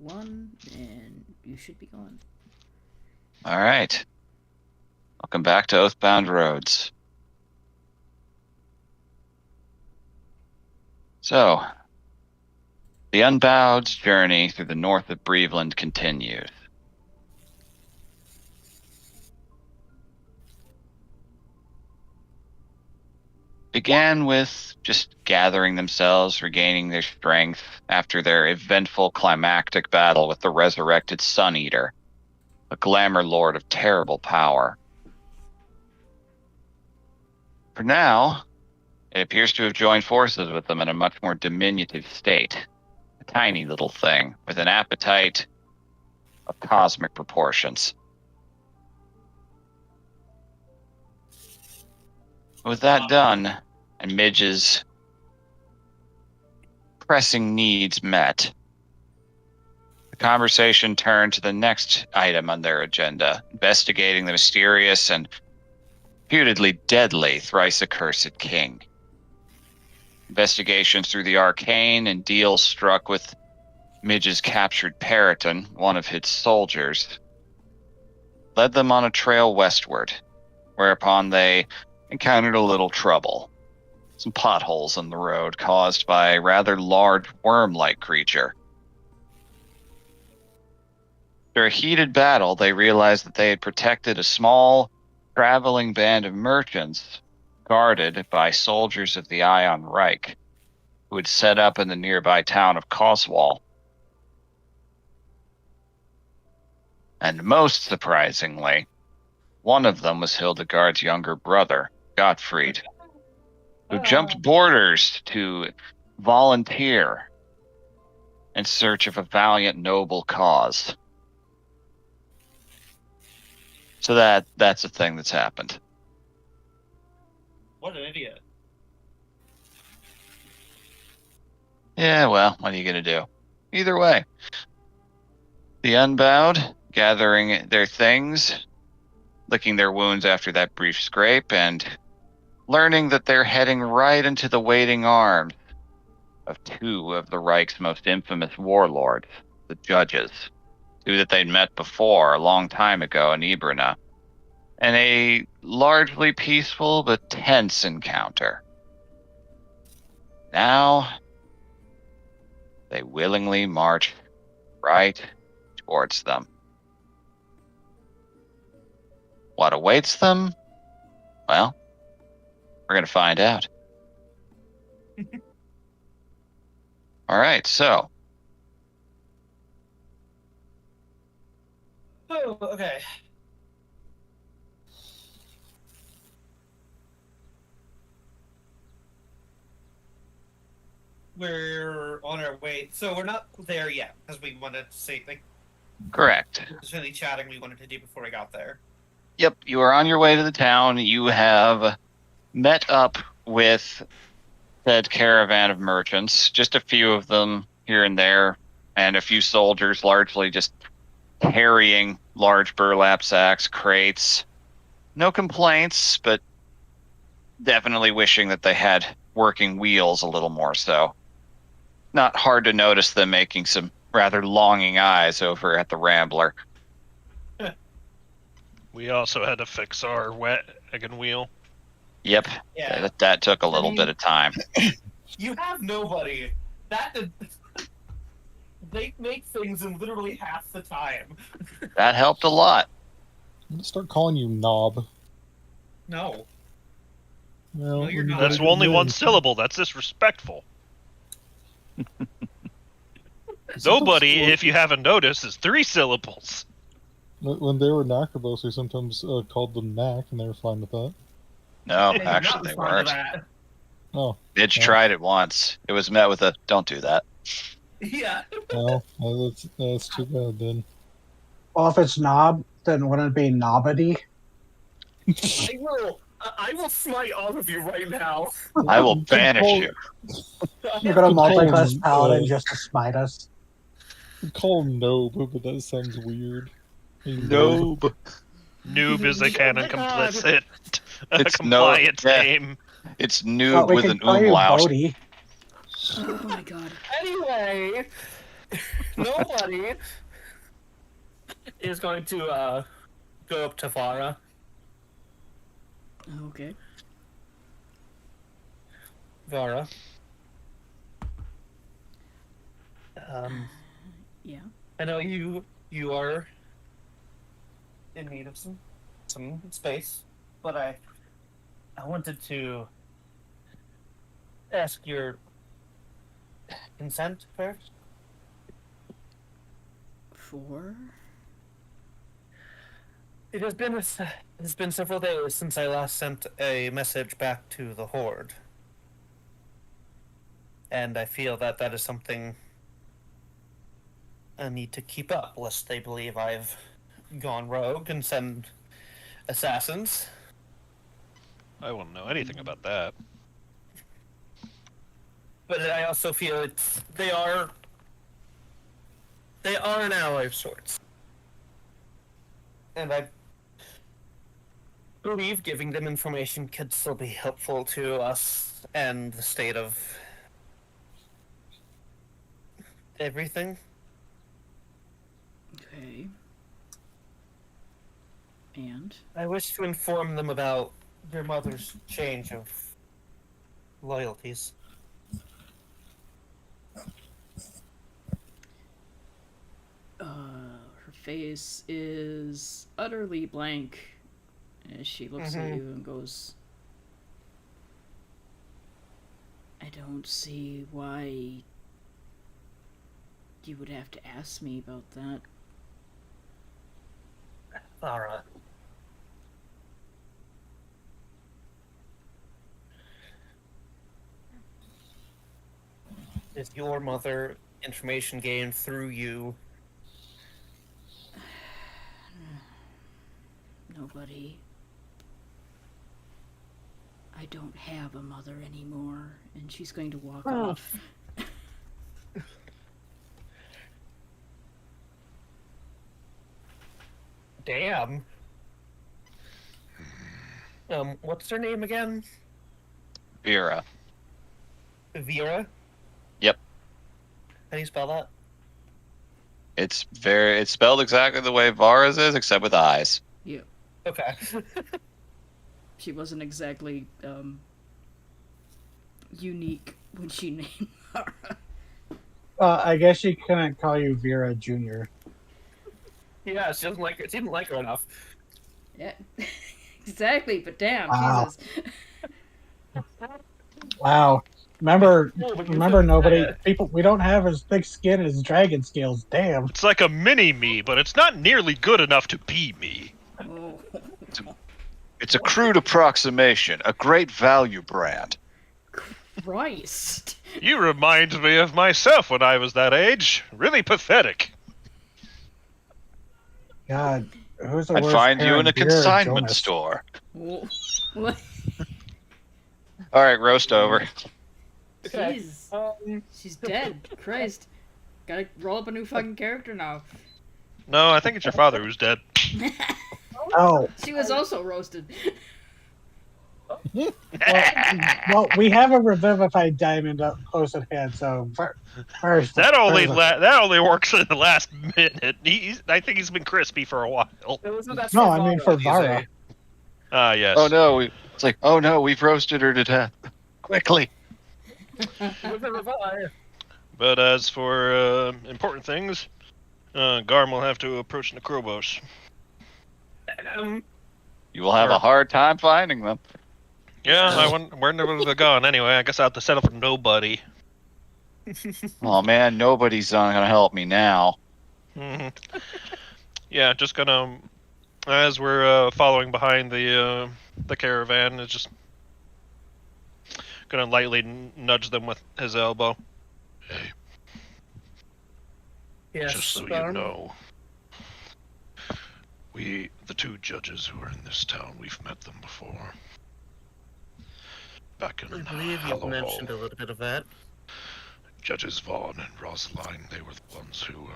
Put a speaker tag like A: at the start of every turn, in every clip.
A: 1, and you should be gone.
B: All right. Welcome back to Oathbound Roads. So, the Unbowed's journey through the north of Breveland continues. Began with just gathering themselves, regaining their strength after their eventful climactic battle with the resurrected Sun Eater, a glamour lord of terrible power. For now, it appears to have joined forces with them in a much more diminutive state. A tiny little thing with an appetite of cosmic proportions. With that done, and Midge's pressing needs met, the conversation turned to the next item on their agenda, investigating the mysterious and reputedly deadly thrice accursed king. Investigations through the arcane and deals struck with Midge's captured Periton, one of his soldiers, led them on a trail westward, whereupon they encountered a little trouble. Some potholes in the road caused by a rather large worm-like creature. After a heated battle, they realized that they had protected a small, traveling band of merchants guarded by soldiers of the Ion Reich, who had set up in the nearby town of Coswall. And most surprisingly, one of them was Hildegard's younger brother, Gottfried, who jumped borders to volunteer in search of a valiant, noble cause. So that's a thing that's happened.
C: What an idiot.
B: Yeah, well, what are you going to do? Either way, the Unbowed, gathering their things, licking their wounds after that brief scrape, and learning that they're heading right into the waiting arms of two of the Reich's most infamous warlords, the Judges, two that they'd met before a long time ago in Ibrina, in a largely peaceful but tense encounter. Now, they willingly march right towards them. What awaits them? Well, we're going to find out. All right, so.
C: Oh, okay. We're on our way. So we're not there yet, because we wanted to say, like,
B: Correct.
C: there's any chatting we wanted to do before we got there.
B: Yep, you are on your way to the town. You have met up with said caravan of merchants, just a few of them here and there, and a few soldiers, largely just carrying large burlap sacks, crates. No complaints, but definitely wishing that they had working wheels a little more so. Not hard to notice them making some rather longing eyes over at the Rambler.
D: We also had to fix our wagon wheel.
B: Yep,
C: Yeah.
B: that took a little bit of time.
C: You have nobody. They make things in literally half the time.
B: That helped a lot.
E: I'm gonna start calling you Knob.
C: No.
E: Well,
C: No, you're not.
D: That's only one syllable. That's disrespectful. Nobody, if you haven't noticed, is 3 syllables.
E: When they were Nacrobos, we sometimes called them Knack, and they were fine with that.
B: No,
C: They did
B: actually
C: not
B: they
C: respond to
B: weren't.
C: that.
E: Oh,
B: Midge
E: Yeah.
B: tried it once. It was met with a, don't do that.
C: Yeah.
E: well, that's too bad then.
F: Well, if it's Knob, then wouldn't it be Knobbity?
C: I will smite all of you right now.
B: I will banish you.
F: You're gonna
E: Good call,
F: multiclass paladin just to smite us.
E: We call him Nob, but that sounds weird. Hey,
B: Noob.
D: Noob is a canon
C: God.
D: complicit.
B: It's
D: Compliant
B: yeah.
D: name.
B: It's
F: Well,
B: noob
F: we
B: with
F: can
B: an
F: call you
B: umlaut.
F: Bodhi.
A: Oh my god.
C: Anyway,
G: Nobody is going to go up to Vara.
A: Okay.
G: Vara.
A: Yeah.
G: I know you are in need of some space, but I wanted to ask your consent first.
A: For?
G: It has been several days since I last sent a message back to the Horde, and I feel that is something I need to keep up, lest they believe I've gone rogue and send assassins.
D: I wouldn't know anything about that.
G: But I also feel they are an ally of sorts, and I believe giving them information could still be helpful to us and the state of everything.
A: Okay. And?
G: I wish to inform them about your mother's change of loyalties.
A: Her face is utterly blank as she looks at you and goes, I don't see why you would have to ask me about that.
G: Alright. Is your mother information gained through you?
A: Nobody. I don't have a mother anymore, and she's going to walk off.
G: Damn. What's her name again?
B: Vera.
G: Vera?
B: Yep.
G: How do you spell that?
B: It's spelled exactly the way Vara's is, except with eyes.
A: Yeah.
G: Okay.
A: She wasn't exactly, unique when she named her.
F: I guess she couldn't call you Vera Jr.
G: Yeah, she doesn't like her. She didn't like her enough.
A: Yeah. Exactly, but damn,
F: Wow.
A: Jesus.
F: Wow. Remember
G: but
F: nobody, people, we don't have as thick skin as dragon scales. Damn.
D: It's like a mini me, but it's not nearly good enough to be me.
A: Oh.
B: It's a crude approximation, a great value brand.
A: Christ.
D: You remind me of myself when I was that age. Really pathetic.
F: God, who's the
B: I'd
F: worst
B: find you in
F: parent,
B: a
F: Vera or
B: consignment
F: Jonas?
B: store.
A: Oh. What?
B: All right, roast over.
G: Okay.
A: Jeez. She's dead. Christ. Gotta roll up a new fucking character now.
D: No, I think it's your father who's dead.
F: Oh,
A: She was also roasted.
F: well, we have a revivified diamond up close at hand, so first.
D: That only
F: first-
D: that only works in the last minute. I think he's been crispy for a while.
F: No, I mean for Vara.
D: Ah, yes.
B: Oh no, it's like, oh no, we've roasted her to death. Quickly.
D: But as for important things, Garm will have to approach Necrobos.
B: You will have a hard time finding them.
D: Yeah, I wonder where they're gone anyway. I guess I have to settle for nobody.
B: Oh man, nobody's gonna help me now.
D: hmm Yeah, just gonna, as we're following behind the caravan, is just gonna lightly nudge them with his elbow. Hey,
G: Yes,
D: just so you know, we, the two judges who are in this town, we've met them before. Back in
G: I believe you've
D: Hollow
G: mentioned a
D: Hall.
G: little bit of that.
D: Judges Vaughn and Rosaline, they were the ones who,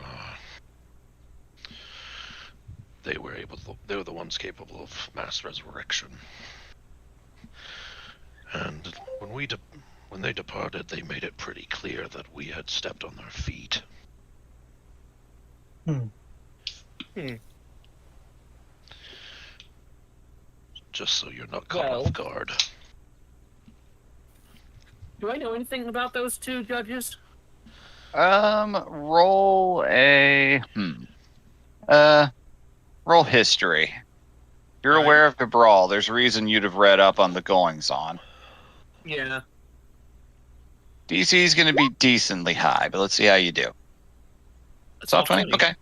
D: they were the ones capable of mass resurrection. And when they departed, they made it pretty clear that we had stepped on their feet. Just so you're not caught
G: Well.
D: off guard.
G: Do I know anything about those two judges?
B: Roll a roll history. You're
G: Alright.
B: aware of the brawl. There's a reason you'd have read up on the goings on.
G: Yeah.
B: DC is going to be decently high, but let's see how you do.
G: That's
B: Soft
G: all
B: 20?
G: 20.
B: Okay.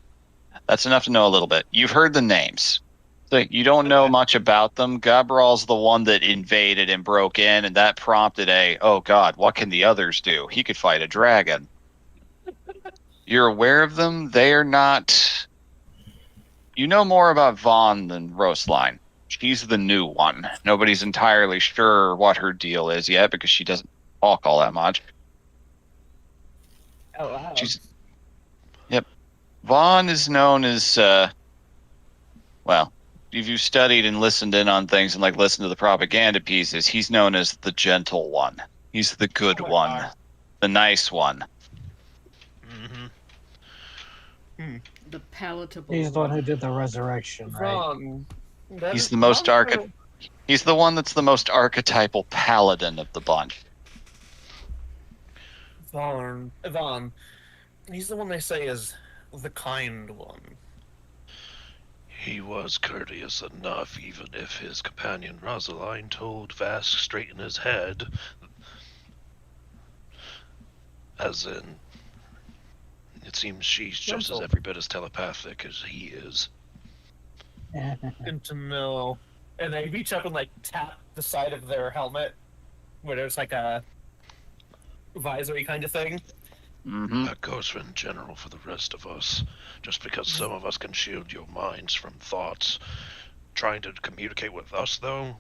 B: That's enough to know a little bit. You've heard the names. So you don't know
G: Okay.
B: much about them. Gabral's the one that invaded and broke in, and that prompted oh God, what can the others do? He could fight a dragon. You're aware of them. They are not... You know more about Vaughn than Roseline. She's the new one. Nobody's entirely sure what her deal is yet because she doesn't talk all that much.
G: Oh, wow.
B: Yep. Vaughn is known as, well, if you've studied and listened in on things and listened to the propaganda pieces, he's known as the gentle one. He's the good
G: Oh my
B: one,
G: God.
B: the nice one.
A: The palatable.
F: He's the one who did the resurrection, right?
G: Wrong. That
B: He's
G: is-
B: the most
G: Vaughn-
B: He's the one that's the most archetypal paladin of the bunch.
G: Vaughn. He's the one they say is the kind one.
D: He was courteous enough, even if his companion Rosaline told Vask straight in his head. As in, it seems she's just as
G: Gentle.
D: every bit as telepathic as he is.
G: Good to know. And they reach up and tap the side of their helmet, where there's a visory kind of thing.
B: Mm-hmm.
D: That goes in general for the rest of us. Just because some of us can shield your minds from thoughts. Trying to communicate with us, though,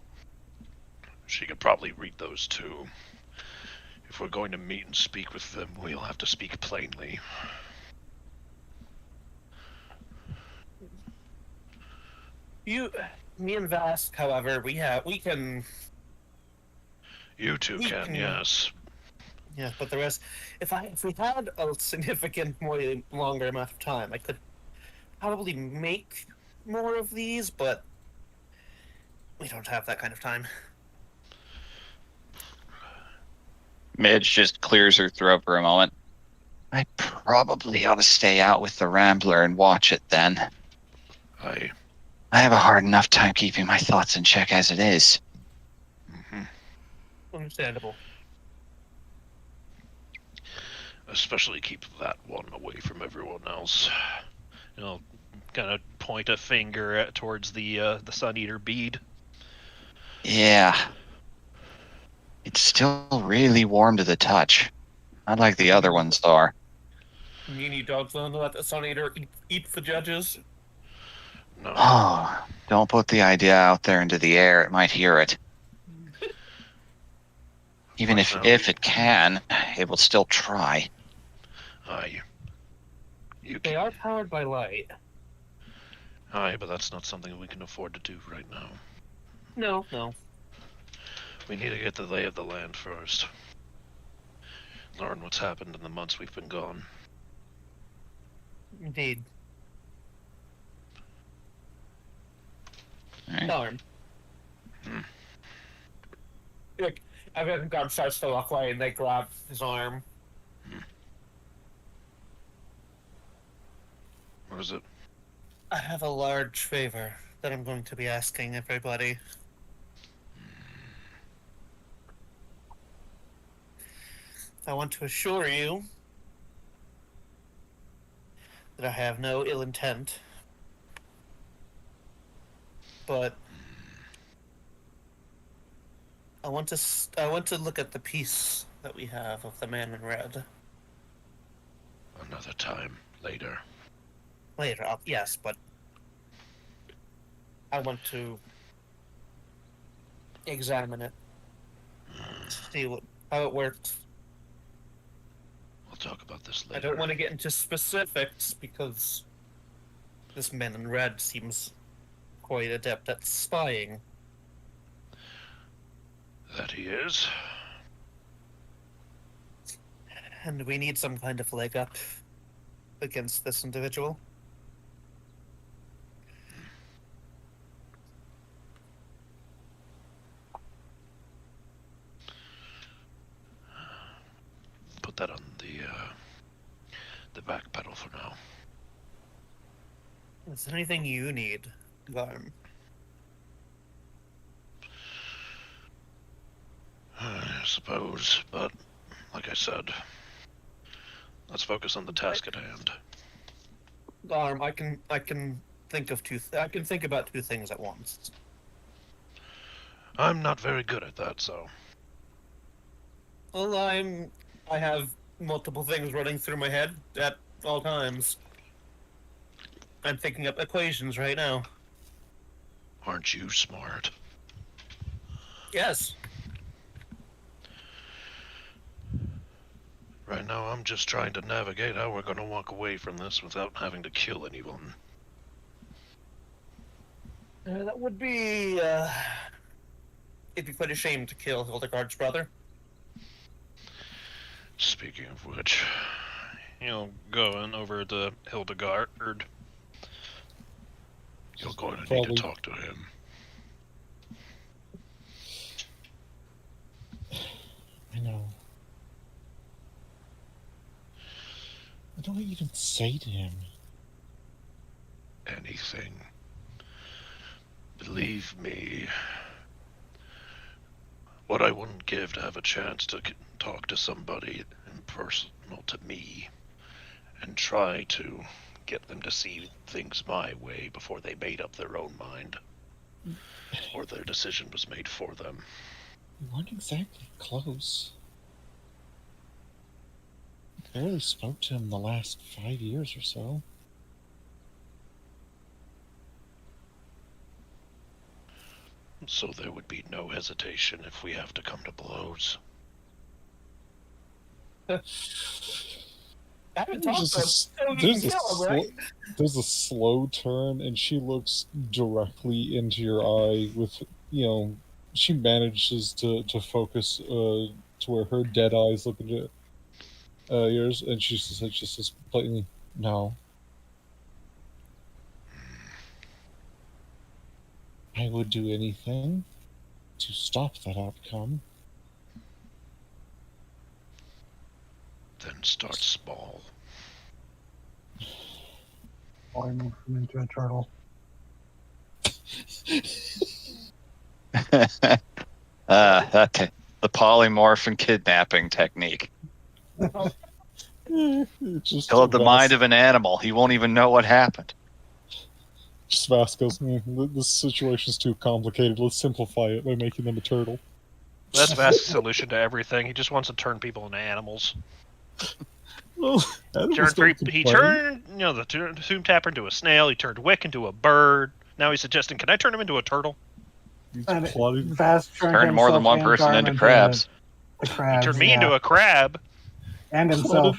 D: she could probably read those too. If we're going to meet and speak with them, we'll have to speak plainly.
G: Me and Vask, however, we can.
D: You two
G: We
D: can,
G: can-
D: yes.
G: Yeah, but the rest, if we had a significant more longer amount of time, I could probably make more of these, but we don't have that kind of time.
B: Midge just clears her throat for a moment. I probably ought to stay out with the Rambler and watch it then.
D: I
B: have a hard enough time keeping my thoughts in check as it is.
G: Understandable.
D: especially keep that one away from everyone else. You know, kind of point a finger towards the Sun Eater bead.
B: Yeah. It's still really warm to the touch. Not like the other ones are.
G: You need dogs on to let the Sun Eater eat the judges.
D: No.
B: Oh, don't put the idea out there into the air. It might hear it. Even if it can, it will still try.
D: Aye.
G: They are powered by light.
D: Aye, but that's not something we can afford to do right now.
G: No.
D: We need to get the lay of the land first. Learn what's happened in the months we've been gone.
G: Indeed.
B: Right.
G: Darn. Look, everyone God starts to walk away and they grab his arm.
D: What is it?
G: I have a large favor that I'm going to be asking everybody. I want to assure you that I have no ill intent, but I want to look at the piece that we have of the man in red.
D: Another time, later.
G: Later, yes, but I want to examine it, see how it works.
D: We'll talk about this
G: I
D: later.
G: don't want to get into specifics because this man in red seems quite adept at spying.
D: That he is.
G: And we need some kind of leg up against this individual. Is there anything you need, Garm?
D: I suppose, but like I said, let's focus on the task at hand.
G: Garm, I can think of I can think about two things at once.
D: I'm not very good at that, so
G: Well, I have multiple things running through my head at all times. I'm thinking up equations right now.
D: aren't you smart?
G: Yes.
D: Right now, I'm just trying to navigate how we're going to walk away from this without having to kill anyone.
G: That would be, it'd be quite a shame to kill Hildegard's brother.
D: Speaking of which, going over to Hildegard. You're going to need
E: Probably.
D: to talk to him.
E: I know. What do I even say to him?
D: Anything. Believe me. What I wouldn't give to have a chance to talk to somebody impersonal to me and try to get them to see things my way before they made up their own mind or their decision was made for them.
E: We weren't exactly close. I barely spoke to him the last 5 years or so.
D: So there would be no hesitation if we have to come to blows.
G: I haven't
E: There's
G: talked
E: just
G: to him.
E: there's a slow turn, and she looks directly into your eye with, she manages to focus to where her dead eyes look into yours, and she just says blatantly, no. I would do anything to stop that outcome.
D: Then start small.
F: I moved him into a turtle.
B: Okay. The polymorph and kidnapping technique.
E: Just
B: He'll have the mind of an animal. He won't even know what happened.
E: Just Vask goes, this situation's too complicated. Let's simplify it by making them a turtle.
H: That's Vask's solution to everything. He just wants to turn people into animals.
E: Well,
H: He turned, the Tomb Tapper into a snail. He turned Wick into a bird. Now he's suggesting, can I turn him into a turtle?
F: And
E: plotting.
F: Vask
B: Turn more than one person into crabs.
F: The crabs.
H: He turned me into a crab.
F: And himself.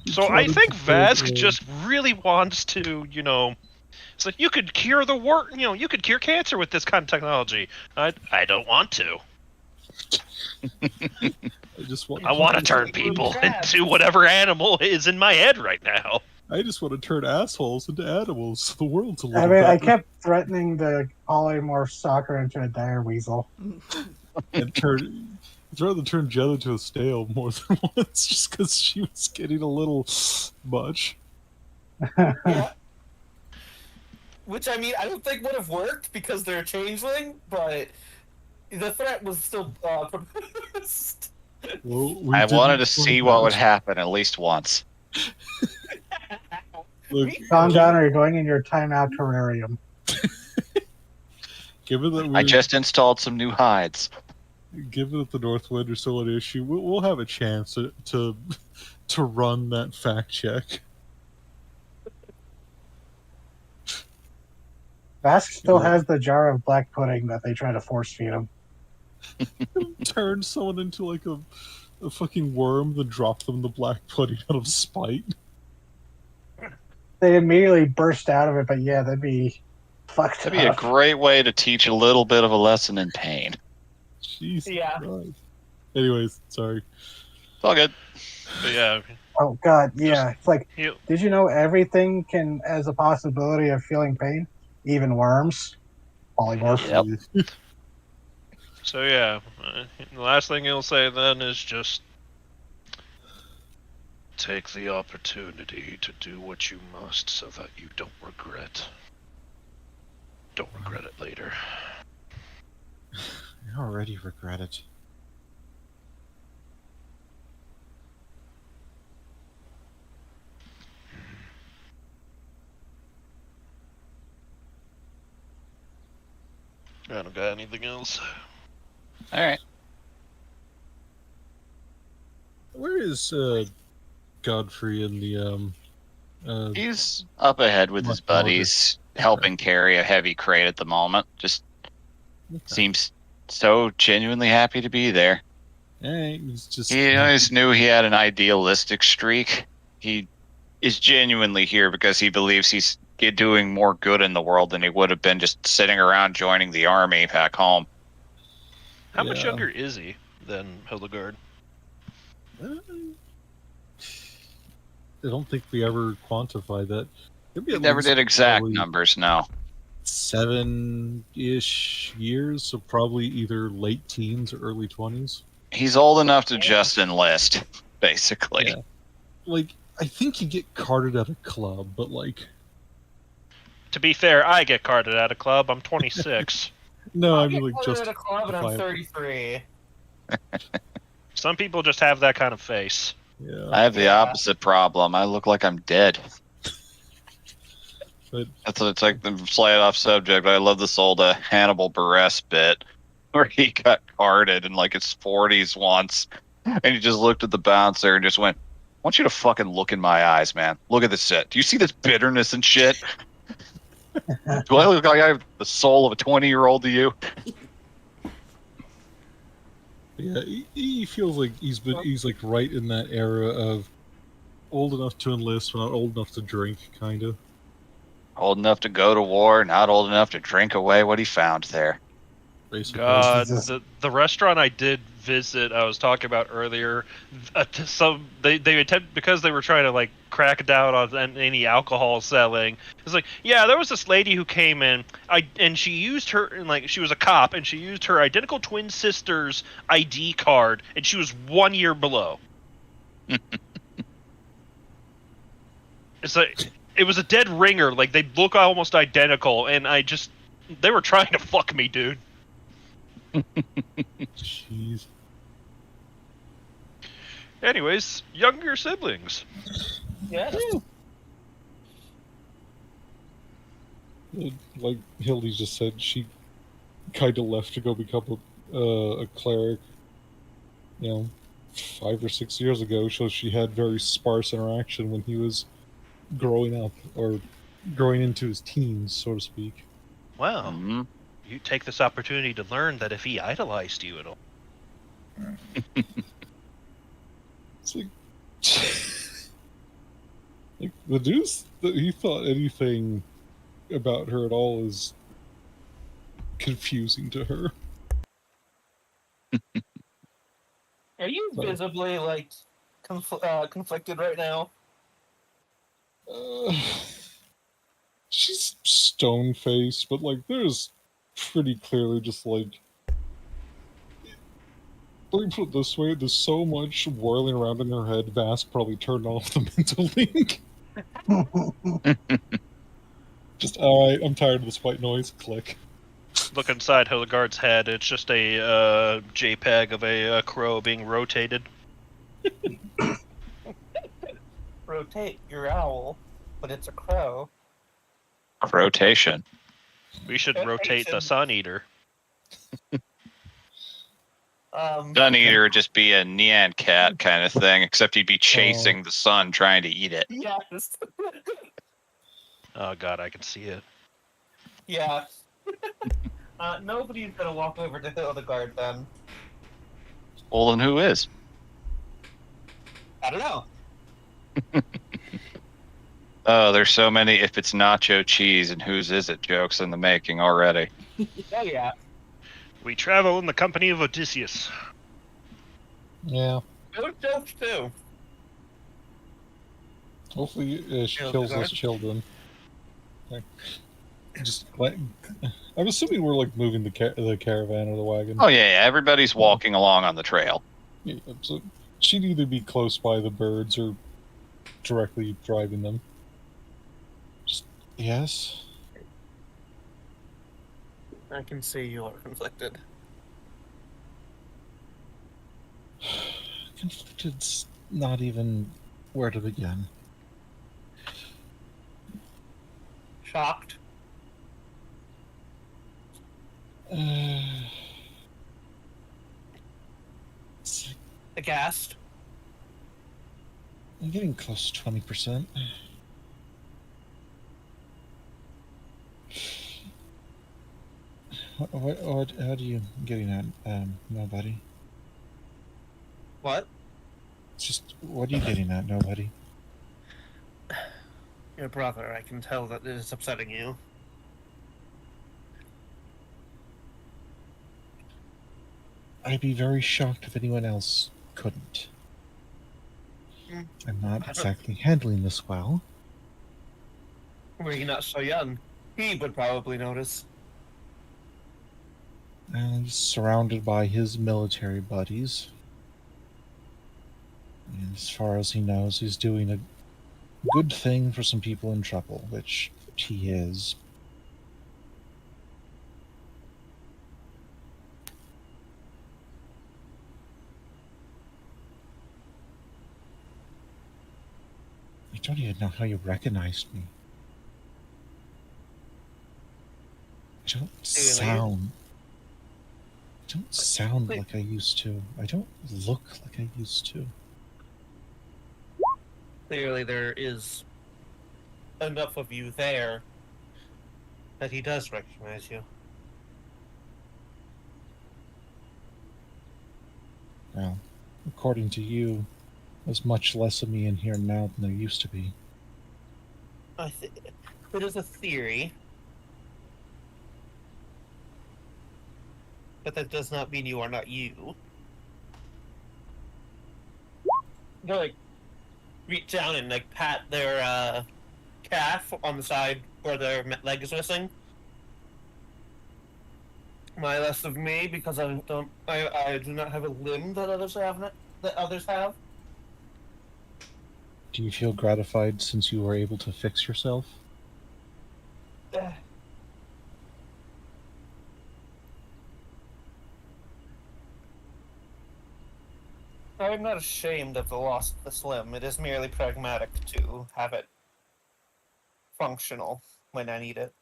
H: So I think Vask just really wants to, it's like you could cure you could cure cancer with this kind of technology. I don't want to. I want to turn people into whatever animal is in my head right now.
E: I just want to turn assholes into animals. So the world's a little
F: I mean, I
E: better.
F: kept threatening to polymorph soccer into a dire weasel.
E: And it's rather turn Jen into a snail more than once, just because she was getting a little much.
G: Yeah. Which, I mean, I don't think would have worked because they're a changeling, but the threat was still proposed.
E: Well,
B: I wanted to see what would happen at least once.
E: Look,
F: Calm down, or you're going in your timeout terrarium.
E: given that
B: I just installed some new hides.
E: given that the Northwind are still an issue, we'll have a chance to run that fact check.
F: Vask still has the jar of black pudding that they try to force feed him.
E: Turn someone into like a fucking worm, then drop them the black pudding out of spite.
F: They immediately burst out of it, but yeah, that'd be fucked
B: That'd be a
F: up.
B: great way to teach a little bit of a lesson in pain.
E: Jesus
G: Yeah.
E: Christ. Anyways, sorry.
B: It's all good.
H: But yeah,
F: Oh god, yeah. It's like,
H: you,
F: did you know everything has a possibility of feeling pain? Even worms? Polymorph.
B: Yep.
H: so yeah, the last thing he'll say then is just
D: Take the opportunity to do what you must so that you don't regret. Don't regret it later.
E: I already regret it.
D: I don't got anything else.
B: All right.
E: Where is Godfrey and the
B: He's up ahead with his
E: Much longer.
B: buddies, helping carry a heavy crate at the moment. Just seems so genuinely happy to be there.
E: Hey, he's just
B: He always knew he had an idealistic streak. He is genuinely here because he believes he's doing more good in the world than he would have been just sitting around joining the army back home.
H: How much
E: Yeah.
H: younger is he than Hildegard?
E: I don't think we ever quantified that. Maybe
B: He
E: at
B: never
E: least
B: did exact
E: probably
B: numbers, no.
E: 7-ish years, so probably either late teens or early 20s.
B: He's old enough to just enlist, basically.
E: Yeah. Like, I think you get carded at a club, but like,
H: To be fair, I get carded at a club. I'm 26.
E: no, I
G: I'm
E: mean like just
G: at a club and I'm
E: justifiable.
G: 33.
H: Some people just have that kind of face.
E: Yeah,
B: I have the
G: Yeah.
B: opposite problem. I look like I'm dead.
E: but
B: That's what it's like, the slight off subject. I love this old Hannibal Buress bit where he got carded in like his 40s once, and he just looked at the bouncer and just went, "I want you to fucking look in my eyes, man. Look at this shit. Do you see this bitterness and shit? Do I look like I have the soul of a 20-year-old to you?"
E: yeah, he feels like he's like right in that era of old enough to enlist, but not old enough to drink, kind of.
B: Old enough to go to war, not old enough to drink away what he found there.
E: Basically.
H: God,
F: This is-
H: the restaurant I did visit, I was talking about earlier. They attempt, because they were trying to like crack down on any alcohol selling. It's like, yeah, there was this lady who came in, and she used her, and like she was a cop, and she used her identical twin sister's ID card, and she was 1 year below. It's like it was a dead ringer. Like they look almost identical, and they were trying to fuck me, dude.
E: Jeez.
H: Anyways, younger siblings.
G: Yes.
E: Like Hildy just said, she kind of left to go become a cleric. 5 or 6 years ago, so she had very sparse interaction when he was growing up or growing into his teens, so to speak.
H: Wow.
B: Mhm.
H: You take this opportunity to learn that if he idolized you at all.
E: It's like, like the news that he thought anything about her at all is confusing to her.
G: Are you visibly like conflicted right now?
E: She's stone faced, but like there's pretty clearly just like. Let me put it this way: there's so much whirling around in her head. Vask probably turned off the mental link. Just I'm tired of this white noise. Click.
H: Look inside Hildegard's head. It's just a JPEG of a crow being rotated.
G: Rotate your owl, but it's a crow.
B: Rotation.
H: We should
G: Okay,
H: rotate the
G: so-
H: Sun Eater.
B: Sun Eater would just be a Nyan cat kind of thing, except he'd be chasing the sun trying to eat it.
G: Yes.
H: Oh god, I can see it.
G: Yeah. Nobody's gonna walk over to Hildegard then.
B: Well, then who is?
G: I don't know.
B: Oh, there's so many if it's nacho cheese and whose is it jokes in the making already.
G: Oh yeah.
H: We travel in the company of Odysseus.
E: Yeah.
G: Good jokes too.
E: Hopefully, she
G: Kills
E: kills
G: the
E: those
G: guard?
E: children. Okay. Just, I'm assuming we're like moving the caravan or the wagon.
B: Oh yeah, everybody's walking along on the trail.
E: Yeah, so she'd either be close by the birds or directly driving them. Just, yes?
G: I can see you are conflicted.
E: Conflicted's not even where to begin.
G: Shocked.
E: It's like
G: Aghast.
E: I'm getting close to 20%. What are you getting at, nobody?
G: What?
E: It's just, what are you getting at, nobody?
G: Your brother. I can tell that it is upsetting you.
E: I'd be very shocked if anyone else couldn't.
G: Mm.
E: I'm not exactly handling this well.
G: Were you not so young? He would probably notice.
E: He's surrounded by his military buddies. And as far as he knows, he's doing a good thing for some people in trouble, which he is. I don't even know how you recognized me. I don't sound
G: Wait.
E: like I used to. I don't look like I used to.
G: Clearly, there is enough of you there that he does recognize you.
E: Well, according to you, there's much less of me in here now than there used to be.
G: It is a theory, but that does not mean you are not you. They like reach down and like pat their calf on the side where their leg is missing. My less of me because I do not have a limb that others have.
E: Do you feel gratified since you were able to fix yourself?
G: I am not ashamed of the loss of this limb. It is merely pragmatic to have it functional when I need it.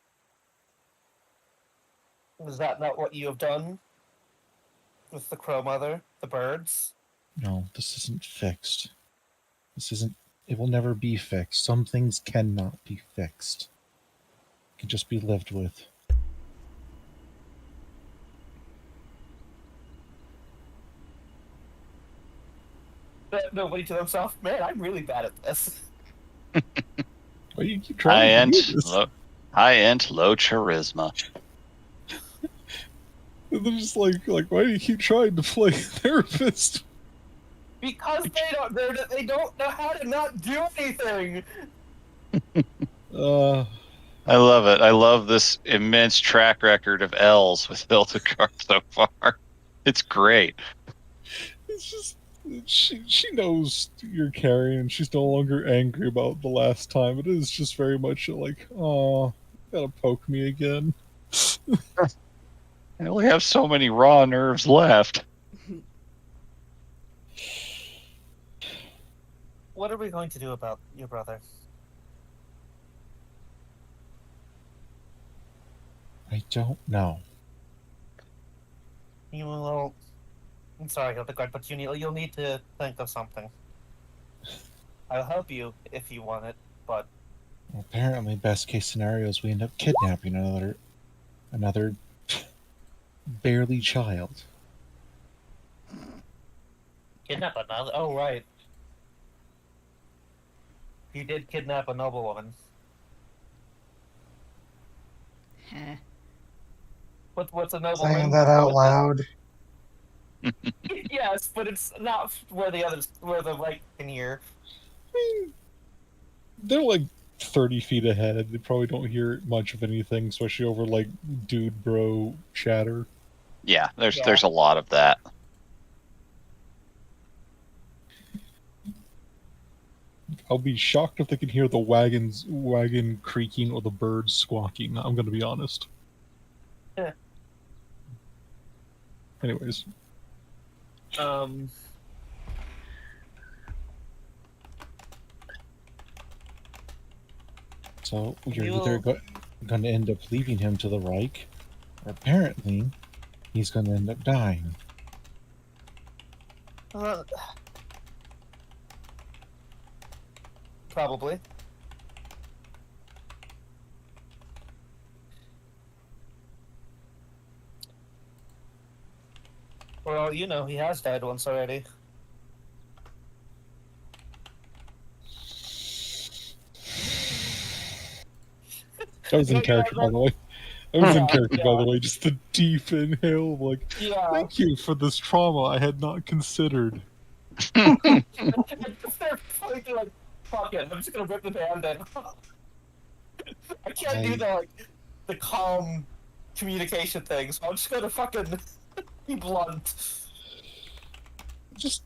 G: Is that not what you have done with the Crow Mother, the birds?
E: No, this isn't fixed. This isn't. It will never be fixed. Some things cannot be fixed. It can just be lived with.
G: Nobody to themselves. Man, I'm really bad at this.
E: Why do you keep trying to do this?
B: High end, low charisma.
E: They're just like, why do you keep trying to play therapist?
G: Because they don't know how to not do anything.
B: I love it. I love this immense track record of L's with Hildegard so far. It's great.
E: It's just she knows you're carrying, and she's no longer angry about the last time. It is just very much like, oh, gotta poke me again.
B: I only have so many raw nerves left.
G: What are we going to do about your brother?
E: I don't know.
G: You will. I'm sorry, Hildegard, but you'll need to think of something. I'll help you if you want it, but
E: Well, apparently, best case scenario is we end up kidnapping another barely child.
G: kidnap another. Oh right, he did kidnap a noblewoman.
A: Heh.
G: What's a nobleman?
F: Saying that out loud.
G: Yes, but it's not where the right can hear.
E: I mean, they're like 30 feet ahead. They probably don't hear much of anything, especially over like dude bro chatter.
B: Yeah, there's a lot of that.
E: I'll be shocked if they can hear the wagon creaking or the birds squawking. I'm going to be honest.
G: Yeah.
E: Anyways, so you're
G: You
E: either
G: will-
E: going to end up leaving him to the Reich, or apparently he's going to end up dying.
G: Probably. Well, you know, he has died once already.
E: I was in
G: Yeah,
E: character, by
G: that-
E: the way. I was in
G: Yeah,
E: character, by
G: yeah.
E: the way. Just the deep inhale, like,
G: Yeah.
E: thank you for this trauma I had not considered.
G: They're like, fuck it, I'm just gonna rip the band-aid off. I can't do the calm communication thing, so I'm just gonna fucking be blunt.
E: Just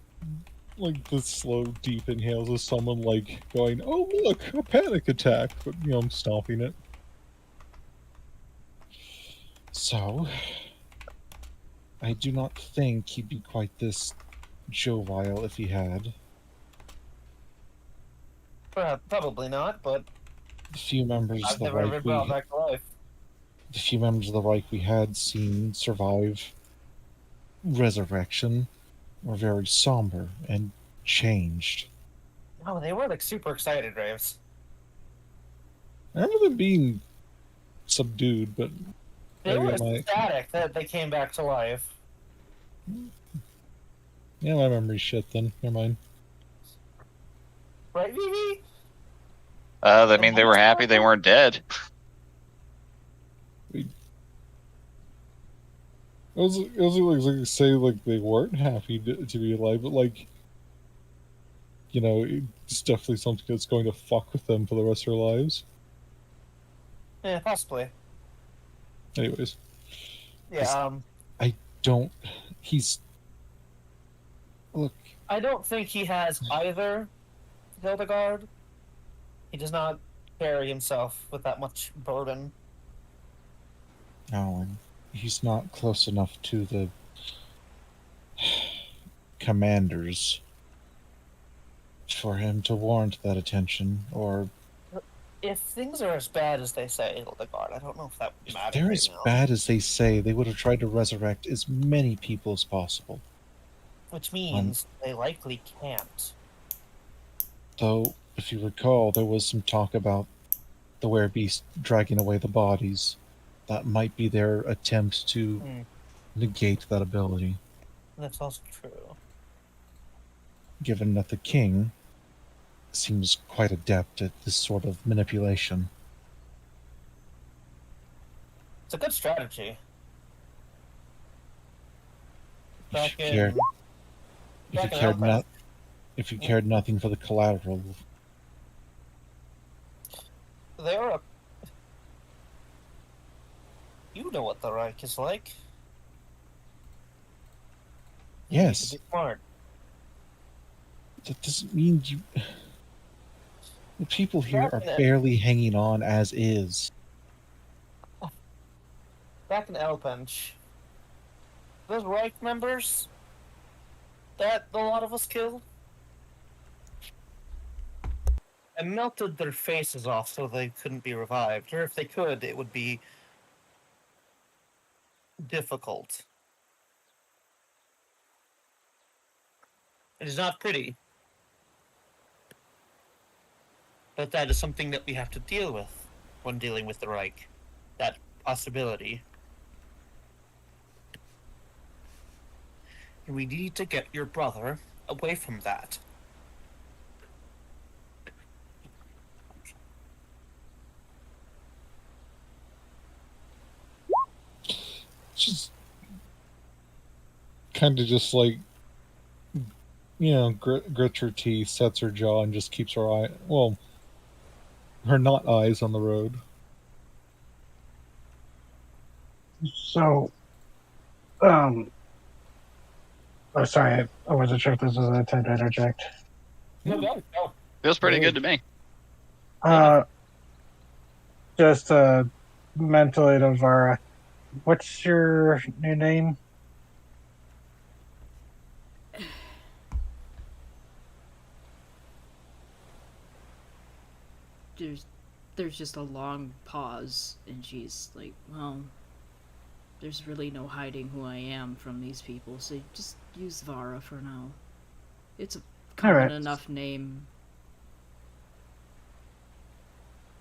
E: like the slow, deep inhales of someone like going, "Oh look, a panic attack," but I'm stopping it. So, I do not think he'd be quite this jovial if he had.
G: Probably not, but
E: The few members of
G: I've
E: the
G: never been
E: Reich
G: brought
E: we,
G: back to life.
E: the few members of the Reich we had seen survive resurrection were very somber and changed.
G: No, they were like super excited, Graves.
E: I remember them being subdued, but
G: They were
E: maybe I might.
G: ecstatic that they came back to life.
E: Yeah, my memory's shit then. Never mind.
G: Right, Vivi?
B: I mean, they were happy they weren't dead.
E: It was like say like they weren't happy to be alive, but like it's definitely something that's going to fuck with them for the rest of their lives.
G: Yeah, possibly.
E: Anyways,
G: Yeah,
E: don't. He's look.
G: I don't think he has either Hildegard. He does not carry himself with that much burden.
E: No, and he's not close enough to the commanders for him to warrant that attention, or
G: If things are as bad as they say, Hildegard, I don't know if that would
E: if
G: matter.
E: they're
G: right
E: as
G: now.
E: bad as they say, they would have tried to resurrect as many people as possible.
G: Which means they likely can't.
E: Though, if you recall, there was some talk about the werebeast dragging away the bodies. That might be their attempt to negate that ability,
G: That's also true.
E: given that the king seems quite adept at this sort of manipulation.
G: It's a good strategy.
E: If
G: Back
E: you
G: in-
E: cared, if
G: back
E: you
G: in
E: cared
G: Outback.
E: if you cared nothing for the collateral,
G: They're a... You know what the Reich is like. You need
E: yes,
G: to be smart.
E: that doesn't mean you. The people here are
G: Back in-
E: barely hanging on as is.
G: Back in Elbench, those Reich members that a lot of us killed, and melted their faces off so they couldn't be revived. Or if they could, it would be difficult. It is not pretty. But that is something that we have to deal with when dealing with the Reich. That possibility. And we need to get your brother away from that.
E: She's kind of just like, grits her teeth, sets her jaw, and just keeps her her not eyes on the road.
F: So, oh, sorry, I wasn't sure if this was an attempt to interject.
G: No, no, no.
B: Feels pretty good to me.
F: Just mentally to Vara. What's your new name?
A: There's just a long pause, and she's like, well, there's really no hiding who I am from these people, so just use Vara for now. It's a common
F: Alright.
A: enough name.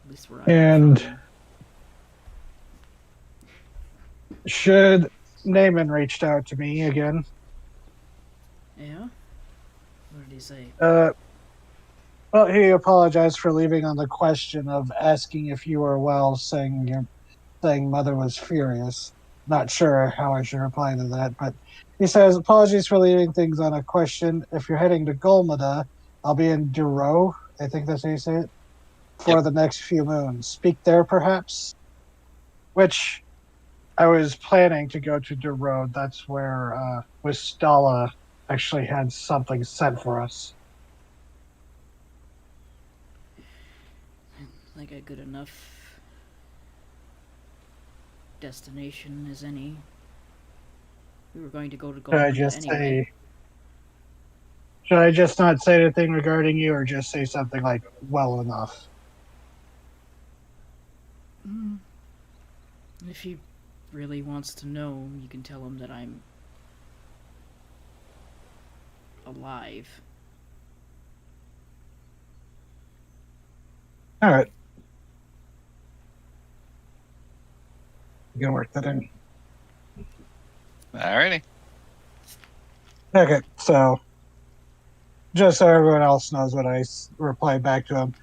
A: At least where
F: And-
A: I'm from.
F: Should Naaman reached out to me again?
A: Yeah? What did he say?
F: Well, he apologized for leaving on the question of asking if you were well, saying mother was furious. Not sure how I should reply to that, but he says, apologies for leaving things on a question. If you're heading to Golmada, I'll be in Duro, I think that's how you say it, for the next few moons. Speak there, perhaps? Which I was planning to go to Duro. That's where Wistala actually had something sent for us.
A: Like a good enough destination as any. We were going to go to
F: Should I
A: Golden
F: just
A: anyway.
F: say? Should I just not say anything regarding you, or just say something like "well enough"?
A: If he really wants to know, you can tell him that I'm alive.
F: All right, you can work that in.
B: Alrighty.
F: Okay, so just so everyone else knows what I replied back to him.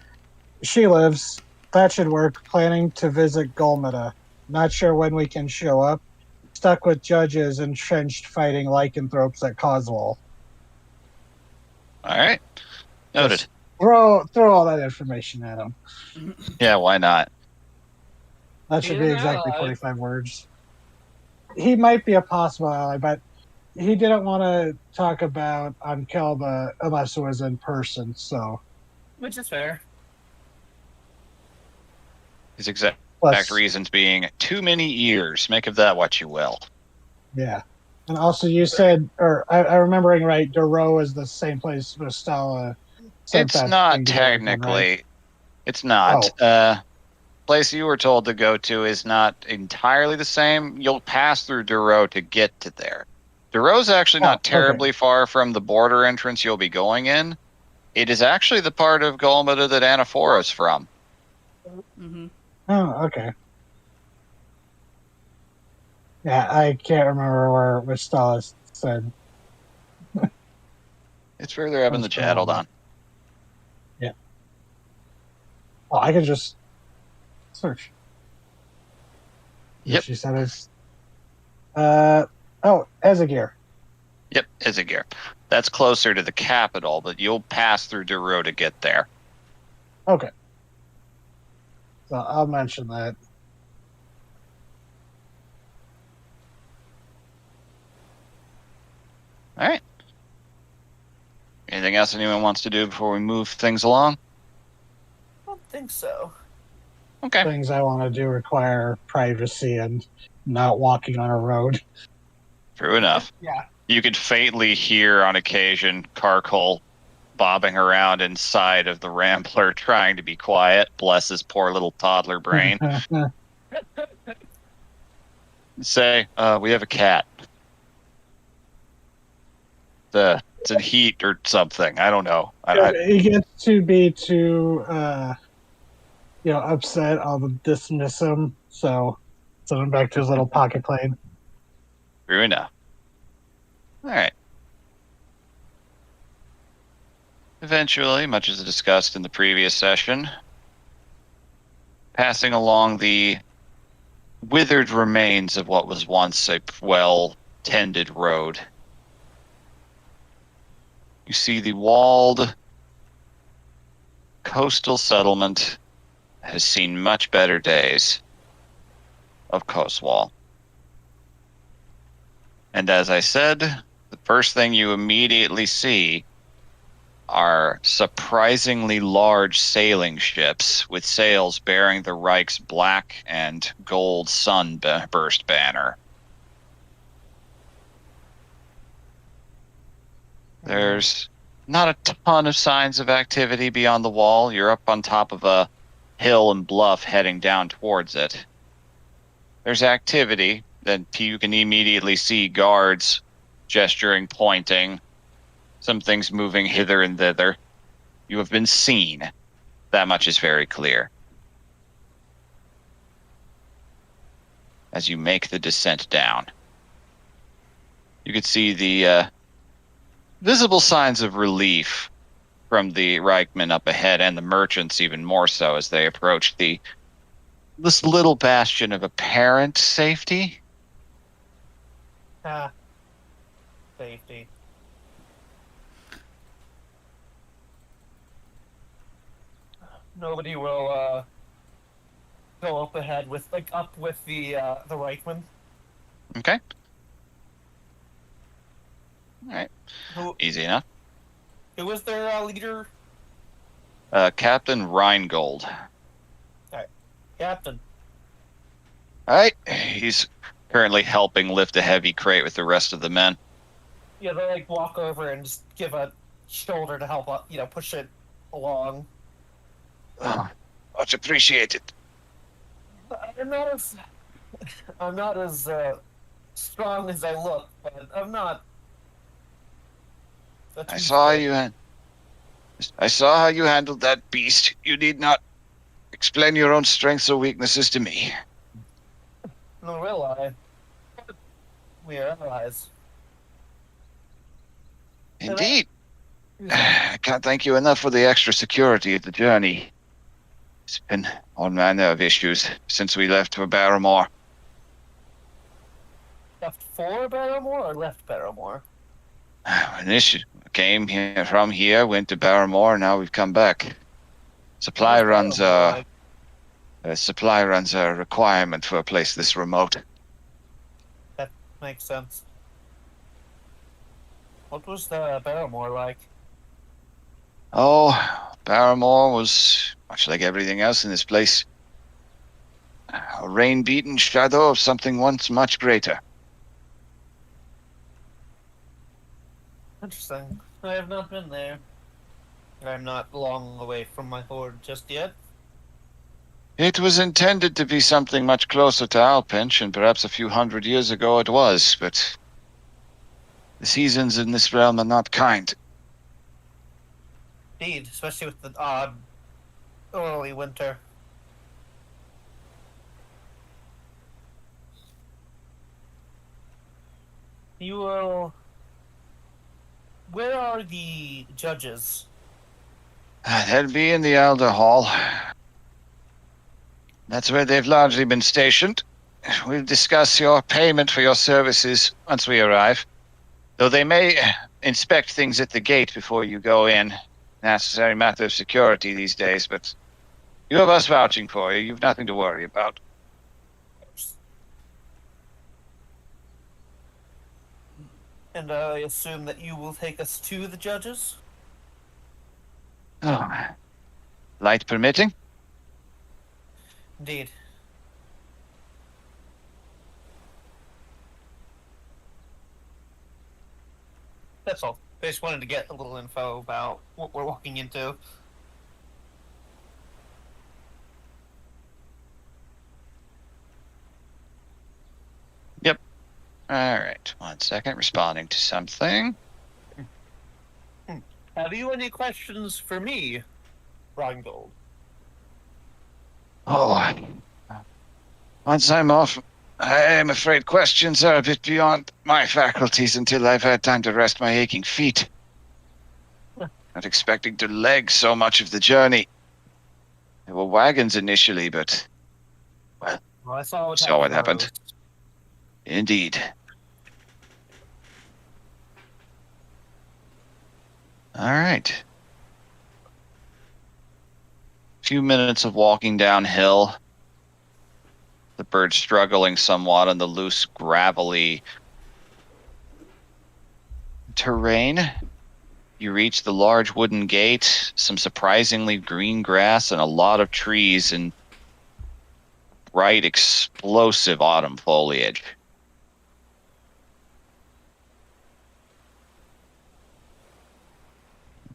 F: She lives. That should work. Planning to visit Golmada. Not sure when we can show up. Stuck with judges entrenched fighting lycanthropes at Coswell.
B: All right. Noted.
F: Just throw all that information at him.
B: Yeah, why not?
F: That should
G: He's
F: be
G: an
F: exactly
G: ally.
F: 45 words. He might be a possible ally, but he didn't want to talk about on Kelba unless it was in person. So,
G: Which is fair.
B: His exact
F: plus,
B: reasons being too many ears. Make of that what you will.
F: yeah. And also, you said, or I'm remembering right, Duro is the same place Vistala sent
B: It's
F: that
B: not
F: thing to everyone,
B: technically.
F: right?
B: It's not. Place you were told to go to is not entirely the same. You'll pass through Duro to get to there. Duro's actually not terribly far from the border entrance you'll be going in. It is actually the part of Golmada that Anaphora's from.
A: Mm-hmm.
F: Oh, okay. Yeah, I can't remember where Vistala said.
B: It's further up in the chat. Hold on.
F: Yeah. Well, I can just search.
B: Yep.
F: She said it's. Ezegir.
B: Yep, Izagir. That's closer to the capital, but you'll pass through Duro to get there.
F: Okay. So I'll mention that.
B: All right. Anything else anyone wants to do before we move things along?
G: I don't think so.
B: Okay.
F: Things I want to do require privacy and not walking on a road.
B: True enough.
G: Yeah.
B: You could faintly hear on occasion Carcol bobbing around inside of the Rambler trying to be quiet. Bless his poor little toddler brain. Say, we have a cat. It's in heat or something. I don't know.
F: He gets to be too, upset. I'll dismiss him. So send him back to his little pocket plane.
B: True enough. All right. Eventually, much as discussed in the previous session, passing along the withered remains of what was once a well-tended road, you see the walled coastal settlement has seen much better days of Coastwall. And as I said, the first thing you immediately see are surprisingly large sailing ships with sails bearing the Reich's black and gold sunburst banner. There's not a ton of signs of activity beyond the wall. You're up on top of a hill and bluff heading down towards it. There's activity. Then you can immediately see guards gesturing, pointing, some things moving hither and thither. You have been seen. That much is very clear. As you make the descent down, you can see the visible signs of relief from the Reichman up ahead, and the merchants even more so as they approach this little bastion of apparent safety.
G: Safety. Nobody will go up ahead with the Reichman.
B: Okay. All right.
G: Who
B: Easy enough.
G: was their leader?
B: Captain Rheingold.
G: Captain.
B: All right. He's currently helping lift a heavy crate with the rest of the men.
G: Yeah, they like walk over and just give a shoulder to help, push it along.
B: Oh, much appreciated.
G: I'm not as strong as I look, but I'm not.
B: I saw how you handled that beast. You need not explain your own strengths or weaknesses to me.
G: Nor will I. We are allies.
B: Indeed. I can't thank you enough for the extra security of the journey. It's been all manner of issues since we left for Barrymore.
G: Left for Barrymore or left Barrymore?
B: Came here from here, went to Barrymore, now we've come back. Supply runs are a requirement for a place this remote.
G: That makes sense. What was the Barrymore like?
B: Oh, Barrymore was much like everything else in this place. A rain-beaten shadow of something once much greater.
G: Interesting. I have not been there. I'm not long away from my horde just yet.
B: It was intended to be something much closer to Alpinch, and perhaps a few hundred years ago it was, but the seasons in this realm are not kind.
G: Indeed, especially with the odd early winter. You will... Where are the judges?
B: They'll be in the Elder Hall. That's where they've largely been stationed. We'll discuss your payment for your services once we arrive. Though they may inspect things at the gate before you go in. Necessary matter of security these days, but you have us vouching for you. You've nothing to worry about.
G: And I assume that you will take us to the judges?
B: Oh. Light permitting?
G: Indeed. That's all. I just wanted to get a little info about what we're walking into.
B: Yep. Alright, 1 second, responding to something.
G: Have you any questions for me, Rheingold?
B: Oh. Once I'm off, I am afraid questions are a bit beyond my faculties until I've had time to rest my aching feet. Not expecting to leg so much of the journey. There were wagons initially, but...
G: Well, I saw
B: what happened. Indeed. Alright. Few minutes of walking downhill. The bird struggling somewhat on the loose, gravelly terrain. You reach the large wooden gate, some surprisingly green grass, and a lot of trees and bright, explosive autumn foliage.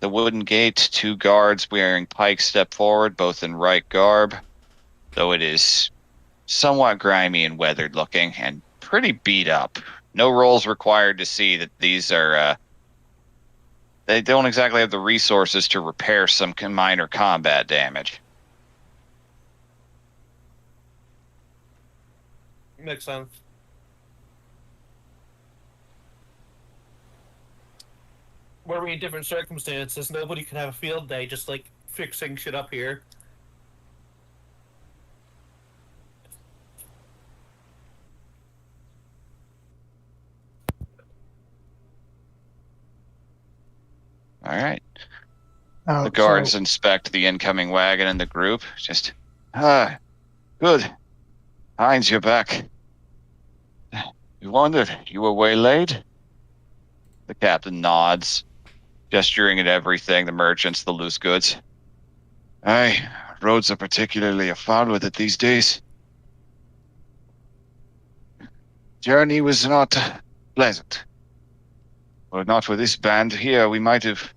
B: The wooden gate, 2 guards wearing pikes step forward, both in right garb, though it is somewhat grimy and weathered looking and pretty beat up. No rolls required to see that these are, they don't exactly have the resources to repair some minor combat damage.
G: Makes sense. Were we in different circumstances, nobody could have a field day just like fixing shit up here.
B: All right.
F: Oh,
B: The guards
F: so
B: inspect the incoming wagon and the group. Just, good. Heinz, you're back. You wondered, you were waylaid? The captain nods, gesturing at everything, the merchants, the loose goods. Aye, roads are particularly foul with it these days. Journey was not pleasant. Were it not for this band here, we might have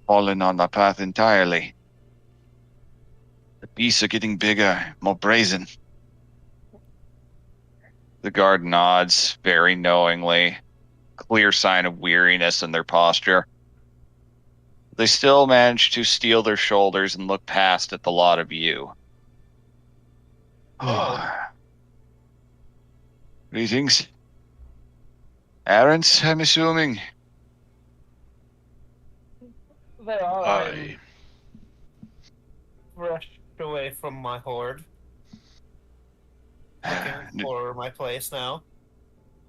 B: fallen on the path entirely. The beasts are getting bigger, more brazen. The guard nods very knowingly, clear sign of weariness in their posture. They still manage to steel their shoulders and look past at the lot of you.
G: Oh.
B: Greetings. Errands, I'm assuming.
G: They are.
D: Aye.
G: Rushed away from my horde. Looking for my place now.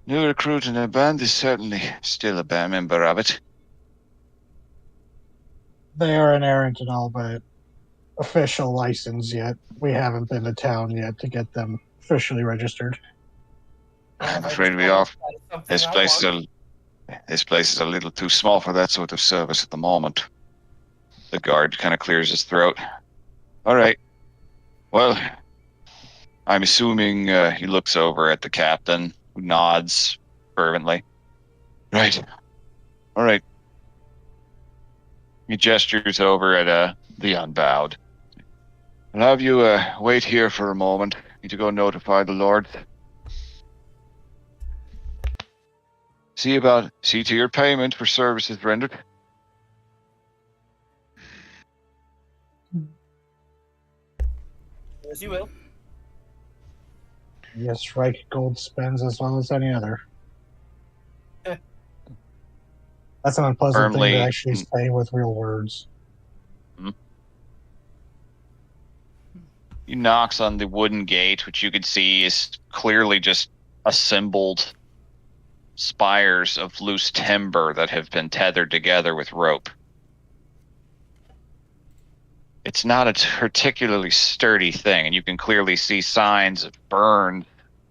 B: New recruit in a band is certainly still a band member of it.
F: they are an errant and all, but official license yet. We haven't been to town yet to get them officially registered.
B: I'm
G: I
B: afraid
G: just
B: we
G: wanted
B: are.
G: to try something
B: This
G: I
B: place
G: want.
B: this place is a little too small for that sort of service at the moment. The guard kind of clears his throat. All right. Well, I'm assuming he looks over at the captain, who nods fervently. Right. All right. He gestures over at the Unbowed. I'll have you wait here for a moment. Need to go notify the Lord. See to your payment for services rendered.
G: As you will.
F: Yes, Reich Gold spends as well as any other. That's an unpleasant thing to
B: Firmly.
F: actually say with real words.
B: He knocks on the wooden gate, which you can see is clearly just assembled spires of loose timber that have been tethered together with rope. It's not a particularly sturdy thing, and you can clearly see signs of burns,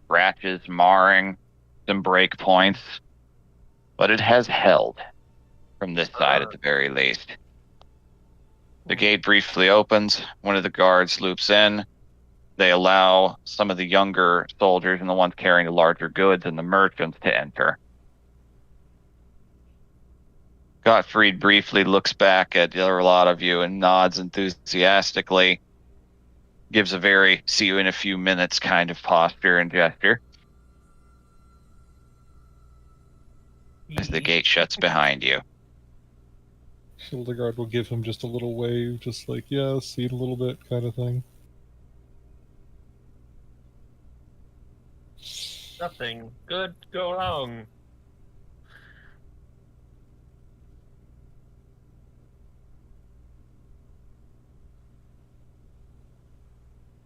B: scratches, marring, some break points. But it has held, from this side at the very least. The gate briefly opens. One of the guards loops in. They allow some of the younger soldiers and the ones carrying the larger goods and the merchants to enter. Gottfried briefly looks back at a lot of you and nods enthusiastically, gives a very see you in a few minutes kind of posture and gesture as the gate shuts behind you.
E: Hildegard will give him just a little wave, just like, yeah, see you in a little bit kind of thing.
G: Nothing good go wrong.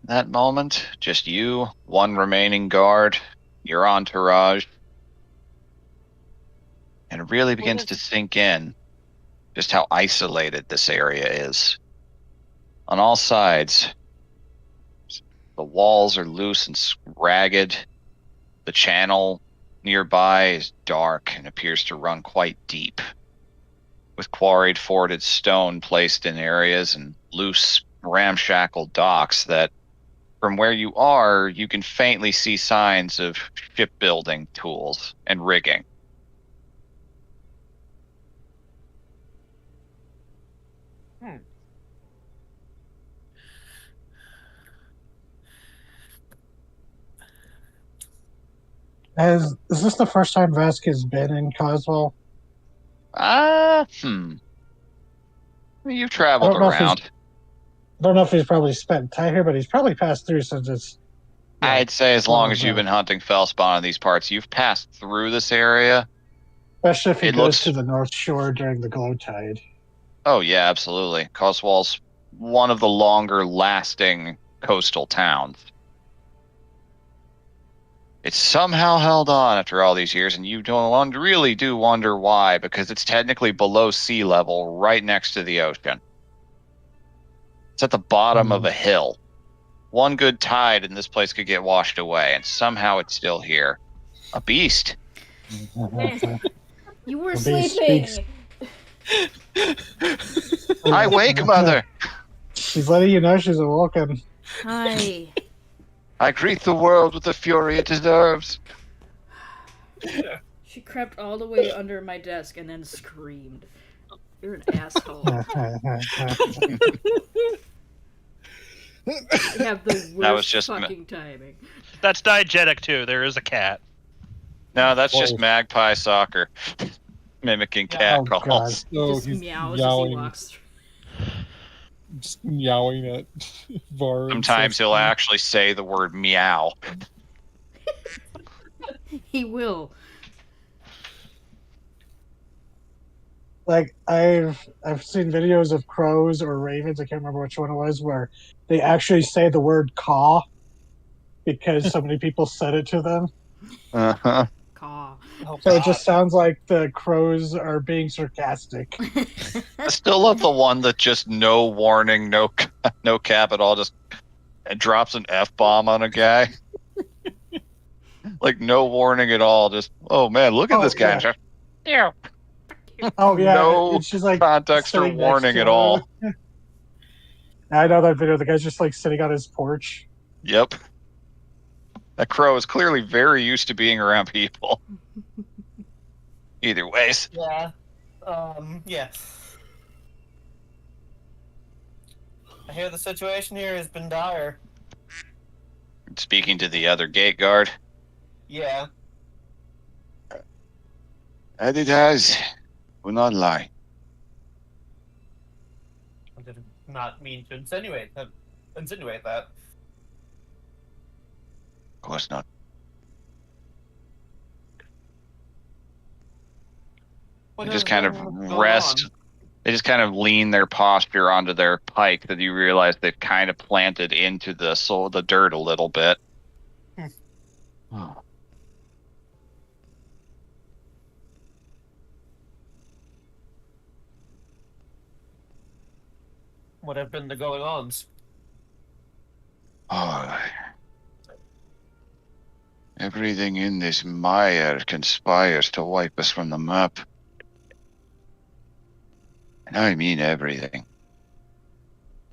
B: That moment, just you, one remaining guard, your entourage, and it really begins to sink in just how isolated this area is. On all sides, the walls are loose and ragged. The channel nearby is dark and appears to run quite deep. with quarried forded stone placed in areas and loose, ramshackle docks that, from where you are, you can faintly see signs of shipbuilding tools and rigging.
F: Is this the first time Vasquez been in Coswell?
B: You've
F: I
B: traveled
F: don't know if he's.
B: around.
F: I don't know if he's probably spent time here, but he's probably passed through since it's.
B: I'd say as
F: one
B: long
F: of
B: as you've
F: the-
B: been hunting Fellspawn in these parts, you've passed through this area.
F: Especially if he
B: It
F: goes
B: looks-
F: to the North Shore during the glow tide.
B: Oh yeah, absolutely. Coswell's one of the longer lasting coastal towns. It's somehow held on after all these years, and you really do wonder why, because it's technically below sea level, right next to the ocean. It's at the bottom of a hill. One good tide and this place could get washed away, and somehow it's still here. A beast.
A: You were
F: The beast
A: sleeping.
B: I wake, mother.
F: She's letting you know she's awoken.
A: Hi.
B: I greet the world with the fury it deserves.
A: She crept all the way under my desk and then screamed. You're an asshole. You have the worst
B: That was just
A: fucking timing.
H: That's diegetic too. There is a cat.
B: No, that's just
E: Oh.
B: magpie soccer. Mimicking cat
F: Oh, God.
B: calls.
E: No,
A: Just
E: he's
A: meows as he
E: yowling,
A: walks through.
E: just meowing at Var. and
B: Sometimes he'll
E: Cecily.
B: actually say the word meow.
A: He will.
F: Like I've seen videos of crows or ravens, I can't remember which one it was, where they actually say the word caw because so many people said it to them.
B: Uh-huh.
A: Caw.
C: Oh,
F: So it
C: God.
F: just sounds like the crows are being sarcastic.
B: I still love the one that just no warning, no cap at all, just drops an F-bomb on a guy. Like no warning at all, just, oh man, look at
F: Oh,
B: this guy.
F: yeah.
B: Yeah.
F: Oh yeah,
B: No
F: and she's like
B: context or
F: sitting next
B: warning
F: to
B: at
F: him.
B: all.
F: I know that video. The guy's just like sitting on his porch.
B: Yep. That crow is clearly very used to being around people. Either ways.
C: Yeah. Yeah. I hear the situation here has been dire.
B: Speaking to the other gate guard.
C: Yeah.
B: And it has. Will not lie.
C: I did not mean to insinuate that.
B: Of course not.
C: What
B: They
C: has
B: just kind of
C: been going
B: rest.
C: on?
B: They just kind of lean their posture onto their pike that you realize they've kind of planted into the dirt a little bit. Oh.
C: What have been the going-ons?
B: Oh. Everything in this mire conspires to wipe us from the map. And I mean everything.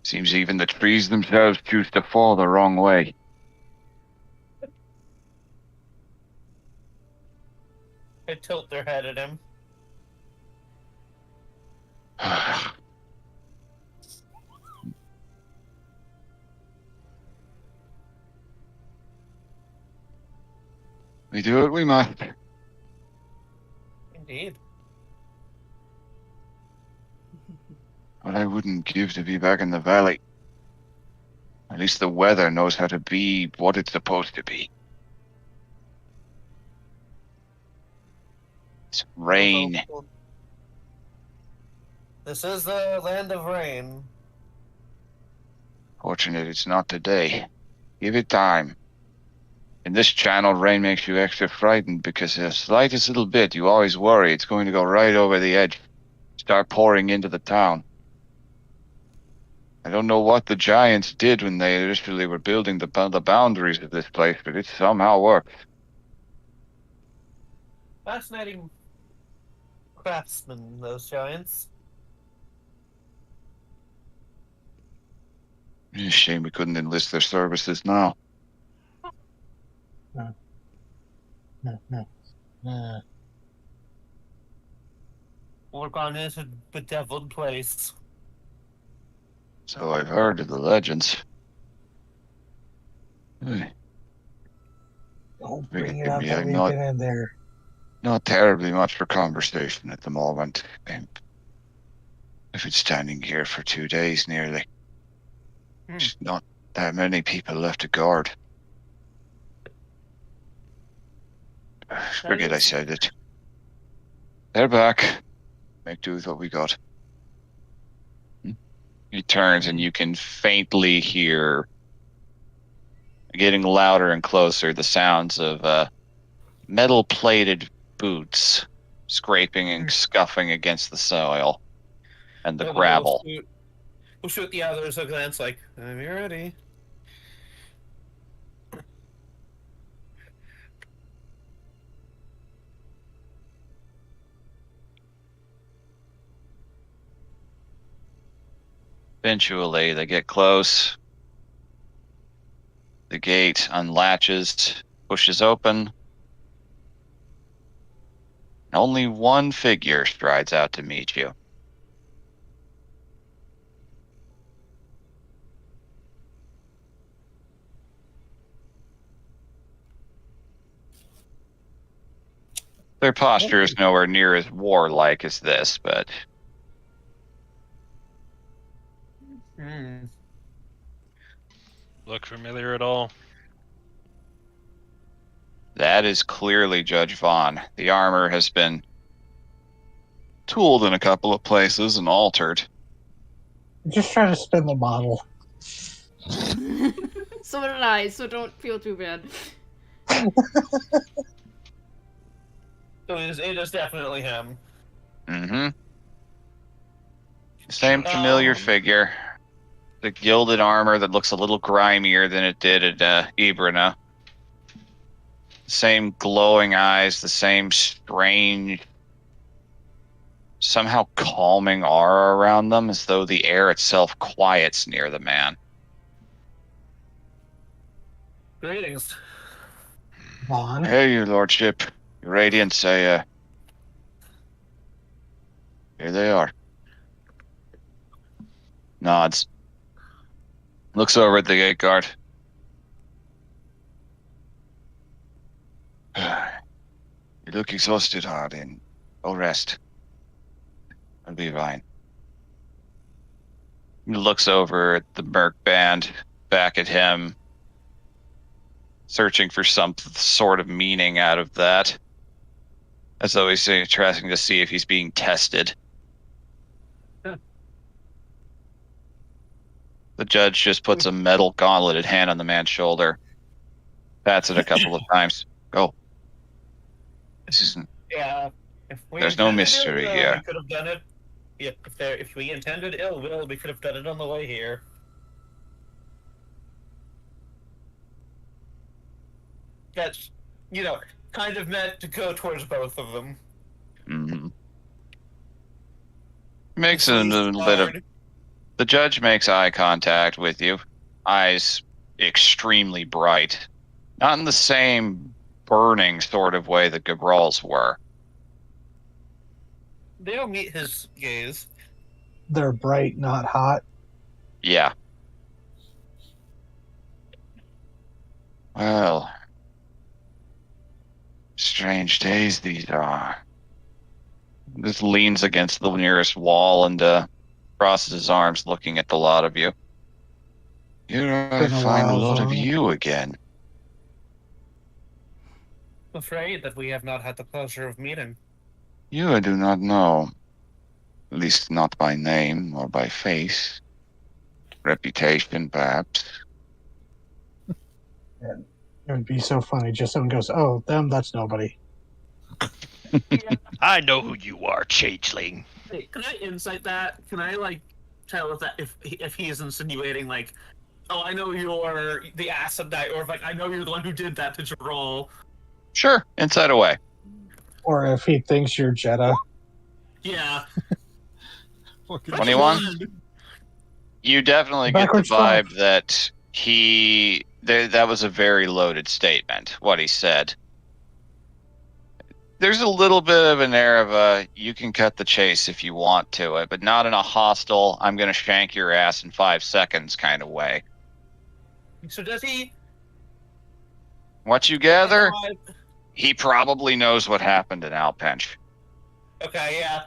B: Seems even the trees themselves choose to fall the wrong way.
C: They tilt their head at him.
B: We do what we must.
C: Indeed.
B: What I wouldn't give to be back in the valley. At least the weather knows how to be what it's supposed to be. It's rain.
C: This is the land of rain.
B: Fortunate it's not today. Give it time. In this channel, rain makes you extra frightened because the slightest little bit, you always worry it's going to go right over the edge. Start pouring into the town. I don't know what the giants did when they initially were building the boundaries of this place, but it somehow worked.
C: Fascinating craftsmen, those giants.
B: It's a shame we couldn't enlist their services now.
G: Orgon is a bedeviled place.
B: So I've heard of the legends. Hey,
F: Don't
B: Forgive
F: bring it up
B: me,
F: that
B: I'm
F: we've
B: not-
F: been in there.
B: not terribly much for conversation at the moment. I've been standing here for 2 days nearly. There's not that many people left to guard. Forget I said it. They're back. Make do with what we got. He turns and you can faintly hear, getting louder and closer, the sounds of metal-plated boots scraping and scuffing against the soil and the gravel.
G: We'll shoot the others a glance like, I'm ready.
B: Eventually, they get close. The gate unlatches, pushes open. Only one figure strides out to meet you. Their posture is nowhere near as warlike as this, but
H: Look familiar at all?
B: that is clearly Judge Vaughn. The armor has been tooled in a couple of places and altered.
F: Just try to spin the bottle.
A: So did I, so don't feel too bad.
G: So it is definitely him.
B: Mm-hmm. Same familiar figure. The gilded armor that looks a little grimier than it did at Ibrana. Same glowing eyes, the same strange, somehow calming aura around them, as though the air itself quiets near the man.
G: Greetings.
F: Vaughn.
B: Hey, your lordship. Your radiance, here they are. Nods. Looks over at the gate guard. You look exhausted, Hardin. Go rest. I'll be fine. He looks over at the Merc band, back at him, searching for some sort of meaning out of that. As though he's trying to see if he's being tested. The judge just puts a metal gauntleted hand on the man's shoulder. Pats it a couple of times. Go. This isn't...
G: Yeah.
B: There's no mystery here.
G: We could have done it. Yeah, if we intended ill will, we could have done it on the way here. That's, kind of meant to go towards both of them.
B: Mm-hmm. Makes a little bit of... The judge makes eye contact with you. Eyes extremely bright. Not in the same burning sort of way that Gabral's were.
G: They don't meet his gaze.
F: They're bright, not hot.
B: Yeah. Well, strange days these are. Just leans against the nearest wall and crosses his arms looking at the lot of you. Here I
F: Been a
B: find a
F: while,
B: lot of
F: Vaughn.
B: you again.
G: I'm afraid that we have not had the pleasure of meeting.
B: You I do not know. At least not by name or by face. Reputation, perhaps.
F: It would be so funny. Just someone goes, "Oh, them, that's nobody."
D: I know who you are, changeling.
G: Hey, can I insight that? Can I tell if he's insinuating oh, I know you're the acid knight, or I know you're the one who did that to Jarol.
B: Sure, inside away.
F: Or if he thinks you're Jeddah.
G: Yeah.
E: Fucking
B: 21? You definitely get the
F: Backwards 5.
B: vibe that that was a very loaded statement, what he said. There's a little bit of an air of you can cut the chase if you want to it, but not in a hostile, I'm going to shank your ass in 5 seconds kind of way.
G: So does he?
B: What you gather, he probably knows what happened in Alpench.
G: Okay, yeah.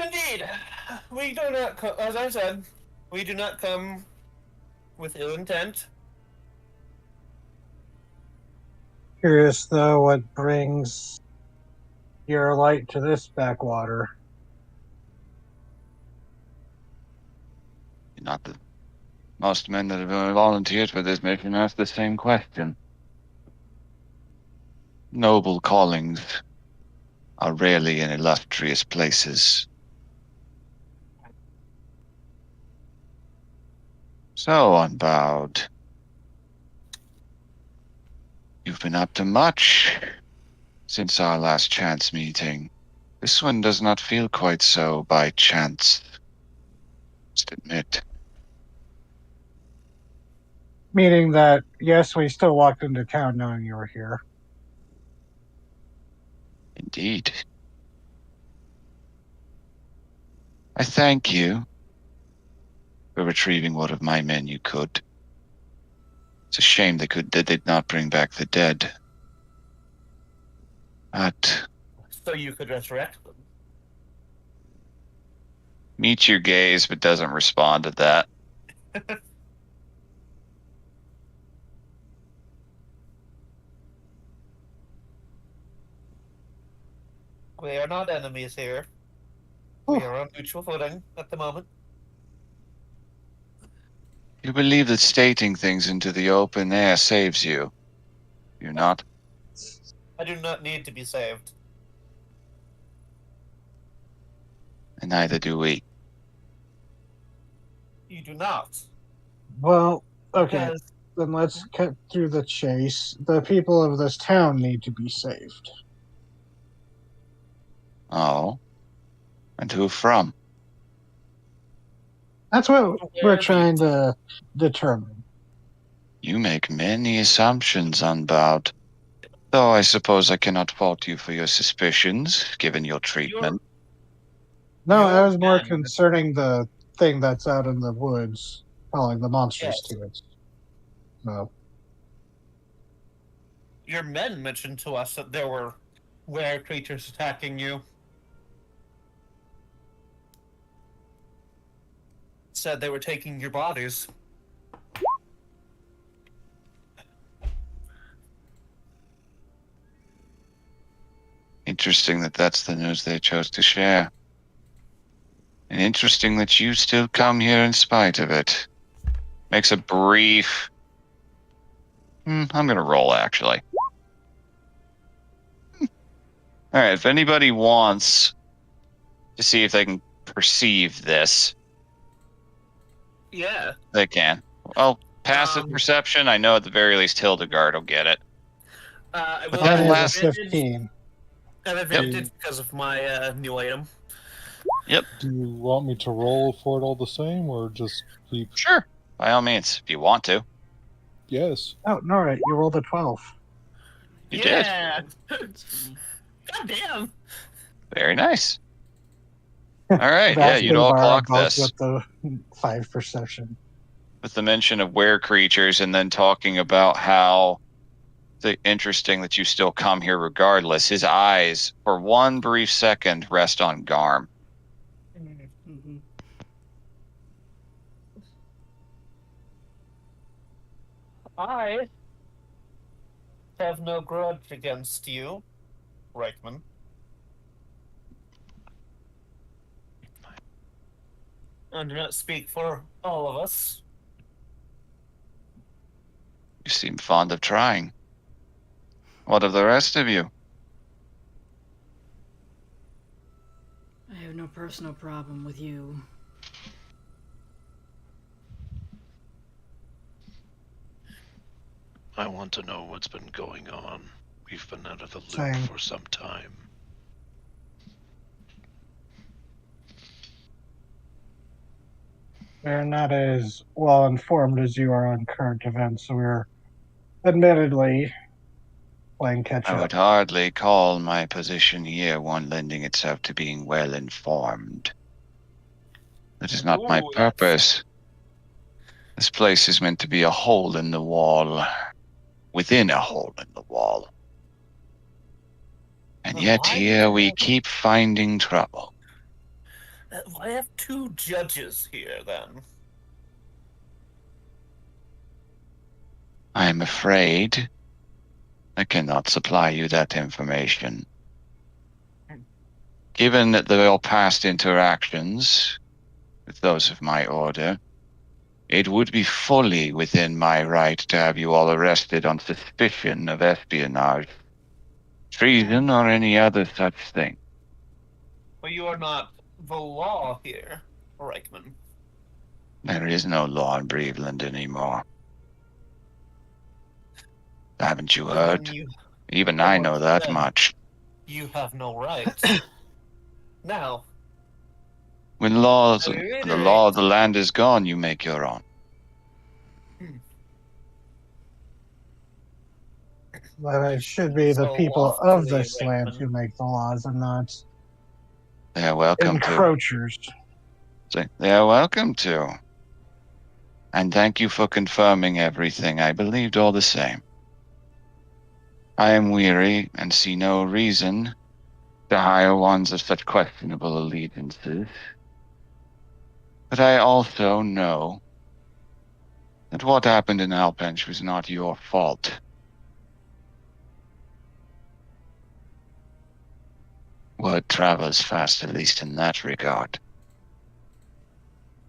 G: Indeed, we do not. As I said, we do not come with ill intent.
F: Curious though, what brings your light to this backwater?
B: Not that most men that have volunteered for this mission ask the same question. Noble callings are rarely in illustrious places. So, Unbowed, you've been up to much since our last chance meeting. This one does not feel quite so by chance, must admit.
F: Meaning that, yes, we still walked into town knowing you were here.
B: Indeed. I thank you for retrieving what of my men you could. It's a shame they did not bring back the dead. But
G: So you could resurrect them.
B: meets your gaze but doesn't respond to that.
G: We are not enemies here. We are on mutual footing at the moment.
B: You believe that stating things into the open air saves you. You not?
G: I do not need to be saved.
B: And neither do we.
G: You do not.
F: Well, okay,
G: Because
F: then let's cut through the chase. The people of this town need to be saved.
B: Oh. And who from?
F: That's what
G: Where
F: we're
G: the-
F: trying to determine.
B: You make many assumptions, Unbowed. Though I suppose I cannot fault you for your suspicions, given your treatment.
F: No, I
G: Your
F: was more
G: men-
F: concerning the thing that's out in the woods, calling the monsters
G: Yes.
F: to it. So,
G: your men mentioned to us that there were were creatures attacking you. Said they were taking your bodies.
B: Interesting that that's the news they chose to share. And interesting that you still come here in spite of it. Makes a brief... I'm going to roll, actually. Alright, if anybody wants to see if they can perceive this,
G: Yeah.
B: they can. Well, passive perception, I know at the very least Hildegard will get it.
G: I
B: But
G: will
B: that
F: mine
G: have
F: is a
B: last-
G: advantage.
F: 15.
G: I have advantage because of my new item.
E: Do you want me to roll for it all the same, or just keep?
B: Sure. By all means, if you want to.
E: Yes.
F: Oh, no, right. You rolled a 12.
B: You did.
G: Yeah.
A: That's funny.
G: God damn.
B: Very nice. Alright, yeah,
F: Vast
B: you'd
F: and
B: all
F: Vara
B: clock
F: both
B: this.
F: with the 5 perception.
B: With the mention of were creatures and then talking about how interesting that you still come here regardless. His eyes, for one brief second, rest on Garm.
A: Mm-hmm.
G: I have no grudge against you, Reichman. I do not speak for all of us.
B: You seem fond of trying. What of the rest of you?
A: I have no personal problem with you.
D: I want to know what's been going on. We've been out of the loop
F: Same.
D: for some time.
F: We're not as well informed as you are on current events, so we're admittedly playing catch
B: I
F: up.
B: would hardly call my position here one lending itself to being well informed. That is not my
C: Ooh, that's
B: purpose. This place is meant to be a hole in the wall, within a hole in the wall. And
C: Then
B: yet
C: why do
B: here we
C: have,
B: keep finding trouble.
C: why have two judges here then?
B: I am afraid I cannot supply you that information. Given your past interactions with those of my order, it would be fully within my right to have you all arrested on suspicion of espionage, treason, or any other such thing.
C: But you are not the law here, Reichman.
B: There is no law in Breveland anymore. Haven't you
C: Then
B: heard?
C: you,
B: Even
C: then
B: I
C: once
B: know that
C: again,
B: much.
C: you have no right. Now,
B: When
C: I
B: the law
C: reiterate.
B: of the land is gone, you make your own.
F: But it should be the
C: So
F: people of
C: loftily,
F: this land who
C: Reichman.
F: make the laws and not
B: They are welcome to.
F: encroachers.
B: They are welcome to. And thank you for confirming everything. I believed all the same. I am weary and see no reason to hire ones of such questionable allegiances. But I also know that what happened in Alpench was not your fault. Word travels fast, at least in that regard.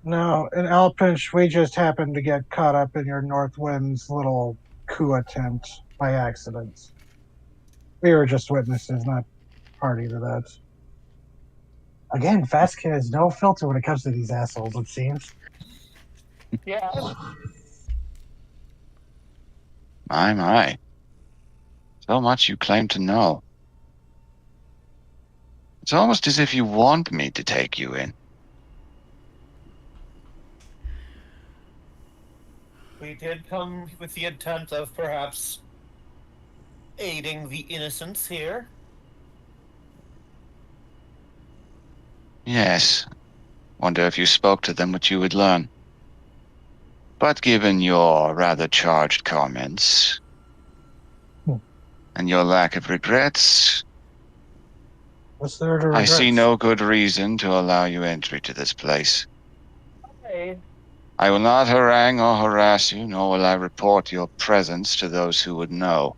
F: No, in Alpinch, we just happened to get caught up in your Northwind's little coup attempt by accident. We were just witnesses, not party to that. Again, Vasquez has no filter when it comes to these assholes, it seems.
C: Yeah.
B: My. So much you claim to know. It's almost as if you want me to take you in.
C: We did come with the intent of perhaps aiding the innocents here.
B: Yes. Wonder if you spoke to them what you would learn. But given your rather charged comments, and your lack of regrets,
F: What's there to
B: I
F: regret?
B: see no good reason to allow you entry to this place.
C: Okay.
B: I will not harangue or harass you, nor will I report your presence to those who would know.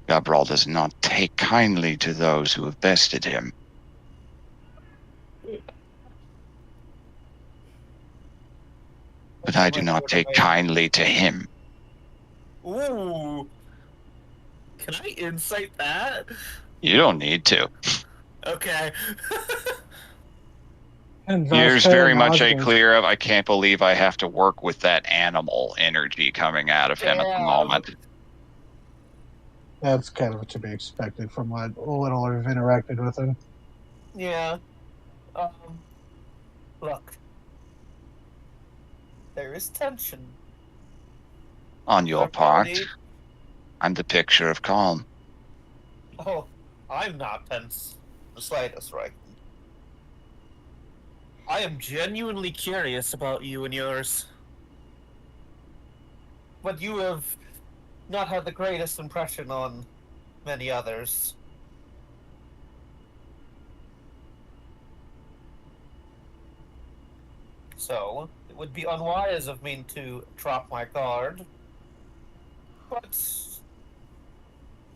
B: Gabral does not take kindly to those who have bested him. But I do not take kindly to him.
C: Ooh. Can I insight that?
B: You don't need to.
C: Okay.
F: And
B: Here's
F: Vasquez
B: very much a
F: Nosgood.
B: clear of, I can't believe I have to work with that animal energy coming out of him at the moment.
F: That's kind of to be expected from what little I've interacted with him.
C: Yeah. Look. There is tension.
B: On your
C: Our
B: part,
C: party-
B: I'm the picture of calm.
C: Oh, I'm not tense. The slightest, right? I am genuinely curious about you and yours. But you have not had the greatest impression on many others. So, it would be unwise of me to drop my guard. But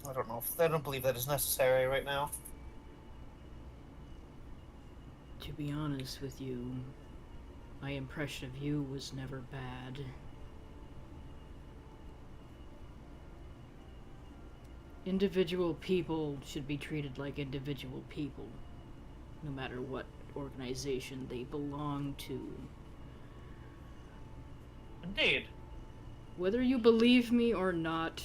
C: I don't know. I don't believe that is necessary right now.
A: To be honest with you, my impression of you was never bad. Individual people should be treated like individual people, no matter what organization they belong to.
C: Indeed.
A: Whether you believe me or not,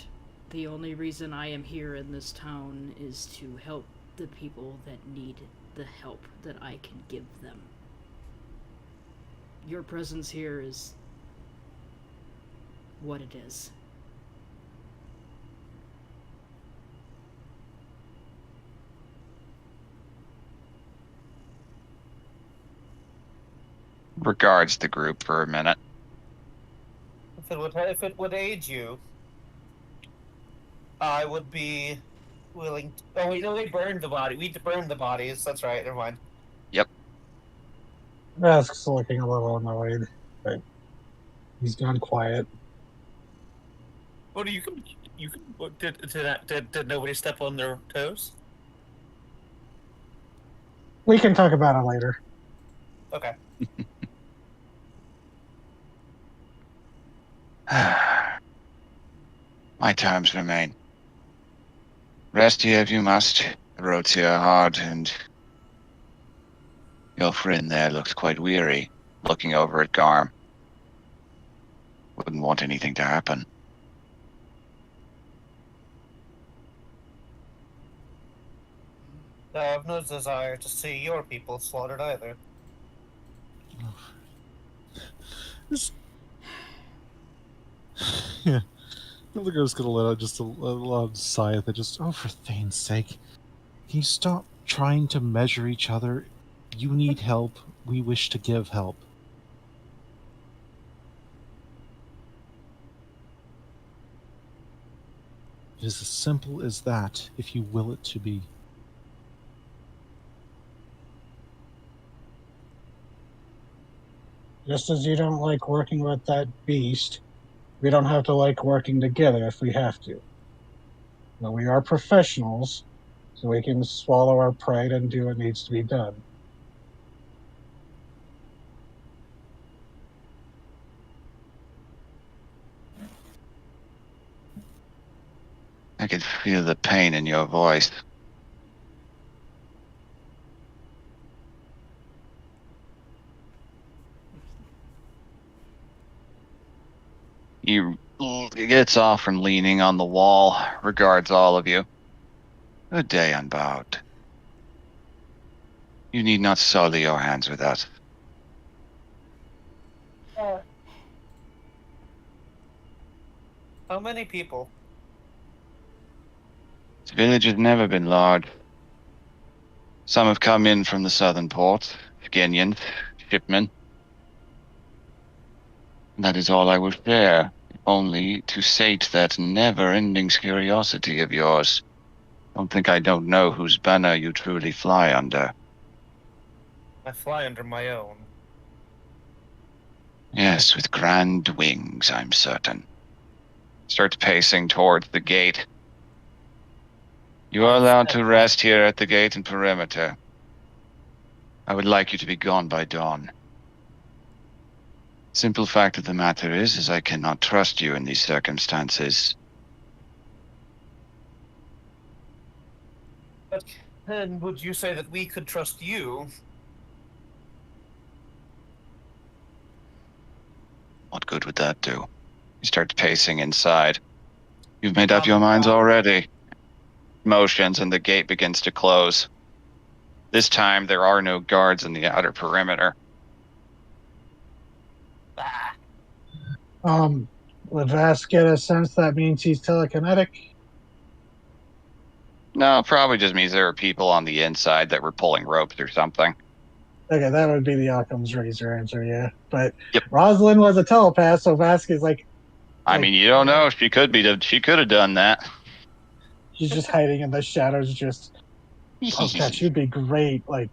A: the only reason I am here in this town is to help the people that need the help that I can give them. your presence here is what it is.
B: Regards the group for a minute.
C: If it would aid you, I would be willing. Oh wait, no, they burned the body. We burned the bodies. That's right. Never mind.
F: Rask's looking a little annoyed, but he's gone quiet.
C: What do you can? Did nobody step on their toes?
F: We can talk about it later.
C: Okay.
B: My times remain. Rest here if you must. The roads here are hard, and your friend there looks quite weary, looking over at Garm. Wouldn't want anything to happen.
C: I have no desire to see your people slaughtered either.
E: Yeah. I think I was gonna let out just a loud sigh at that. Just, oh, for Thane's sake, can you stop trying to measure each other? You need help. We wish to give help. It is as simple as that, if you will it to be.
F: Just as you don't like working with that beast, we don't have to like working together if we have to. But we are professionals, so we can swallow our pride and do what needs to be done.
B: I could feel the pain in your voice. He gets off from leaning on the wall, regards all of you. Good day, Unbowed. You need not sully your hands with us.
C: How many people?
B: This village has never been large. Some have come in from the southern ports, Virginians, shipmen. That is all I will share, if only to sate that never-ending curiosity of yours. Don't think I don't know whose banner you truly fly under.
C: I fly under my own.
B: Yes, with grand wings, I'm certain. Starts pacing towards the gate. You are allowed to rest here at the gate and perimeter. I would like you to be gone by dawn. Simple fact of the matter is I cannot trust you in these circumstances.
C: But then would you say that we could trust you?
B: What good would that do? You start pacing inside. You've made up your minds already. Motions and the gate begins to close. This time there are no guards in the outer perimeter.
F: Would Vask get a sense that means he's telekinetic?
B: No, probably just means there are people on the inside that were pulling ropes or something.
F: Okay, that would be the Occam's razor answer, yeah. But
B: Yep.
F: Rosalind was a telepath, so Vask is like,
B: I mean, you don't know. She could have done that.
F: she's just hiding in the shadows, just, oh gosh, you'd be great. Like,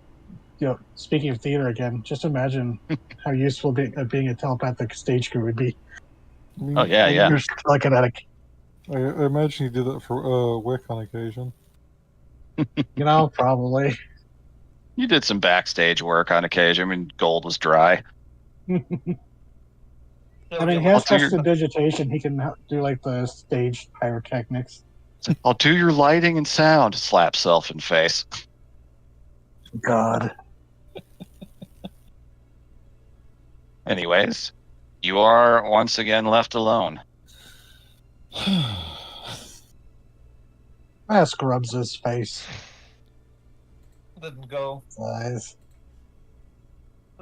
F: speaking of theater again, just imagine how useful being a telepathic stage crew would be.
E: I mean,
B: Oh, yeah, yeah.
F: You're telekinetic.
E: I imagine you did that for Wick on occasion.
F: Probably.
B: You did some backstage work on occasion when gold was dry.
F: I mean, he has prestidigitation. He can do like the stage pyrotechnics.
B: I'll do your lighting and sound. Slap self in face.
F: God.
B: Anyways, you are once again left alone.
F: Vask rubs his face.
C: Didn't go.
F: Eyes.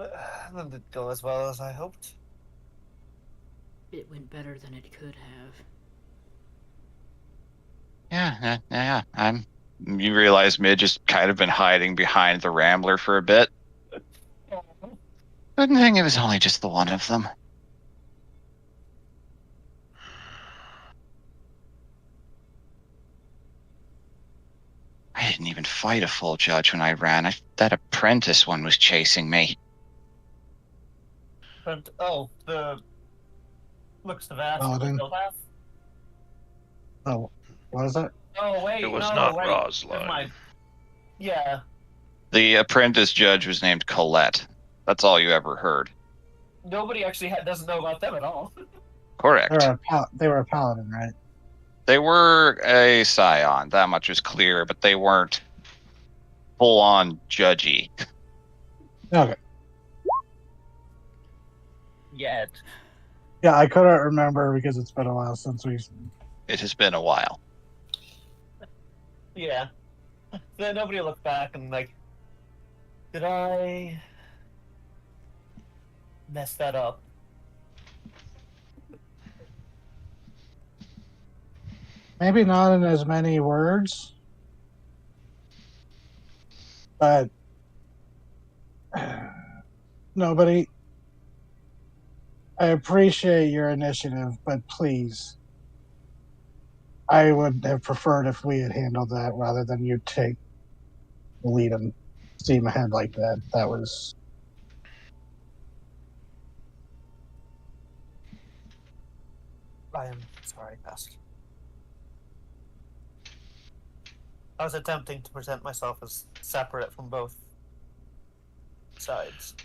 C: That didn't go as well as I hoped.
A: It went better than it could have.
B: Yeah. You realize Midge has kind of been hiding behind the Rambler for a bit. Couldn't think it was only just the one of them. I didn't even fight a full judge when I ran. That apprentice one was chasing me.
C: But, the looks the vast
F: Paladin.
C: still have.
F: Oh, what is that?
C: Oh wait,
D: It was
C: no,
D: not
C: wait.
D: Ra's
C: Never
D: line.
C: mind. Yeah,
B: The apprentice judge was named Colette. That's all you ever heard.
C: nobody actually doesn't know about them at all.
B: Correct.
F: They were a paladin, right?
B: They were a scion. That much was clear, but they weren't full-on judgy.
F: Okay.
C: Yet.
F: Yeah, I couldn't remember because it's been a while since we.
B: It has been a while.
C: Yeah. Then nobody looked back and like, did I mess that up?
F: Maybe not in as many words, but nobody. I appreciate your initiative, but please, I would have preferred if we had handled that rather than you take the lead and steam ahead like that. That was.
C: I am sorry, Ask. I was attempting to present myself as separate from both sides.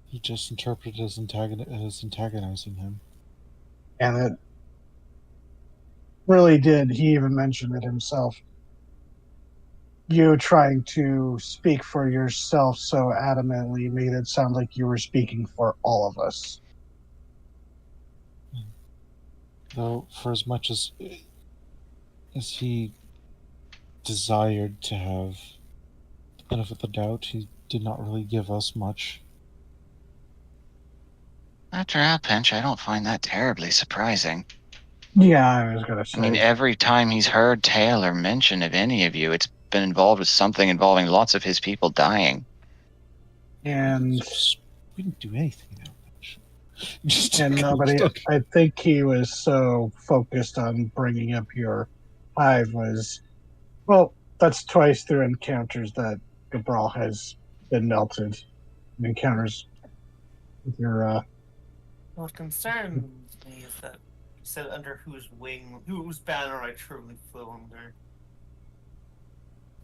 E: He just interpreted as antagonizing him.
F: And it really did. He even mentioned it himself. You trying to speak for yourself so adamantly made it sound like you were speaking for all of us.
E: Though, for as much as he desired to have the benefit of the doubt, he did not really give us much.
B: After our pinch, I don't find that terribly surprising.
F: Yeah, I was going to say.
B: I mean, every time he's heard tale or mention of any of you, it's been involved with something involving lots of his people dying.
F: And
E: We didn't do anything that much. Just
F: and nobody. I think he was so focused on bringing up your hive was. Well, that's twice through encounters that Gabral has been melted. Encounters with your.
C: What concerns me is that you said under whose banner I truly flew under.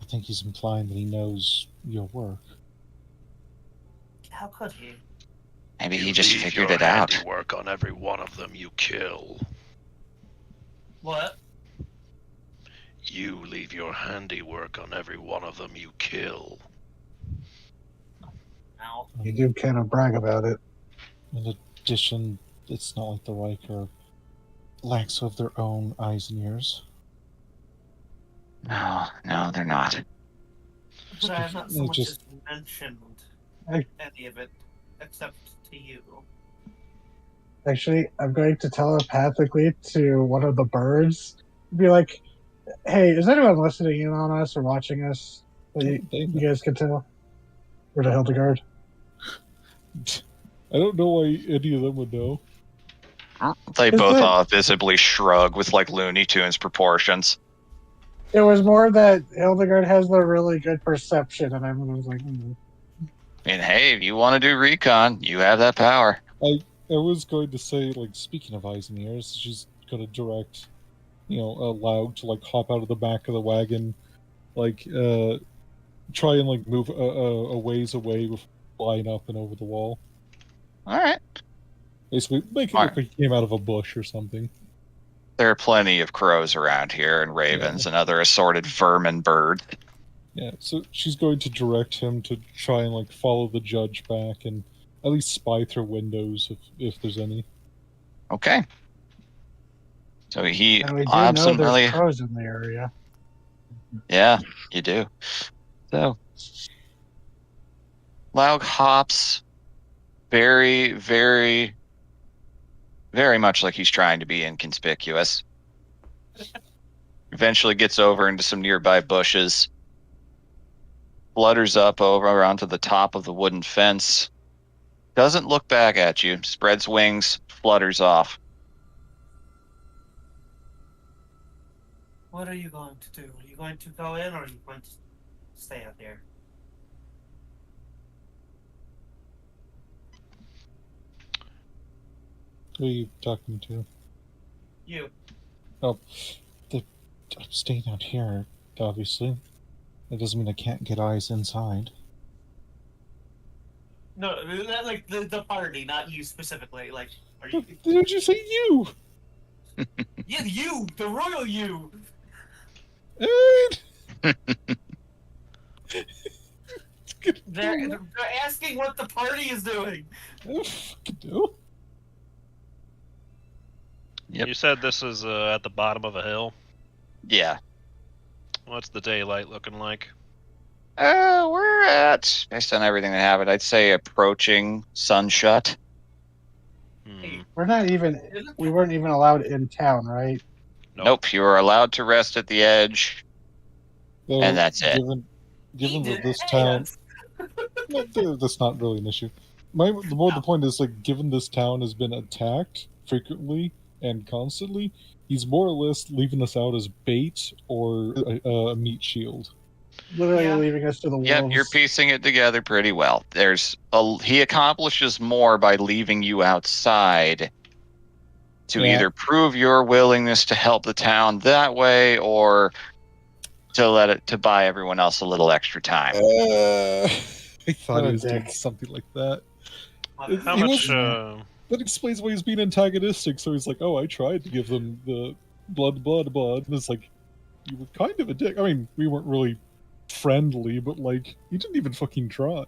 E: I think he's implying that he knows your work.
C: How could he?
B: Maybe
D: You
B: he just
D: leave
B: figured
D: your
B: it out.
D: handiwork on every one of them you kill.
C: What?
D: You leave your handiwork on every one of them you kill.
C: Ow.
F: You do kind of brag about it.
E: In addition, it's not like the Reich are lacks of their own eyes and ears.
B: No, they're not.
C: But I have not so
E: No,
C: much
E: just-
C: as mentioned
F: I-
C: any of it except to you.
F: Actually, I'm going to telepathically to one of the birds. Be like, "Hey, is anyone listening in on us or watching us? That you guys can tell." Or to Hildegard.
E: I don't know why any of them would know.
B: They
F: Is
B: both
F: it-
B: visibly shrug with like Looney Tunes proportions.
F: It was more that Hildegard has the really good perception, and I was like,
B: I mean, hey, if you want to do recon, you have that power.
E: I was going to say, like, speaking of eyes and ears, she's going to direct, Laug to, like, hop out of the back of the wagon, like, try and, like, move a ways away before flying up and over the wall.
B: All right.
E: Basically, make it look like he came out of a bush or something.
B: There are plenty of crows around here, and ravens, and other assorted vermin birds.
E: Yeah, so she's going to direct him to try and, like, follow the judge back and at least spy through windows if there's any.
B: Okay. So he
F: and we do know
B: absolutely,
F: there's crows in the area.
B: yeah, you do. So Laug hops very, very, very much like he's trying to be inconspicuous. Eventually gets over into some nearby bushes. Flutters up over onto the top of the wooden fence. Doesn't look back at you. Spreads wings, flutters off.
C: What are you going to do? Are you going to go in, or are you going to stay out here?
E: Who are you talking to?
C: You.
E: I'm staying out here, obviously. That doesn't mean I can't get eyes inside.
C: No, like the party, not you specifically. Like, are you?
E: Did you say you?
C: Yeah, you, the royal you.
E: Ed!
C: They're asking what the party is doing.
E: I don't fucking know.
B: Yep.
H: You said this is at the bottom of a hill.
B: Yeah.
H: What's the daylight looking like?
B: We're at, based on everything that happened, I'd say approaching sunshut.
H: Hmm.
F: We're not even. We weren't even allowed in town, right?
B: Nope, you are allowed to rest at the edge,
E: Though,
B: and that's it.
E: Given that this
C: Hey,
E: town, that's not really an issue. The point is, like, given this town has been attacked frequently and constantly, he's more or less leaving us out as bait or a meat shield.
F: Literally
C: Yeah.
F: leaving us to the wolves.
B: Yep, you're piecing it together pretty well. He accomplishes more by leaving you outside to
E: Yeah.
B: either prove your willingness to help the town that way, or to buy everyone else a little extra time.
E: I thought
F: What
E: he
F: a
E: was doing
F: dick.
E: something like that.
H: How
E: He
H: much?
E: wasn't- That explains why he's being antagonistic. So he's like, "Oh, I tried to give them the blood." And it's like, you were kind of a dick. I mean, we weren't really friendly, but like, you didn't even fucking try.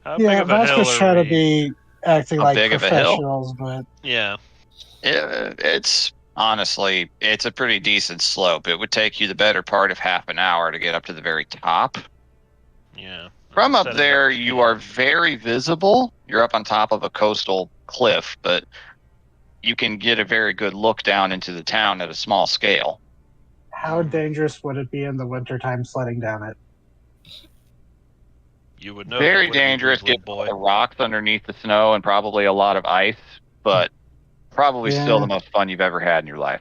H: How big
F: Yeah,
H: of a hill
F: Vasquez
H: are
F: trying to
H: we?
F: be acting
B: How
F: like
B: big of a hill?
F: professionals, but
H: Yeah.
B: It's honestly, it's a pretty decent slope. It would take you the better part of half an hour to get up to the very top.
H: Yeah.
B: From up
H: Setting
B: there,
H: the
B: you are
H: camp.
B: very visible. You're up on top of a coastal cliff, but you can get a very good look down into the town at a small scale.
F: how dangerous would it be in the wintertime sledding down it?
H: You would know.
B: Very
H: wouldn't you,
B: dangerous,
H: little
B: given
H: boy.
B: the rocks underneath the snow and probably a lot of ice, but probably still
F: Yeah.
B: the most fun you've ever had in your life.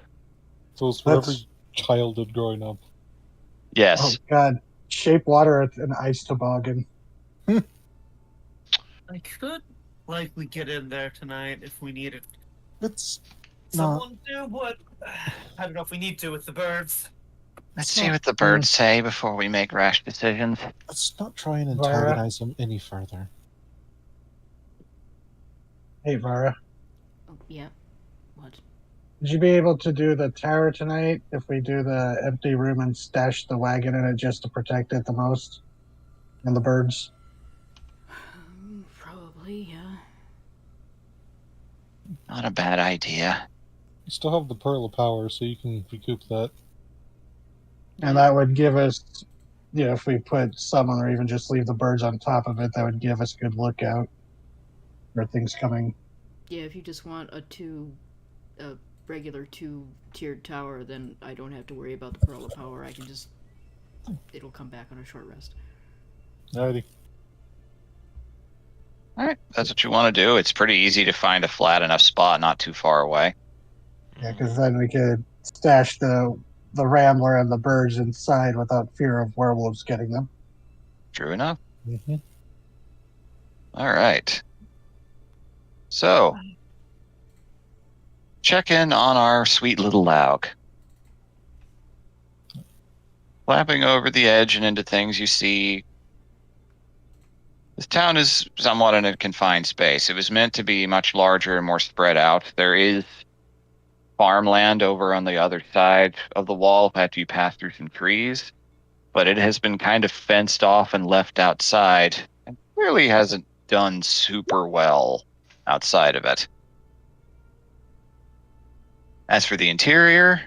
E: So it's where
F: That's-
E: every child did growing up.
B: Yes.
F: Oh God, shape water at an ice toboggan.
C: I could likely get in there tonight if we needed
E: It's
C: someone to, but I don't know if we need to with the birds.
B: Let's see what the birds say before we make rash decisions.
E: let's not try and
F: Vara?
E: antagonize him any further.
F: Hey, Vara,
A: Oh, yeah. What?
F: would you be able to do the tower tonight if we do the empty room and stash the wagon in it just to protect it the most? And the birds?
A: Probably, yeah.
B: Not a bad idea.
E: You still have the Pearl of Power, so you can recoup that.
F: And that would give us, if we put someone or even just leave the birds on top of it, that would give us a good lookout for things coming.
A: Yeah, if you just want a regular two-tiered tower, then I don't have to worry about the Pearl of Power. I can just... It'll come back on a short rest.
E: Alrighty.
B: All right, that's what you want to do. It's pretty easy to find a flat enough spot not too far away.
F: Yeah, because then we could stash the Rambler and the birds inside without fear of werewolves getting them.
B: True enough.
E: Mm-hmm.
B: All right. So, check in on our sweet little Laug. Flapping over the edge and into things, you see this town is somewhat in a confined space. It was meant to be much larger and more spread out. There is farmland over on the other side of the wall after you pass through some trees, but it has been kind of fenced off and left outside, and clearly hasn't done super well outside of it. As for the interior,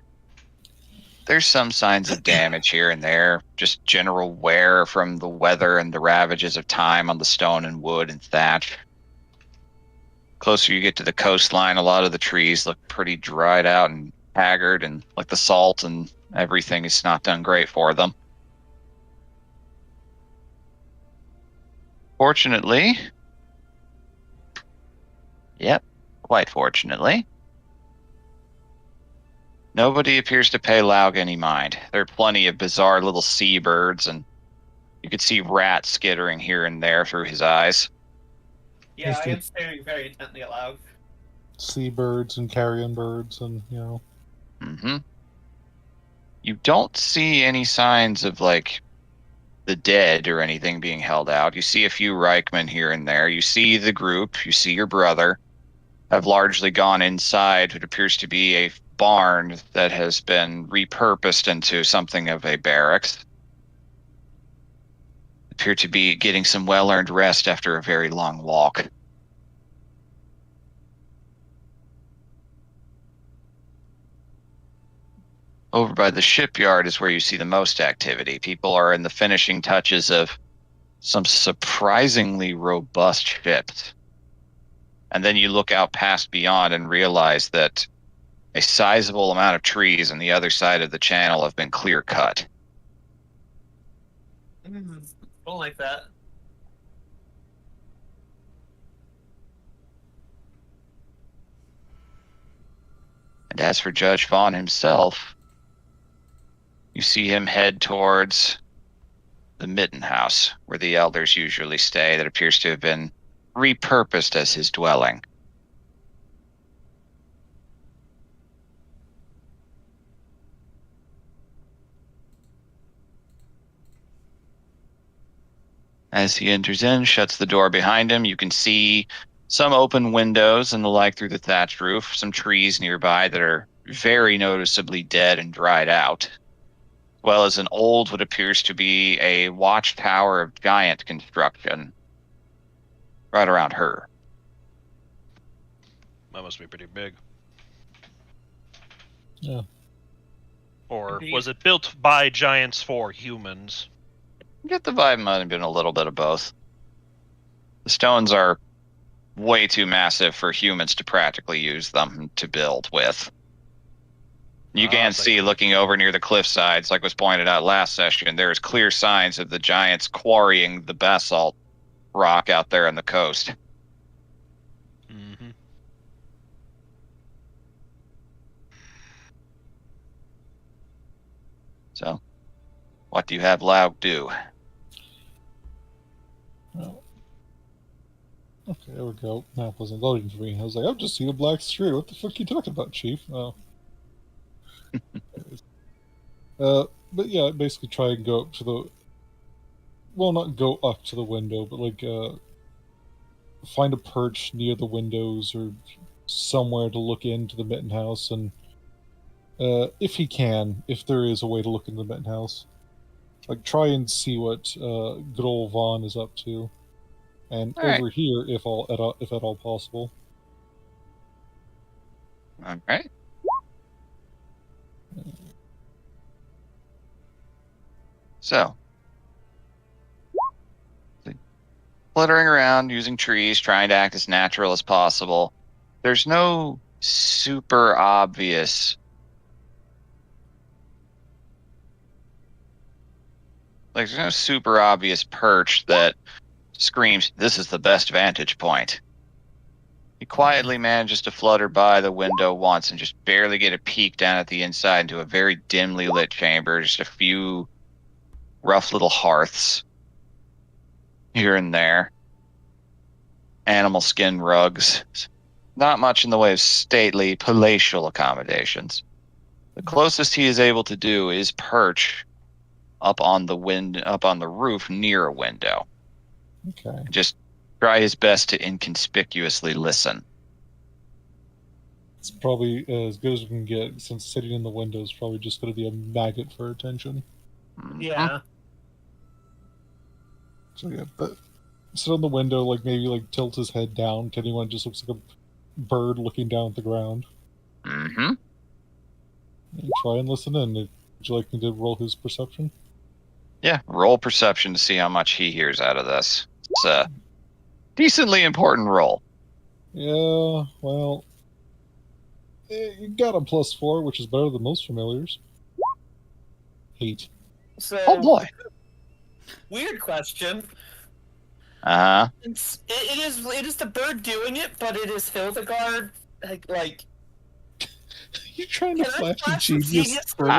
B: There's some signs of damage here and there, just general wear from the weather and the ravages of time on the stone and wood and thatch. Closer you get to the coastline, a lot of the trees look pretty dried out and haggard, and like the salt and everything is not done great for them. Fortunately, yep, quite fortunately, nobody appears to pay Laug any mind. There are plenty of bizarre little seabirds, and you could see rats skittering here and there through his eyes.
C: Yeah, I am staring very intently aloud.
E: Seabirds and carrion birds, and
B: Mm-hmm. You don't see any signs of, like, the dead or anything being held out. You see a few Reichman here and there. You see the group. You see your brother have largely gone inside what appears to be a barn that has been repurposed into something of a barracks. Appear to be getting some well-earned rest after a very long walk. Over by the shipyard is where you see the most activity. People are in the finishing touches of some surprisingly robust ships. And then you look out past beyond and realize that a sizable amount of trees on the other side of the channel have been clear cut.
C: Don't like that.
B: And as for Judge Vaughn himself, you see him head towards the Mitten House, where the elders usually stay, that appears to have been repurposed as his dwelling. As he enters in, shuts the door behind him, you can see some open windows and the like through the thatched roof, some trees nearby that are very noticeably dead and dried out, as well as an old, what appears to be a watchtower of giant construction right around her.
H: That must be pretty big.
E: Yeah.
H: Or
C: Indeed.
H: was it built by giants for humans?
B: You get the vibe might have been a little bit of both. The stones are way too massive for humans to practically use them to build with. You can see, looking over near the cliff sides, like was pointed out last session, there is clear signs of the giants quarrying the basalt rock out there on the coast.
H: Mm-hmm.
B: So, what do you have Laug do?
E: Well, okay, there we go. Map wasn't loading for me. I was like, I've just seen a black streak. What the fuck are you talking about, Chief? Oh. But yeah, basically try and go up to the... Well, not go up to the window, but like, find a perch near the windows or somewhere to look into the Mitten House, and if he can, if there is a way to look into the Mitten House, like try and see what good old Vaughn is up to, and
B: All right.
E: overhear if at all possible.
B: All right. So, fluttering around, using trees, trying to act as natural as possible. There's no super obvious... Like, there's no super obvious perch that screams, this is the best vantage point. He quietly manages to flutter by the window once and just barely get a peek down at the inside into a very dimly lit chamber, just a few rough little hearths here and there. Animal skin rugs. Not much in the way of stately, palatial accommodations. The closest he is able to do is perch up on the roof near a window.
E: Okay.
B: Just try his best to inconspicuously listen.
E: It's probably as good as we can get, since sitting in the window is probably just going to be a maggot for attention.
C: Yeah.
E: So yeah, but sit on the window, like maybe like tilt his head down. To anyone, just looks like a bird looking down at the ground.
B: Mm-hmm.
E: And try and listen in. If Would you like me to roll his perception?
B: Yeah, roll perception to see how much he hears out of this. It's a decently important roll.
E: Yeah, well, you got a +4, which is better than most familiars. 8.
C: So,
B: Oh boy.
C: weird question.
B: Uh huh.
C: It is the bird doing it, but it is Hildegard. Like
E: You trying to
C: can I
E: flash a
C: flash some
E: genius
C: genius
E: first?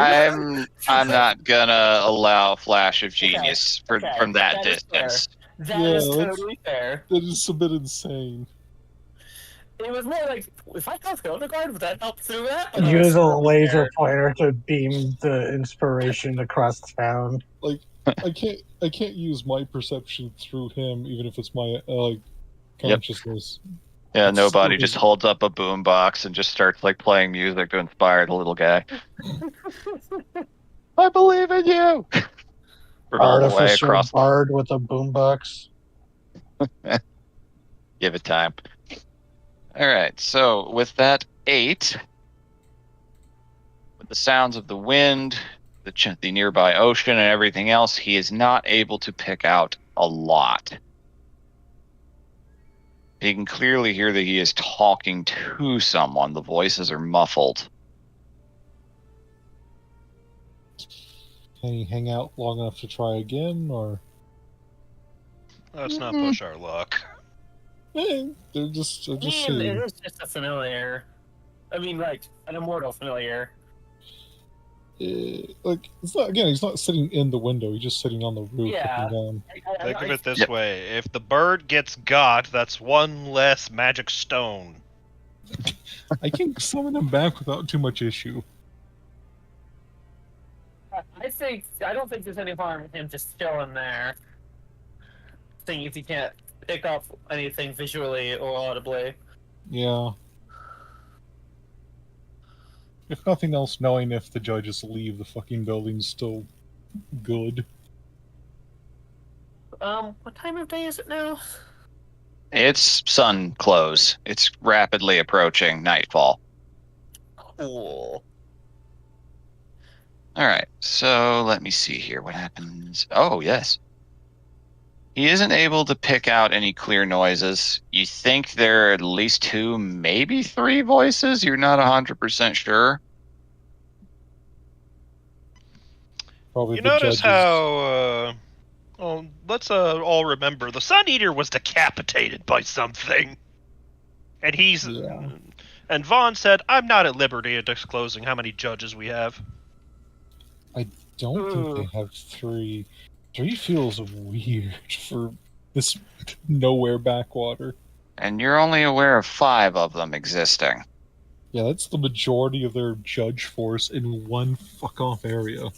B: I'm not gonna allow flash of genius
C: okay,
B: from that
C: that is fair.
B: distance.
C: That
E: Yeah,
C: is
E: let's-
C: totally fair.
E: That is a bit insane.
C: It was more like, if I have Hildegard, would that help through that? But I
F: Use
C: was
F: a
C: totally
F: laser
C: fair.
F: pointer to beam the inspiration across town.
E: I can't use my perception through him, even if it's my
B: Yep.
E: consciousness.
B: Yeah,
E: It's
B: nobody
E: still-
B: just holds up a boombox and just starts like playing music to inspire the little guy. I believe in you. For all the way
F: Artificial
B: across.
F: bard with a boombox.
B: Give it time. All right, so with that 8, with the sounds of the wind, the nearby ocean, and everything else, he is not able to pick out a lot. He can clearly hear that he is talking to someone. The voices are muffled.
E: Can he hang out long enough to try again, or
D: Let's not push our luck.
E: they're just
C: It
E: saying.
C: is just a familiar. I mean, like an immortal familiar.
E: Like it's not again. He's not sitting in the window. He's just sitting on the roof
C: Yeah.
E: looking down.
H: Think of it this
B: Yep.
H: way: if the bird gets got, that's one less magic stone.
E: I can summon him back without too much issue.
C: I don't think there's any harm in him just chilling there. Seeing if he can't pick up anything visually or audibly.
E: Yeah. If nothing else, knowing if the judges leave the fucking building's still good.
C: What time of day is it now?
B: It's sun close. It's rapidly approaching nightfall.
C: Cool.
B: All right, so let me see here. What happens? Oh, yes. He isn't able to pick out any clear noises. You think there are at least 2, maybe 3 voices. You're not 100% sure.
E: Probably
H: You
E: the
H: notice
E: judges.
H: how? Let's all remember the Sun Eater was decapitated by something, and he's.
E: Yeah.
H: And Vaughn said, "I'm not at liberty of disclosing how many judges we have."
E: Don't think they have 3. 3 feels weird for this nowhere backwater.
B: And you're only aware of 5 of them existing.
E: Yeah, that's the majority of their judge force in one fuck off area.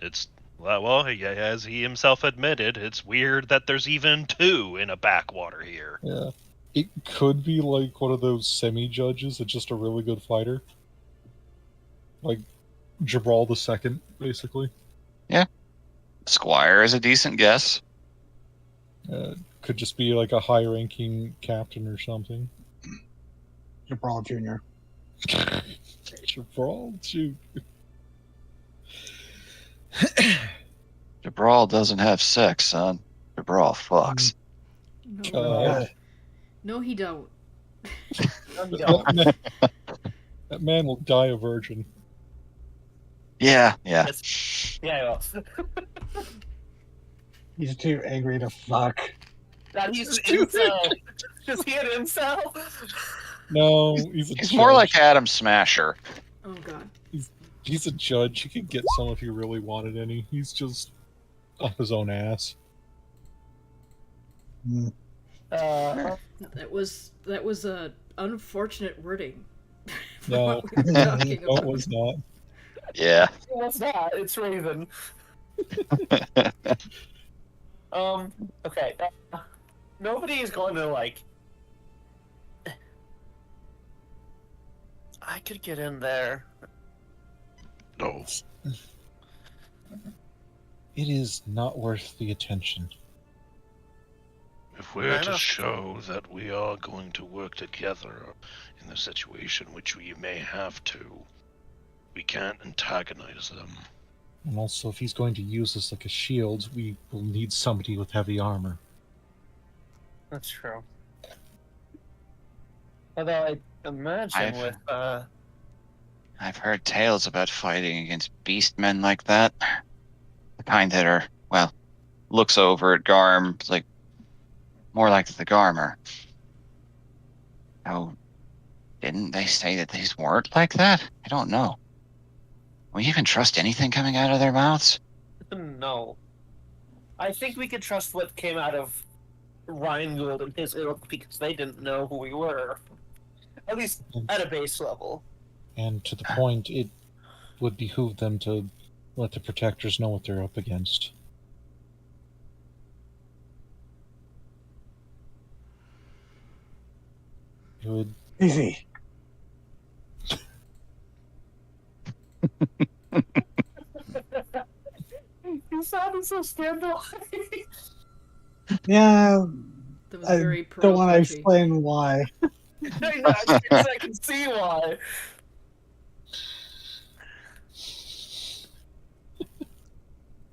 H: It's well, as he himself admitted, it's weird that there's even 2 in a backwater here.
E: Yeah. It could be like one of those semi-judges that's just a really good fighter. Like Jabral II, basically.
B: Squire is a decent guess.
E: Could just be like a high-ranking captain or something.
F: Jabral Jr.
E: Jabral, shoot.
B: Jabral doesn't have sex, son. Jabral fucks.
A: No, no, he don't.
E: That man will die a virgin.
B: Yeah.
C: Yeah, well.
F: He's too angry to fuck.
C: That he's an incel. Is he an incel?
E: No, he's a
B: He's
E: judge.
B: more like Adam Smasher.
A: Oh god.
E: He's a judge. He could get some if he really wanted any. He's just up his own ass.
A: That was a unfortunate wording. for
E: No,
A: what we were talking
E: no, it
A: about.
E: was not.
B: Yeah.
C: What's that? It's Raven. Okay. Nobody is going to, like... I could get in there.
D: No.
E: It is not worth the attention.
D: If we're to
C: enough.
D: show that we are going to work together in the situation which we may have to, We can't antagonize them.
E: And also, if he's going to use us like a shield, we will need somebody with heavy armor.
C: That's true. Although I imagine with
B: I've heard tales about fighting against beastmen like that. The kind that are, well, looks over at Garm, like, more like the Garmer. Oh, didn't they say that these weren't like that? I don't know. We even trust anything coming out of their mouths?
C: no. I think we could trust what came out of Rheingold and his ilk because they didn't know who we were. At least at a base level.
E: And to the point, it would behoove them to let the protectors know what they're up against. It would.
F: Easy.
C: You sounded so scandalous.
F: Yeah,
A: That was
F: I
A: very
F: don't want to
A: pro-country.
F: explain why.
C: I can see why.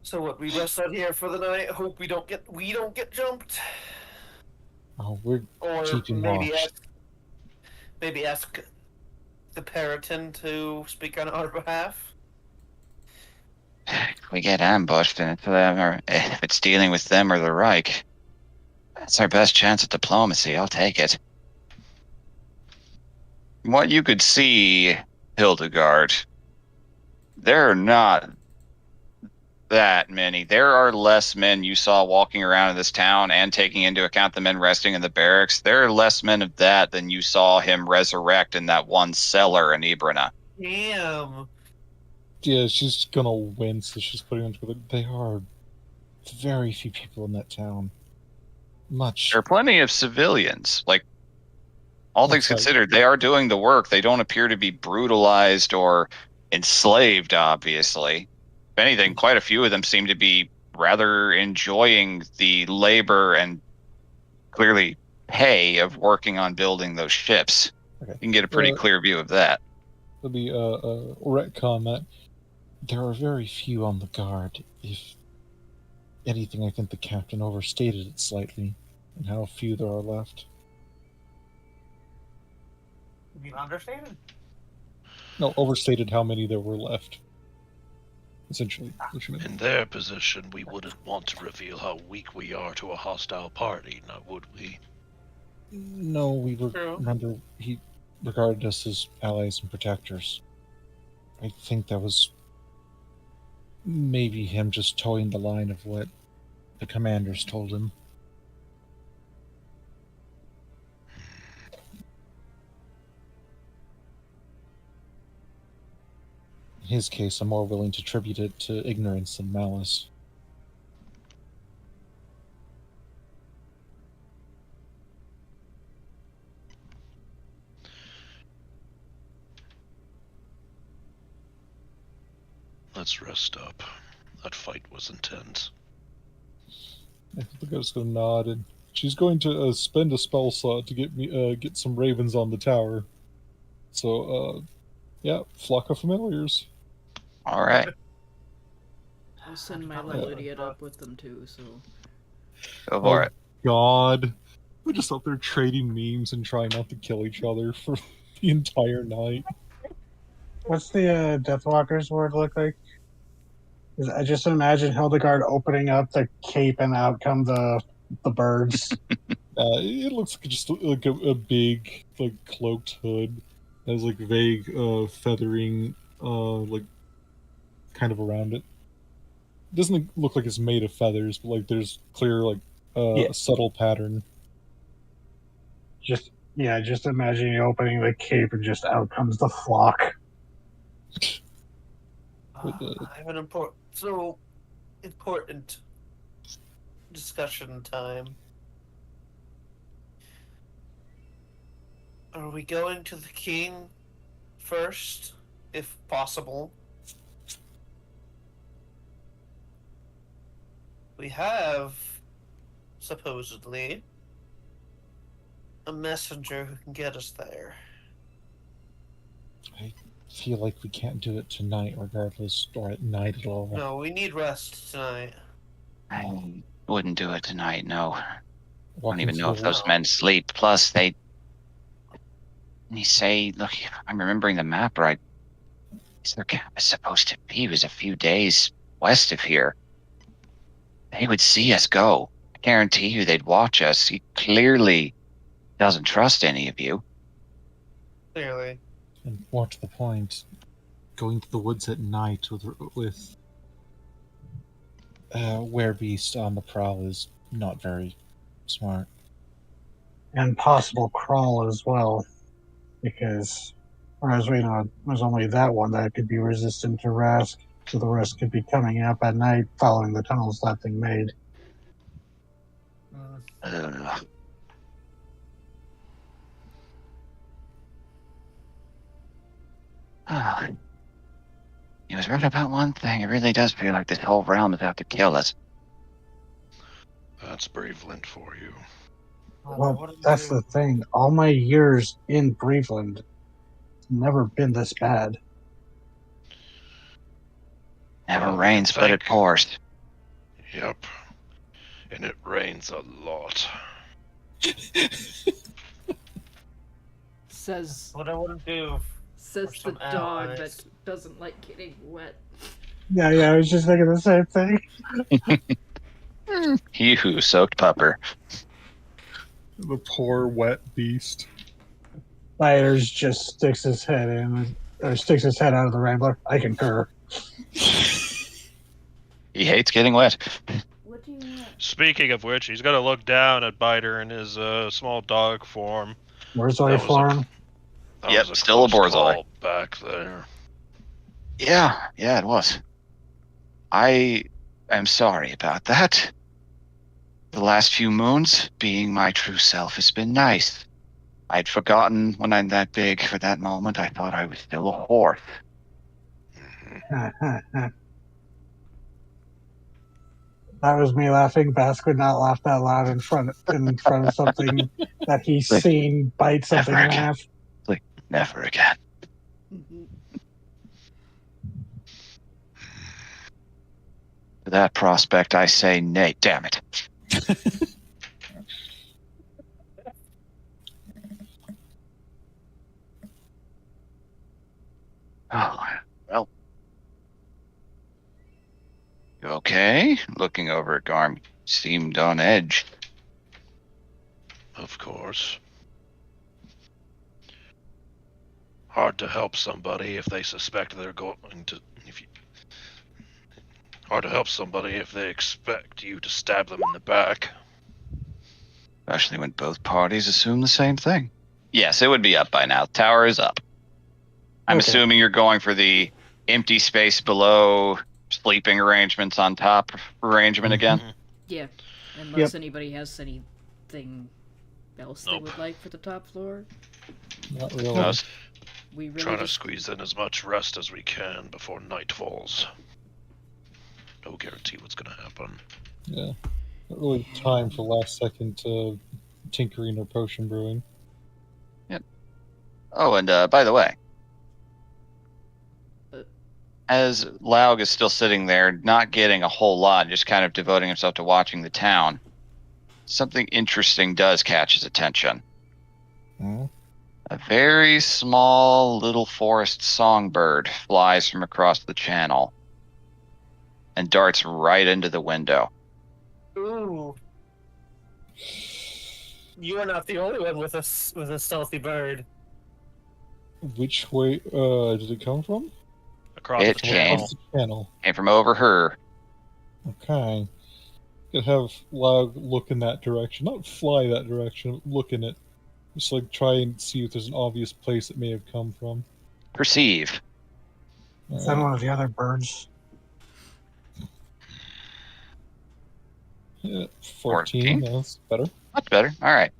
C: So what? We rest out here for the night. Hope we don't get jumped.
E: Oh, we're
C: Or
E: keeping
C: maybe
E: watch.
C: ask the Periton to speak on our behalf.
B: If we get ambushed and it's them, or if it's dealing with them or the Reich, that's our best chance at diplomacy. I'll take it. From what you could see, Hildegard, there are not that many. There are less men you saw walking around in this town, and taking into account the men resting in the barracks, there are less men of that than you saw him resurrect in that one cellar in Ibrana.
C: Damn.
E: Yeah, she's gonna wince as she's putting them together. They are very few people in that town. Much.
B: There are plenty of civilians. Like, all things
E: That's right.
B: considered, they are doing the work. They don't appear to be brutalized or enslaved, obviously. If anything, quite a few of them seem to be rather enjoying the labor and clearly pay of working on building those ships.
E: Okay.
B: You can get a pretty clear view of that.
E: There'll be a retcon that there are very few on the guard. If anything, I think the captain overstated it slightly, and how few there are left.
C: You mean understated?
E: No, overstated how many there were left. Essentially, what you meant.
D: In their position, we wouldn't want to reveal how weak we are to a hostile party, now would we?
E: No, we were.
C: True.
E: Remember, he regarded us as allies and protectors. I think that was maybe him just towing the line of what the commanders told him. In his case, I'm more willing to attribute it to ignorance than malice.
D: Let's rest up. That fight was intense.
E: I think the guy's going to nod, and she's going to spend a spell slot to get some ravens on the tower. So, yeah, flock of familiars.
B: All right.
A: I'll send my little idiot up with them too, so.
B: Go for it.
E: God, we're just up there trading memes and trying not to kill each other for the entire night.
F: What's the Deathwalker's word look like? 'Cause I just imagine Hildegard opening up the cape and out come the birds.
E: It looks like just like a big, like, cloaked hood. It has like vague feathering, like, kind of around it. It doesn't look like it's made of feathers, but like there's clear, like,
F: Yeah.
E: subtle pattern.
F: Just imagine you opening the cape and just out comes the flock.
E: But,
C: I have an important discussion time. Are we going to the king first, if possible? We have, supposedly, a messenger who can get us there.
E: feel like we can't do it tonight, regardless, or at night at all.
C: No, we need rest tonight.
B: I wouldn't do it tonight, no. I don't
E: Walking
B: even know
E: through
B: if
E: the
B: those men sleep. Plus, they say, look, if I'm remembering the map right. Their camp is supposed to be was a few days west of here. They would see us go. I guarantee you they'd watch us. He clearly doesn't trust any of you.
C: Clearly.
E: and more to the point, going to the woods at night with werebeast on the prowl is not very smart.
F: And possible crawl as well, because, as we know, there's only that one that could be resistant to Rask, so the rest could be coming up at night following the tunnels that thing made.
B: Ugh. Ah. He was right about one thing. It really does feel like this whole realm is out to kill us.
D: That's Braveland for you.
F: Well, that's the thing. All my years in Breveland, it's never been this bad.
B: Never
D: Well,
B: rains, but it
D: thank-
B: pours.
D: Yep. And it rains a lot.
A: Says
C: What I wouldn't do.
A: says
C: Or
A: the
C: some
A: dog
C: allies.
A: that doesn't like getting wet.
F: Yeah, I was just thinking the same thing.
B: He who soaked pupper.
E: The poor wet beast.
F: Byers just sticks his head in, or sticks his head out of the Rambler. I concur.
B: He hates getting wet.
A: What do you want?
H: Speaking of which, he's gonna look down at Biter in his small dog form.
F: Where's
D: That
F: our
D: was a-
F: farm?
D: That
B: Yep,
D: was
B: still a
D: close
B: Borzoi.
D: call back there.
B: Yeah, it was. I am sorry about that. The last few moons, being my true self has been nice. I'd forgotten when I'm that big. For that moment, I thought I was still a horse.
D: Mhm.
F: That was me laughing. Bask would not laugh that loud in front of something that he's
B: Like,
F: seen bite something in
B: never again.
F: half.
B: Never again.
A: Mhm.
B: To that prospect, I say nay. Damn it. Oh, well. You okay? Looking over at Garm, seemed on edge.
D: Of course. Hard to help somebody if they suspect they're going to. Hard to help somebody if they expect you to stab them in the back.
B: Especially when both parties assume the same thing. Yes, it would be up by now. Tower is up. I'm
F: Okay.
B: assuming you're going for the empty space below, sleeping arrangements on top arrangement again.
A: Yeah, unless anybody has anything else they
D: Nope.
A: would like for the top floor.
E: Not really.
B: No,
A: We really
D: Trying to
A: just
D: squeeze in as much rest as we can before night falls. No guarantee what's going to happen.
E: Yeah. Not really time for last second tinkering or potion brewing.
B: Oh, and by the way,
A: Uh.
B: as Laug is still sitting there, not getting a whole lot, just kind of devoting himself to watching the town, something interesting does catch his attention.
E: Hmm?
B: A very small little forest songbird flies from across the channel and darts right into the window.
C: Ooh. You are not the only one with a stealthy bird.
E: Which way did it come from?
H: Across
B: It
H: the
B: came.
H: channel.
E: Across the channel.
B: Came from over her.
E: Okay. Could have Laug look in that direction. Not fly that direction, look in it. Just like try and see if there's an obvious place it may have come from.
B: Perceive.
F: Is that one of the other birds?
E: Yeah,
B: 14?
E: 14. That's better.
B: Much better. All right.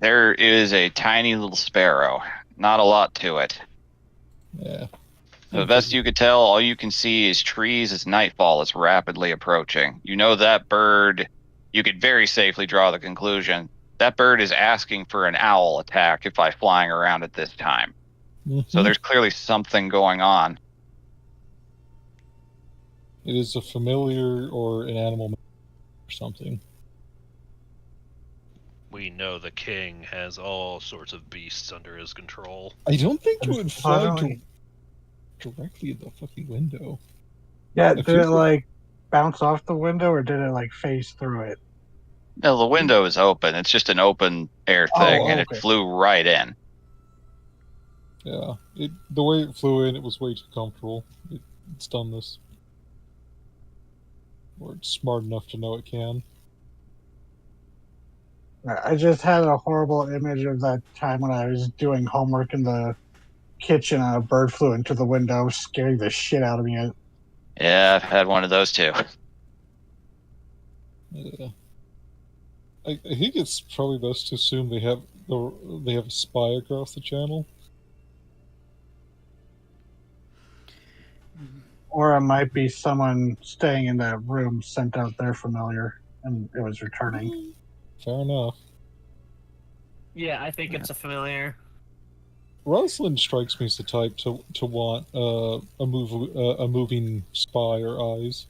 B: There is a tiny little sparrow. Not a lot to it.
E: Yeah.
B: So the best you could tell, all you can see is trees as nightfall is rapidly approaching. You know that bird, you could very safely draw the conclusion, that bird is asking for an owl attack by flying around at this time. So there's clearly something going on.
E: It is a familiar or an animal or something.
H: We know the king has all sorts of beasts under his control.
E: I don't think it would fly
F: Finally.
E: directly at the fucking window.
F: Yeah,
E: I
F: did
E: feel
F: it like bounce off the window or did it like phase through it?
B: No, the window is open. It's just an open air thing, and it
F: okay.
B: flew right in.
E: Yeah, the way it flew in, it was way too comfortable. It's done this. Or it's smart enough to know it can.
F: I just had a horrible image of that time when I was doing homework in the kitchen and a bird flew into the window, scaring the shit out of me.
B: Yeah, I've had one of those too.
E: Yeah. I think it's probably best to assume they have a spy across the channel.
F: Or it might be someone staying in that room sent out their familiar and it was returning.
E: Fair enough.
G: Yeah, I think it's a familiar.
E: Rosalind strikes me as the type to want a moving spy or eyes.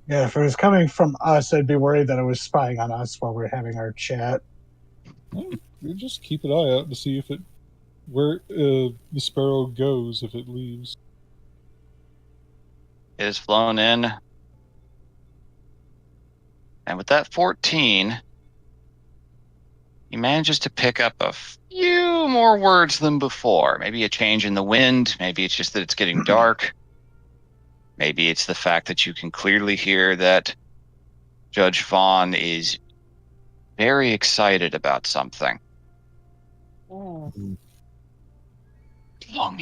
F: Yeah, if it was coming from us, I'd be worried that it was spying on us while we're having our chat.
E: Well, you just keep an eye out to see where the sparrow goes if it leaves.
B: It has flown in. And with that 14, he manages to pick up a few more words than before. Maybe a change in the wind. Maybe it's just that it's getting dark. Maybe it's the fact that you can clearly hear that Judge Vaughn is very excited about something. Long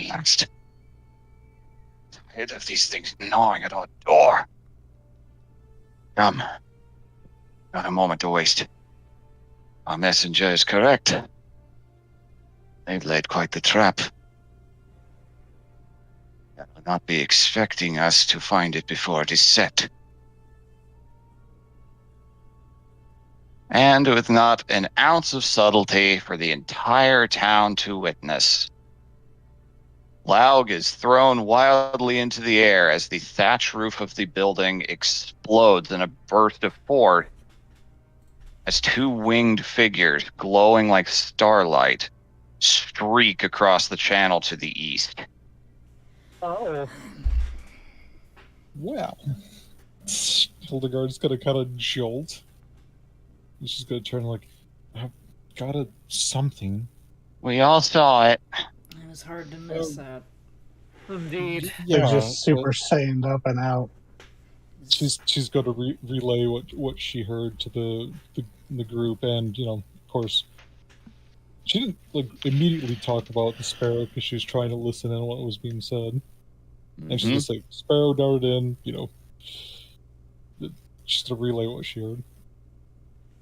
B: last. Tired of these things gnawing at our door. Come. Not a moment to waste. Our messenger is correct. They've laid quite the trap. They will not be expecting us to find it before it is set. And with not an ounce of subtlety for the entire town to witness, Laug is thrown wildly into the air as the thatch roof of the building explodes in a burst of force as two winged figures, glowing like starlight, streak across the channel to the east.
G: Oh.
E: Wow. Hildegard's gonna kind of jolt. She's gonna turn like, I've got something.
B: We all saw it.
A: It was hard to miss that.
G: Indeed.
F: They're
E: Yeah,
F: just super saiyaned up and out.
E: she's got to relay what she heard to the group, and of course, she didn't immediately talk about the sparrow because she was trying to listen in on what was being said, and she's just like, sparrow darted in, she's gonna relay what she heard.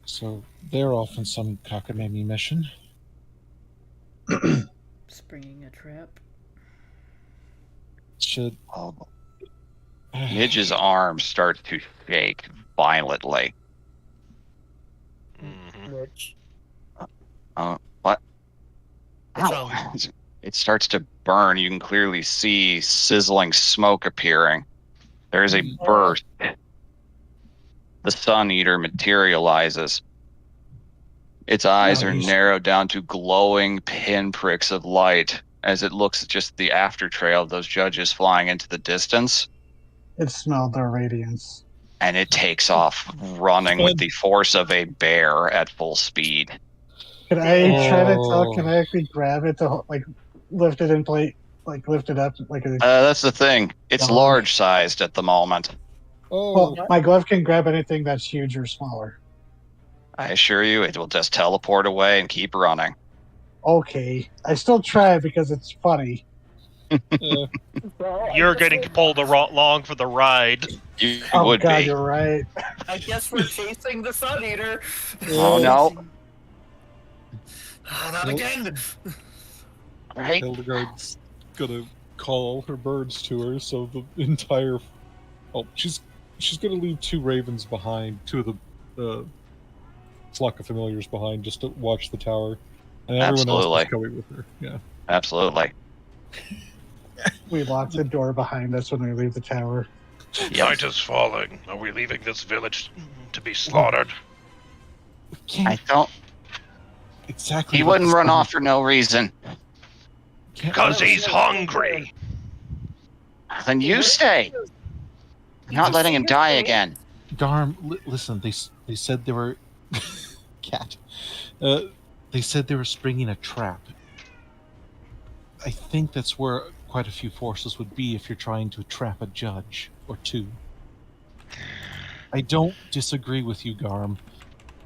E: So they're off on some cockamamie mission.
A: Springing a trap.
E: Should
B: Midge's arm starts to shake violently.
G: Which?
B: What?
G: What's
B: Ow.
G: wrong?
B: It starts to burn. You can clearly see sizzling smoke appearing. There is a burst. The Sun Eater materializes. Its eyes are narrowed down to glowing pinpricks of light as it looks at just the after trail of those judges flying into the distance.
F: It smelled their radiance.
B: And it takes off running with the force of a bear at full speed.
F: Can I try to tell? Can I actually grab it to lift it in place, lift it up like a?
B: That's the thing. It's
F: Glove.
B: large sized at the moment.
F: Well, my glove can grab anything that's huge or smaller.
B: I assure you, it will just teleport away and keep running.
F: Okay, I still try because it's funny.
H: You're getting pulled along for the ride.
B: You
F: Oh
B: would
F: God,
B: be.
F: you're right.
G: I guess we're chasing the Sun Eater.
B: Oh no!
G: Oh, not again.
B: Right?
E: Hildegard's gonna call all her birds to her, so the entire. Oh, she's gonna leave two ravens behind, two of the flock of familiars behind, just to watch the tower. And everyone else
B: Absolutely.
E: is coming with her. Yeah.
B: Absolutely.
F: We lock the door behind us when we leave the tower.
D: Night is falling. Are we leaving this village to be slaughtered?
E: We can't
B: I don't.
E: exactly.
B: He
E: let
B: wouldn't
E: this
B: run
E: happen.
B: off for no reason.
E: Can't
D: Because
E: let-
D: he's hungry.
B: Then you stay. I'm not letting him die again.
E: Garm, listen. They said they were cat. They said they were springing a trap. I think that's where quite a few forces would be if you're trying to trap a judge or two. I don't disagree with you, Garm,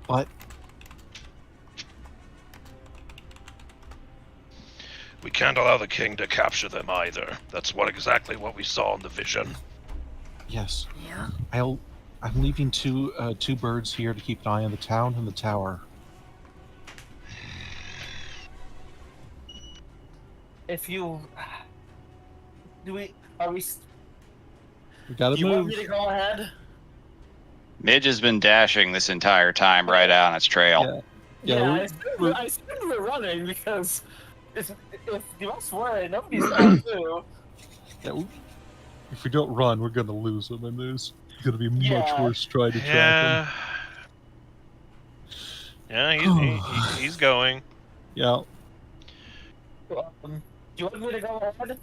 E: but
D: We can't allow the king to capture them either. That's exactly what we saw in the vision.
E: yes,
A: Yeah.
E: I'm leaving two birds here to keep an eye on the town and the tower.
C: If you, are we?
E: We gotta
C: Do you want
E: move.
C: me to go ahead?
B: Midge has been dashing this entire time right out on its trail.
E: Yeah,
C: I assumed we were running because if you else were, nobody's going to.
E: yeah, if we don't run, we're gonna lose them, and there's gonna be much
C: Yeah.
E: worse trying to track them.
H: Yeah, he's going.
E: Yeah,
C: Do you want me to go ahead?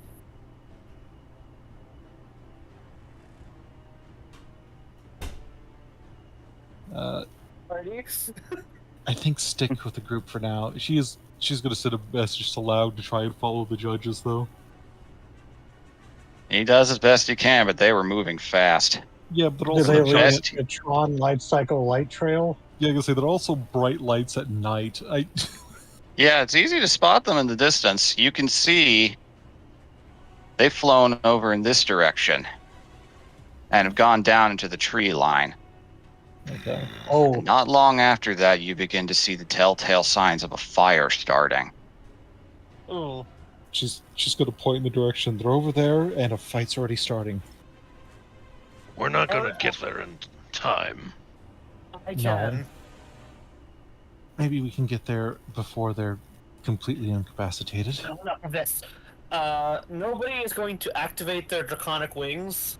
C: Party?
E: I think stick with the group for now. She's gonna send a message to Loud to try and follow the judges, though.
B: He does as best he can, but they were moving fast.
E: Yeah, but
F: Do
E: also
F: they
E: the
F: leave
B: best-
F: the Tron light cycle light trail?
E: yeah, I can say they're also bright lights at night.
B: Yeah, it's easy to spot them in the distance. You can see they've flown over in this direction and have gone down into the tree line.
E: Okay.
F: Oh,
B: And not long after that, you begin to see the telltale signs of a fire starting.
C: Oh,
E: She's gonna point in the direction they're over there, and a fight's already starting.
D: We're not gonna get there in time.
C: I
E: No.
C: can.
E: Maybe we can get there before they're completely incapacitated.
C: No, enough of this. Nobody is going to activate their draconic wings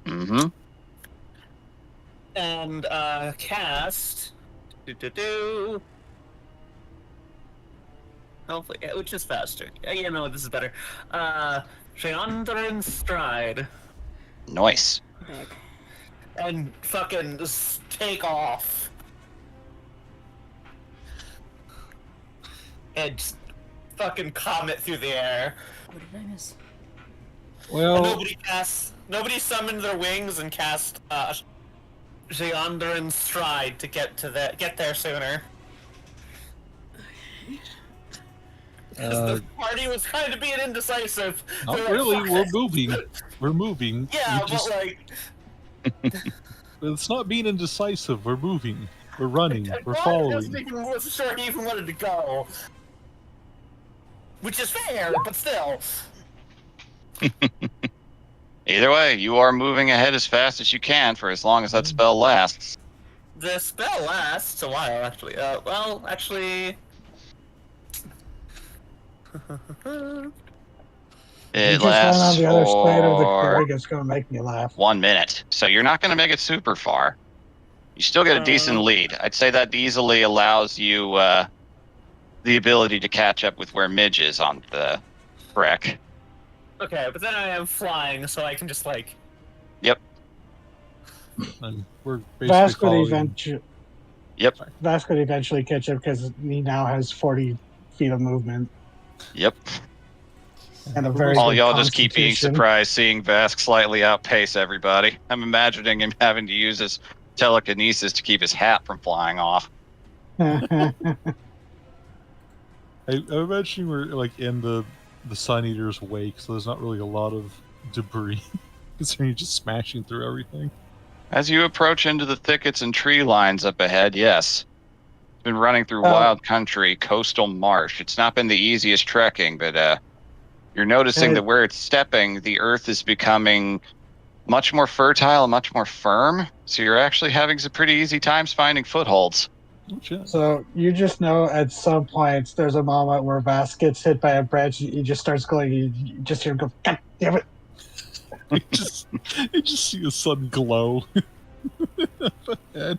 B: Mm-hmm.
C: and cast. Hopefully, which is faster. Yeah, no, this is better. Sheandrin Stride
B: Nice.
A: Back.
C: and fucking just take off. And just fucking comet through the air.
A: What did I miss?
C: And
E: Well,
C: nobody summoned their wings and cast Sheandrin Stride to get there sooner. The party was kind of being indecisive.
E: not
C: They're like,
E: really.
C: "Fuck
E: We're
C: it."
E: moving. We're moving.
C: Yeah,
E: We just-
C: but like,
E: it's not being indecisive. We're moving. We're running. We're
C: Ron wasn't
E: following.
C: even sure he even wanted to go. Which is fair, but still.
B: Either way, you are moving ahead as fast as you can for as long as that spell lasts.
C: The spell lasts a while, actually. Well, actually.
B: It
F: you just went on
B: lasts
F: the other side of the
B: for
F: craig. It's going to make me laugh.
B: 1 minute, so you're not going to make it super far. You still get a decent lead. I'd say that easily allows you the ability to catch up with where Midge is on the wreck.
C: Okay, but then I am flying, so I can just like.
E: And we're
F: Vask
E: basically
F: would
E: following.
F: eventually.
B: Yep.
F: Vask would eventually catch up because he now has 40 feet of movement
B: Yep.
F: and a very
B: All
F: good
B: y'all just keep being
F: constitution.
B: surprised seeing Vask slightly outpace everybody. I'm imagining him having to use his telekinesis to keep his hat from flying off.
E: I'm imagining we're like in the Sun Eater's wake, so there's not really a lot of debris. Considering you're just smashing through everything.
B: As you approach into the thickets and tree lines up ahead, yes. It's been running through wild country, coastal marsh. It's not been the easiest trekking, but you're noticing that where it's stepping, the earth is becoming much more fertile and much more firm. So you're actually having some pretty easy times finding footholds.
E: Oh, shit.
F: So you just know at some points there's a moment where Vass gets hit by a branch. He just starts going. You just hear him go, "God damn it!"
E: You just see the sun glow. And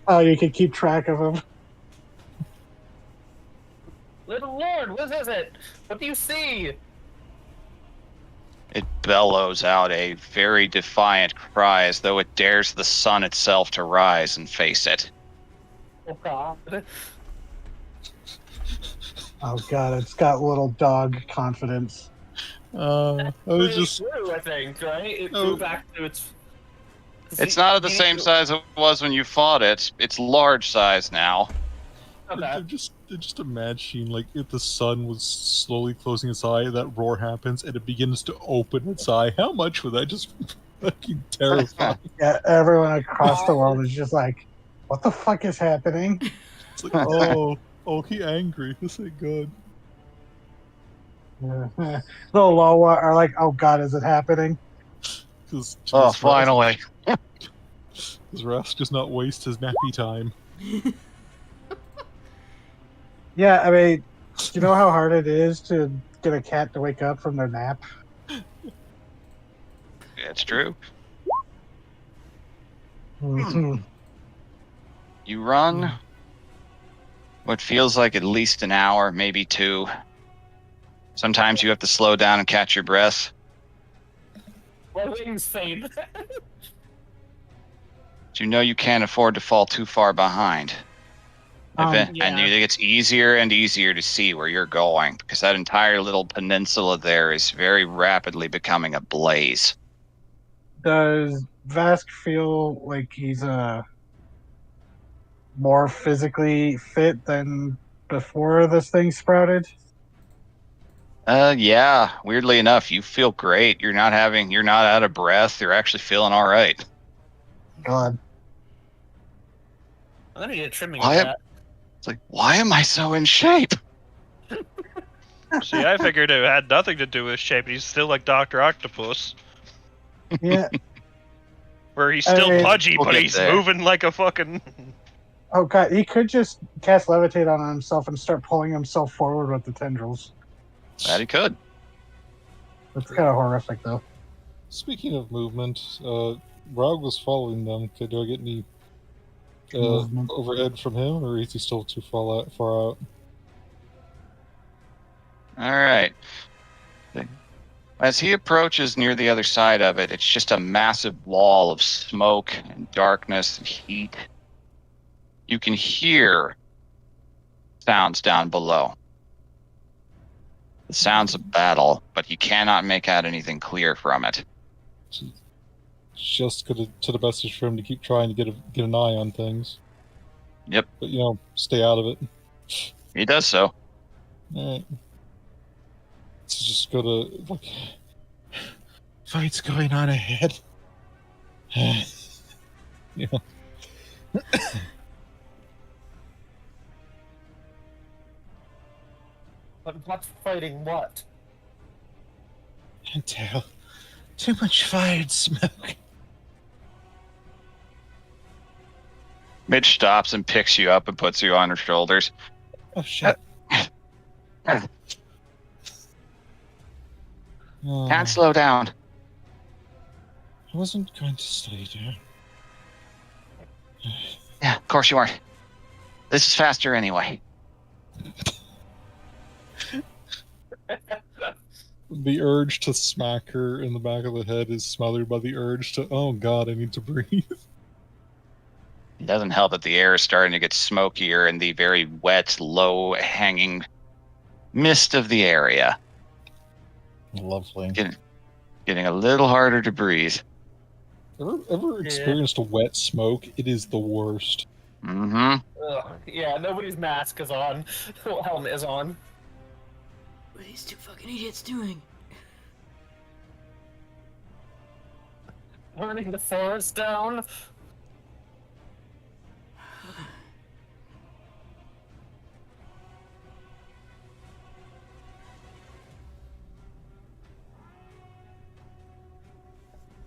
F: Oh, you can keep track of him.
C: Little Lord, what is it? What do you see?
B: It bellows out a very defiant cry as though it dares the sun itself to rise and face it.
C: Oh God.
F: Oh god, it's got little dog confidence.
E: I was
C: It
E: just
C: grew, I think, right? It
E: Oh.
C: grew back to its.
B: It's not at the same size it was when you fought it. It's large size now.
C: Okay.
E: I'm just imagining like if the sun was slowly closing its eye, that roar happens and it begins to open its eye. How much would that just fucking terrify?
F: Yeah, everyone across the world is just like, "What the fuck is happening?"
E: It's like, oh, he angry. This ain't good.
F: The Loa are like, "Oh god, is it happening?"
E: Because
B: Finally.
E: Rask does not waste his nappy time.
F: Yeah, I mean, do you know how hard it is to get a cat to wake up from their nap?
B: It's true.
F: Mhm.
B: You run what feels like at least an hour, maybe 2. Sometimes you have to slow down and catch your breath.
C: My wings fade.
B: But you know you can't afford to fall too far behind. And
C: Yeah.
B: it gets easier and easier to see where you're going because that entire little peninsula there is very rapidly becoming a blaze.
F: Does Vask feel like he's more physically fit than before this thing sprouted?
B: Yeah, weirdly enough, you feel great. You're not out of breath. You're actually feeling all right.
F: God.
C: I'm gonna get a trimming
B: Why
C: of
B: am-
C: that.
B: It's like, why am I so in shape?
H: See, I figured it had nothing to do with shape. He's still like Dr. Octopus,
F: Yeah.
H: where he's still
F: I mean-
H: pudgy,
B: We'll
H: but
B: get
H: he's
B: there.
H: moving like a fucking.
F: Oh god, he could just cast levitate on himself and start pulling himself forward with the tendrils.
B: That he could.
F: That's kind of horrific, though.
E: Speaking of movement, Rog was following them. Do I get any
F: Movement.
E: overhead from him, or is he still too far out?
B: All right. As he approaches near the other side of it, it's just a massive wall of smoke and darkness and heat. You can hear sounds down below. The sounds of battle, but he cannot make out anything clear from it.
E: Just to the message for him to keep trying to get an eye on things.
B: Yep.
E: But stay out of it.
B: He does so.
E: All right. So just go to like fights going on ahead. Yeah.
C: But what's fighting what?
E: Can't tell. Too much fire and smoke.
B: Mitch stops and picks you up and puts you on her shoulders.
E: Oh shit.
B: Can't slow down.
E: I wasn't going to slow down.
B: Yeah, of course you aren't. This is faster anyway.
E: The urge to smack her in the back of the head is smothered by the urge to, oh god, I need to breathe.
B: It doesn't help that the air is starting to get smokier and the very wet, low-hanging mist of the area.
E: Lovely.
B: Getting a little harder to breathe.
E: Ever experienced a wet smoke? It is the worst.
B: Mm-hmm.
C: Ugh. Yeah, nobody's mask is on. Helmet is on.
A: What are these two fucking idiots doing?
C: Burning the forest down.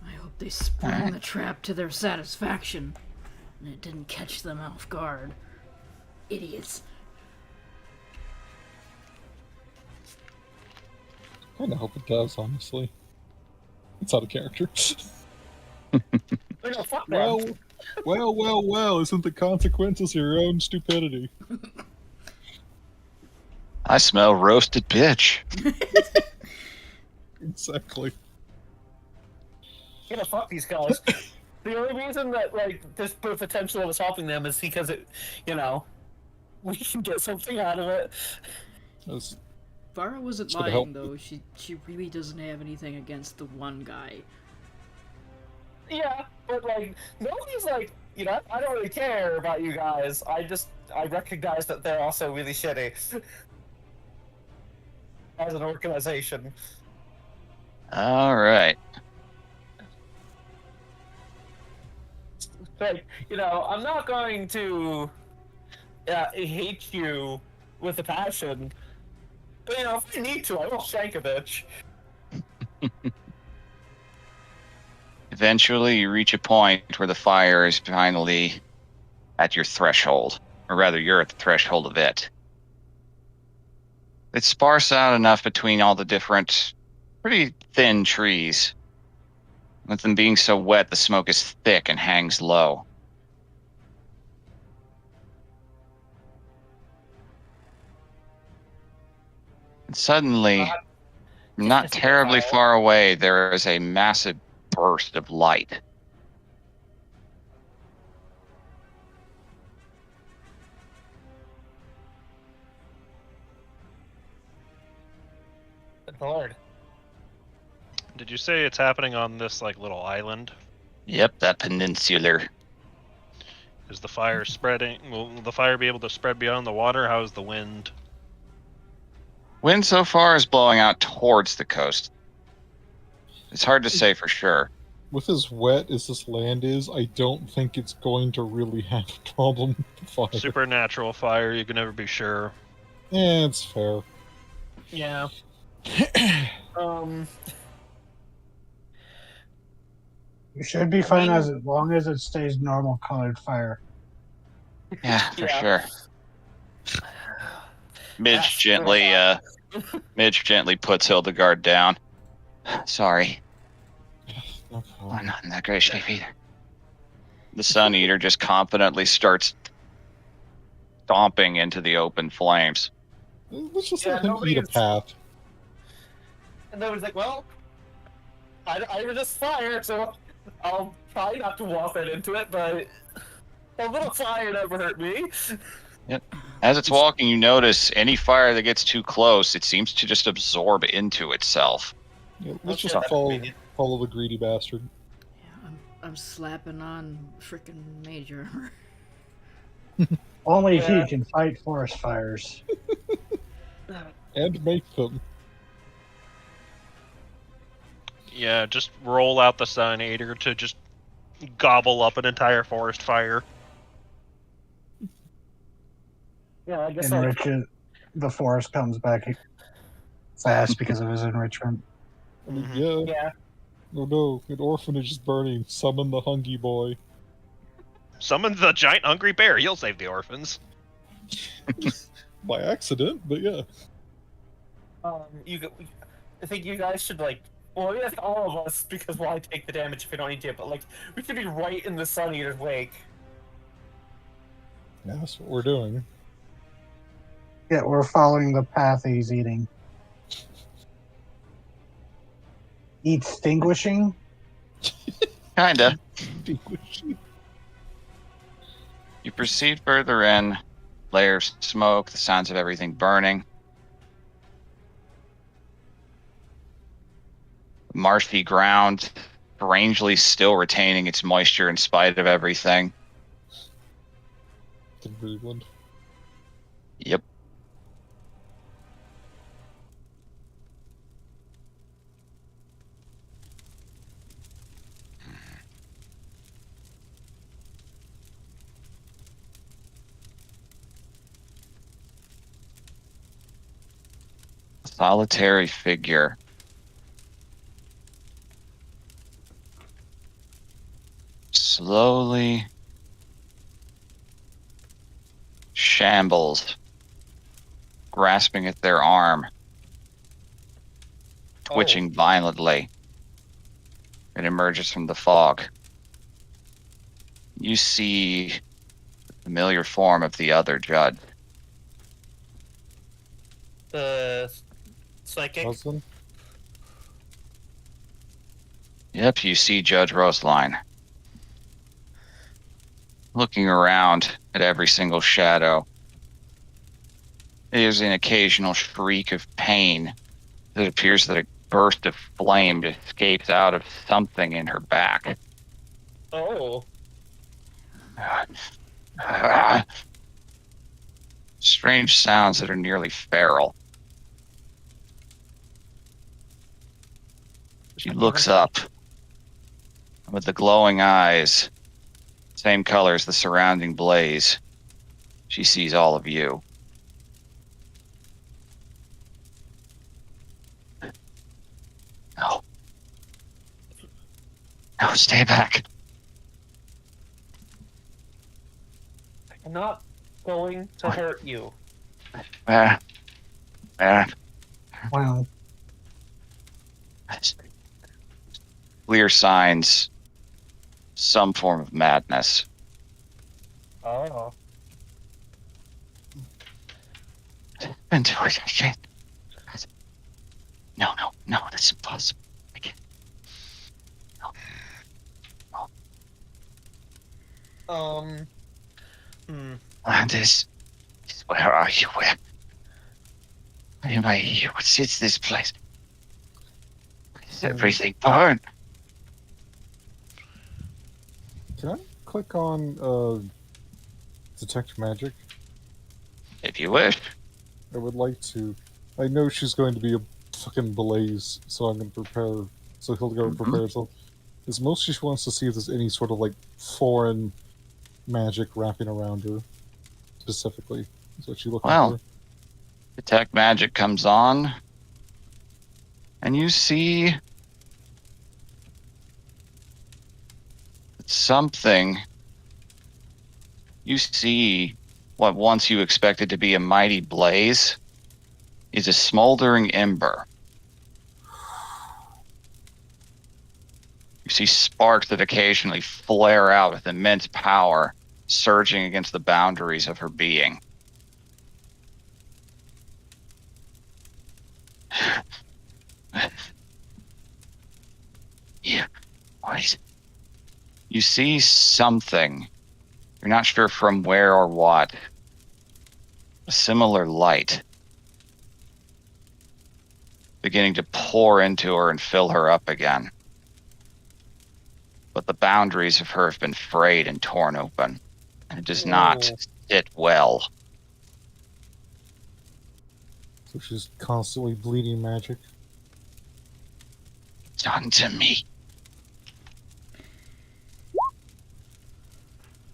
A: I hope they sprung the trap to their satisfaction. and it didn't catch them off guard. Idiots.
E: I kind of hope it does, honestly. It's out of character.
C: No, fuck them.
E: Well, isn't the consequences your own stupidity?
B: I smell roasted bitch.
E: Exactly.
C: Fuck these guys. The only reason that, like, there's potential of us helping them is because it, we can get something out of it.
E: That's-
A: Vara wasn't
E: It's gonna help.
A: lying, though. She really doesn't have anything against the one guy.
C: Yeah, but, like, nobody's like, I don't really care about you guys. I recognize that they're also really shitty. As an organization.
B: All right.
C: Like, I'm not going to hate you with a passion. But, if I need to, I will shank a bitch.
B: Eventually, you reach a point where the fire is finally at your threshold. Or rather, you're at the threshold of it. It's sparse out enough between all the different, pretty thin trees. With them being so wet, the smoke is thick and hangs low. And suddenly, not terribly far away, there is a massive burst of light.
C: Good lord.
H: Did you say it's happening on this like little island?
B: Yep, that peninsular.
H: Is the fire spreading? Will the fire be able to spread beyond the water? How's the wind?
B: Wind so far is blowing out towards the coast. It's hard to say for sure.
E: With as wet as this land is, I don't think it's going to really have a problem with the fire.
H: Supernatural fire, you can never be sure.
E: Yeah, it's fair.
C: Yeah.
F: You should be fine as long as it stays normal colored fire.
B: Yeah, for
C: Yeah.
B: sure. Midge gently puts Hildegard down. Sorry,
E: No problem.
B: I'm not in that great shape either. The Sun Eater just confidently starts stomping into the open flames.
E: Let's just
C: Yeah,
E: let him
C: nobody
E: eat a
C: is-
E: path.
C: And nobody's like, well, I resist fire, so I'll try not to walk right into it, but a little fire never hurt me.
B: As it's walking, you notice any fire that gets too close, it seems to just absorb into itself.
E: Yeah, let's
C: Okay,
E: just
C: that's
E: follow
C: convenient.
E: the greedy bastard.
A: Yeah, I'm slapping on frickin' Major.
F: Only
C: Yeah.
F: he can fight forest fires.
E: And make them.
H: Yeah, just roll out the Sun Eater to just gobble up an entire forest fire.
C: Yeah, I guess
F: Enrich it. The forest comes back fast because of his enrichment.
E: I mean,
H: Mhm.
C: Yeah.
E: Oh no, an orphanage is burning. Summon the Hungy Boy.
H: Summon the giant hungry bear. He'll save the orphans.
E: By accident, but yeah.
C: I think you guys should well, I think all of us, because why take the damage if we don't need to? But we should be right in the Sun Eater's wake.
E: Yeah, that's what we're doing.
F: Yeah, we're following the path he's eating. Extinguishing?
B: Kinda.
E: Distinguishing.
B: You proceed further in, layers of smoke, the sounds of everything burning. Marshy ground, strangely still retaining its moisture in spite of everything.
E: The Greenland.
B: Yep. Solitary figure. Slowly shambles, grasping at their arm, twitching violently. It emerges from the fog. You see the familiar form of the other Judd.
G: The psychic.
E: Husband?
B: Yep, you see Judge Roseline. Looking around at every single shadow. There's an occasional shriek of pain. It appears that a burst of flame escapes out of something in her back.
G: Oh.
B: Strange sounds that are nearly feral. She looks up. With the glowing eyes, same color as the surrounding blaze, she sees all of you. No. No, stay back.
G: I'm not going to hurt you.
B: Where?
F: Wow.
B: Clear signs. Some form of madness.
G: Oh.
B: And I can't. No, that's impossible. I can't. Landis, where are you? Where am I here? What is this place? Is everything burned?
E: Can I click on detect magic?
B: If you wish.
E: I would like to. I know she's going to be a fucking blaze, so I'm going to prepare. So Hildegard prepare herself. Is mostly she wants to see if there's any sort of like foreign magic wrapping around her, specifically. Is what she's looking for.
B: Detect magic comes on, and you see something. You see what once you expected to be a mighty blaze is a smoldering ember. You see sparks that occasionally flare out with immense power, surging against the boundaries of her being. Yeah, what? You see something. You're not sure from where or what. A similar light beginning to pour into her and fill her up again. But the boundaries of her have been frayed and torn open, and it does not sit well.
E: So she's constantly bleeding magic.
B: Done to me.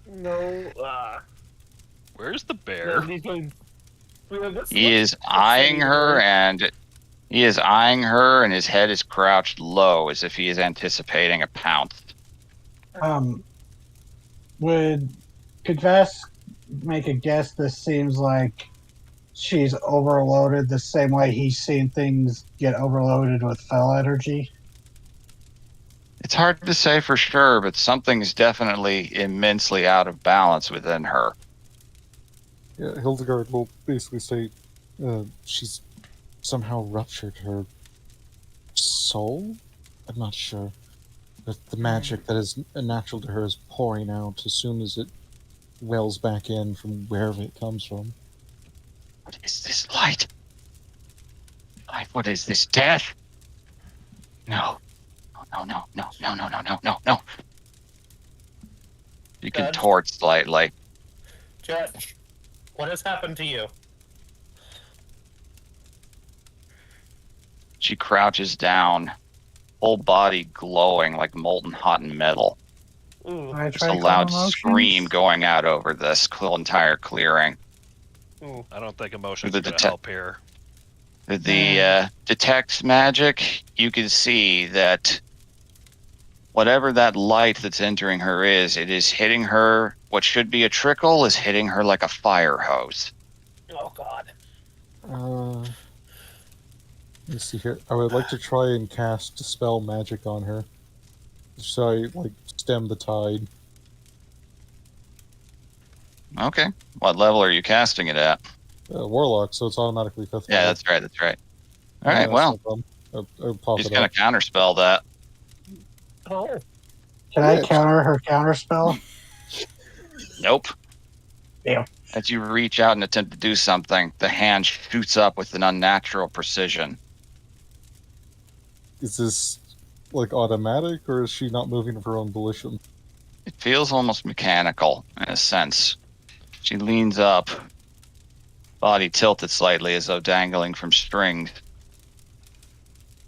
G: No.
H: Where's the bear?
B: He is eyeing her, and his head is crouched low, as if he is anticipating a pounce.
F: Could Vass make a guess? This seems like she's overloaded the same way he's seen things get overloaded with fell energy.
B: It's hard to say for sure, but something is definitely immensely out of balance within her.
E: Yeah, Hildegard will basically say she's somehow ruptured her soul? I'm not sure. But the magic that is natural to her is pouring out as soon as it wells back in from wherever it comes from.
B: What is this light? What is this death? No. No. You contort slightly.
G: Judge, what has happened to you?
B: She crouches down, whole body glowing like molten hot metal.
G: Ooh.
B: Just a loud scream going out over this entire clearing.
G: Ooh.
H: I don't think emotions are going to help here.
B: The detect magic, you can see that whatever that light that's entering her is, it is hitting her. What should be a trickle is hitting her like a fire hose.
C: Oh God.
E: Let's see here. I would like to try and cast Dispel Magic on her. So I, like, stem the tide.
B: Okay. What level are you casting it at?
E: Warlock, so it's automatically 5th
B: Yeah,
E: level.
B: that's right. That's right. All
E: Yeah,
B: right.
E: that's
B: Well,
E: no problem. I'll pop
B: he's
E: it
B: going
E: up.
B: to counterspell that.
C: Oh.
F: Can I
E: Yeah.
F: counter her counter spell?
B: Nope.
F: Damn.
B: As you reach out and attempt to do something, the hand shoots up with an unnatural precision.
E: Is this, like, automatic, or is she not moving of her own volition?
B: It feels almost mechanical in a sense. She leans up, body tilted slightly as though dangling from strings.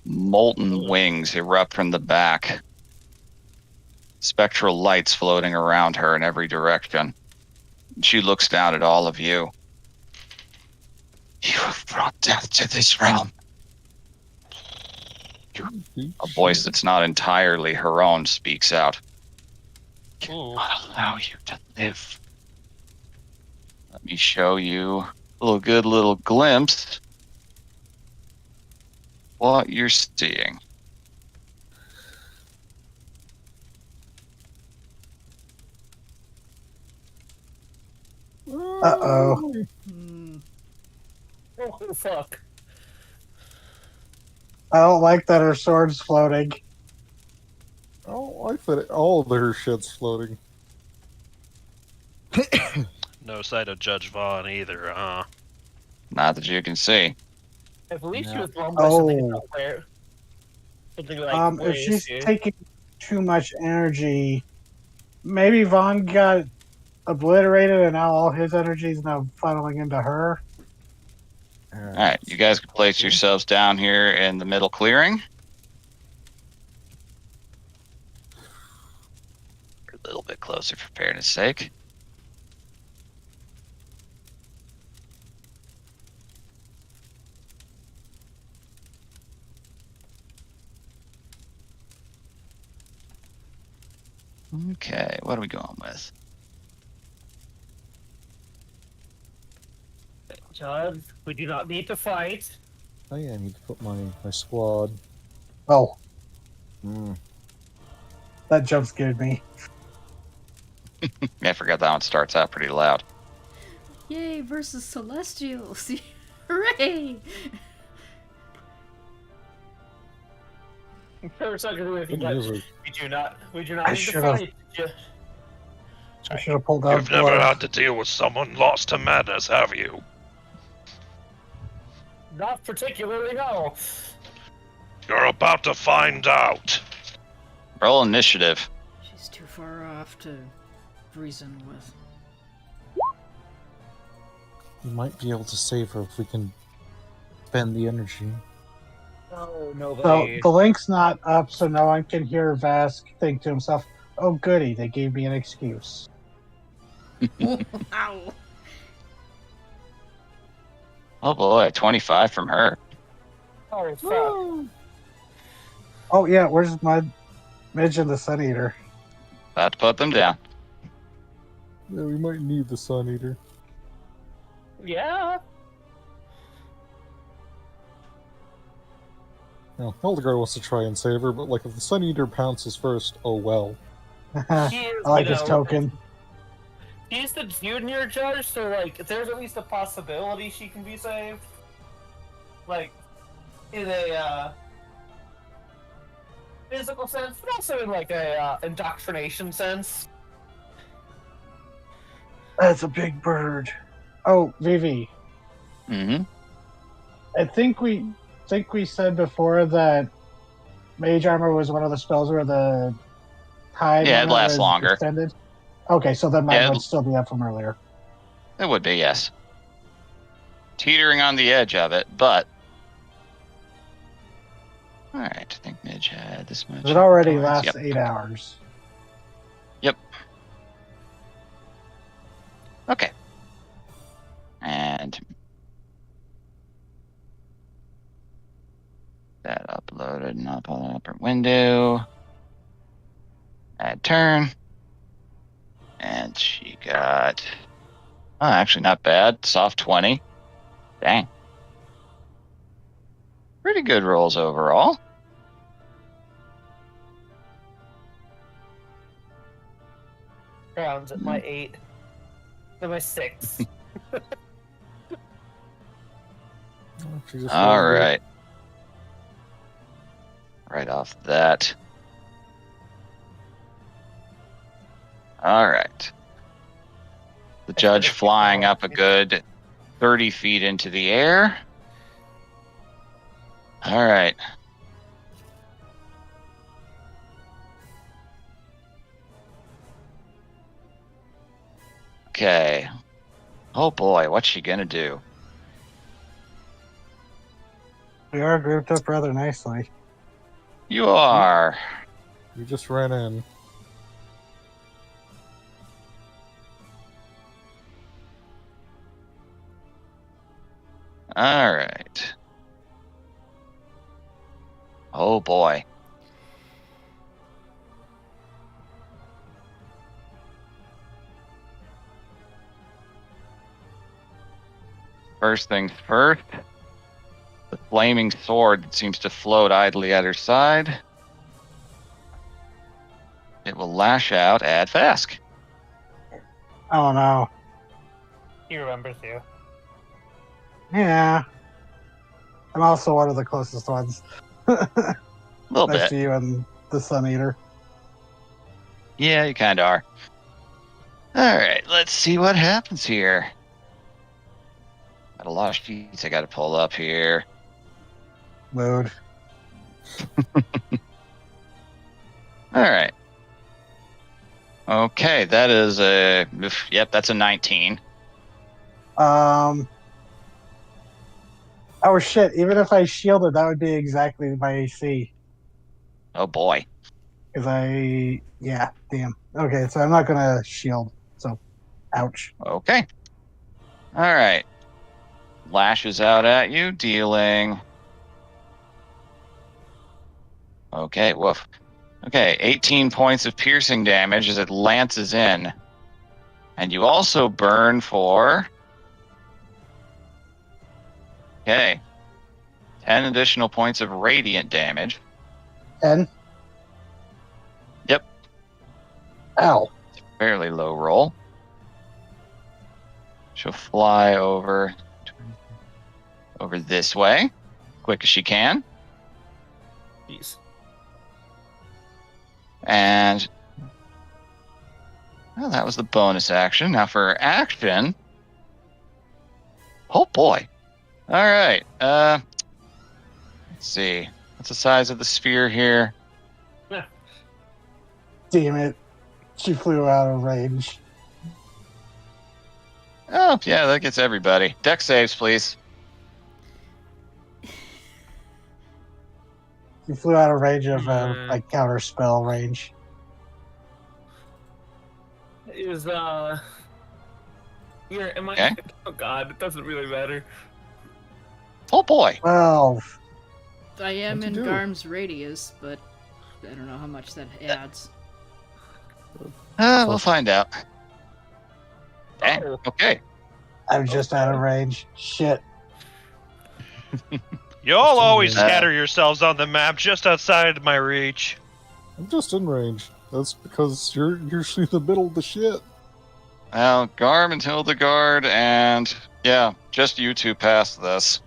B: Molten wings erupt from the back. Spectral lights floating around her in every direction. She looks down at all of you. You have brought death to this realm. A voice that's not entirely her own speaks out. I cannot allow you to live. Let me show you a good little glimpse what you're seeing.
F: Uh-oh.
A: Hmm.
C: Oh fuck.
F: I don't like that her sword's floating.
E: Oh, I thought all of her shit's floating.
H: No sight of Judge Vaughn either, huh?
B: Not that you can see.
C: I believe she
E: Yeah.
C: was blown by something
F: Oh.
C: out there. Something like
F: If she's
C: crazy.
F: taking too much energy, maybe Vaughn got obliterated and now all his energy is now funneling into her.
B: All right, you guys can place yourselves down here in the middle clearing. A little bit closer for fairness sake. Okay, what are we going with?
C: Judge, we do not need to fight.
E: Oh yeah, I need to put my squad.
F: Oh,
E: Hmm.
F: that jump scared me.
B: I forgot that one starts out pretty loud.
A: Yay, versus Celestials. Hooray!
C: For a second, we
E: Good
C: forgot-
E: music.
C: we do not
F: I
C: need to
F: should've-
C: fight.
F: I should have pulled out
D: You've never
F: gloves.
D: had to deal with someone lost to madness, have you?
C: Not particularly, no.
D: You're about to find out.
B: Roll initiative.
A: She's too far off to reason with.
E: We might be able to save her if we can spend the energy.
C: No,
F: So
C: nobody.
F: the link's not up, so no one can hear Vask think to himself, "Oh, goody, they gave me an excuse."
A: Ow!
B: Oh boy, 25 from her.
C: Oh, fuck.
F: Oh yeah, where's my Midge and the Sun Eater?
B: About to put them down.
E: Yeah, we might need the Sun Eater.
C: Yeah.
E: Now, Hildegard wants to try and save her, but like if the Sun Eater pounces first, oh well.
F: I
C: He is,
F: like
C: you
F: his
C: know,
F: token.
C: He's the junior judge, so like, there's at least a possibility she can be saved. Like, in a physical sense, but also in like a indoctrination sense.
F: That's a big bird. Oh, Vivi.
B: Mm-hmm.
F: I think we said before that Mage Armor was one of the spells where the time
B: Yeah, it
F: limit
B: lasts
F: was
B: longer.
F: extended. Okay, so that
B: Yeah,
F: might still be up from earlier.
B: It would be, yes. Teetering on the edge of it, but... Alright, I think Midge had this much.
F: It already
B: endurance.
F: lasts
B: Yep.
F: 8 hours.
B: Okay. And... that uploaded and up on the upper window. Add turn. And she got... Oh, actually not bad. Soft 20. Dang. Pretty good rolls overall.
C: Rounds at my 8. At my 6.
E: She just
B: All
E: rolled good.
B: right. Right off that. All right. The judge flying up a good 30 feet into the air. All right. Okay. Oh boy, what's she gonna do?
F: We are grouped up rather nicely.
B: You are.
E: You just ran in.
B: All right. Oh boy. First things first. The flaming sword that seems to float idly at her side. It will lash out at Fask.
F: Oh no.
C: He remembers you.
F: Yeah. I'm also one of the closest ones.
B: A little
F: Next
B: bit.
F: to you and the Sun Eater.
B: Yeah, you kind of are. All right, let's see what happens here. Got a lot of sheets I got to pull up here.
F: Mood.
B: All right. Okay, that is a... Yep, that's a 19.
F: Oh shit, even if I shielded, that would be exactly my AC.
B: Oh boy.
F: Because yeah, damn. Okay, so I'm not gonna shield, so ouch.
B: Okay. All right. Lashes out at you, dealing... Okay, woof. Okay, 18 points of piercing damage as it lances in. And you also burn for... Okay. 10 additional points of radiant damage.
F: 10?
B: Yep.
F: Ow.
B: Fairly low roll. She'll fly over this way, quick as she can.
C: Jeez.
B: And well, that was the bonus action. Now for action. Oh boy. All right. Let's see. What's the size of the sphere here?
F: Damn it. She flew out of range.
B: Oh, yeah, that gets everybody. Deck saves, please.
F: She flew out of range of like counter spell range.
C: It was, Here, am I...
B: Okay.
C: Oh god, it doesn't really matter.
B: Oh boy.
F: 12.
A: I am
E: What'd
A: in
E: you do?
A: Garm's radius, but I don't know how much that adds.
B: We'll find out. Dang.
C: Oh.
B: Okay.
F: I'm just out of range. Shit.
H: Y'all always
B: Uh,
H: scatter yourselves on the map just outside my reach.
E: I'm just in range. That's because you're usually in the middle of the shit.
B: Well, Garm and Hildegard, and yeah, just you two passed this.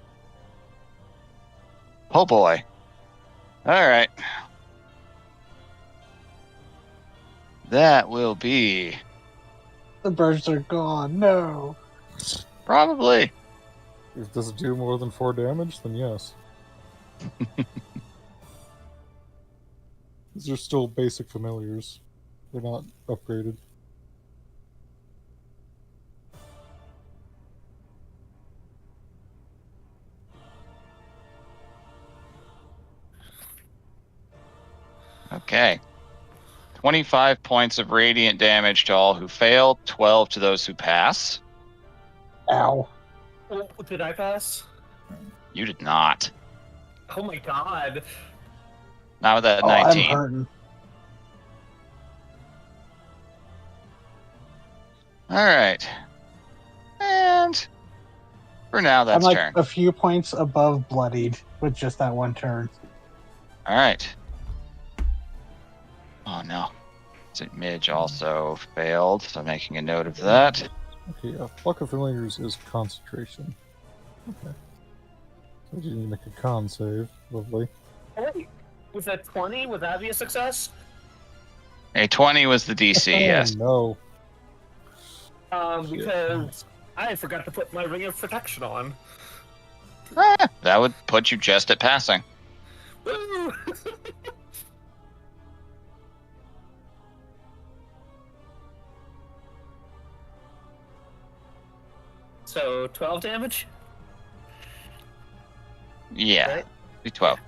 B: Oh boy. All right. That will be
F: The birds are gone. No.
B: probably.
E: If does it do more than 4 damage, then yes. These are still basic familiars. They're not upgraded.
B: Okay. 25 points of radiant damage to all who fail, 12 to those who pass.
F: Ow.
C: Oh, did I pass?
B: You did not.
C: Oh my god.
B: Not with that
F: Oh, I'm
B: 19.
F: hurting.
B: All right. And for now,
F: I'm
B: that's
F: like
B: turn.
F: a few points above bloodied with just that one turn.
B: All right. Oh no. Midge also failed, so making a note of that.
E: Okay, Flock of Familiars is concentration. Okay. So you need to make a con save. Lovely.
G: Oh, wait, was that 20? Would that be a success?
B: A 20 was the DC, yes.
E: Oh
G: Because I forgot to put my ring of protection on.
B: That would put you just at passing.
G: Woo! So 12 damage.
B: Yeah.
G: Right.
B: Be 12.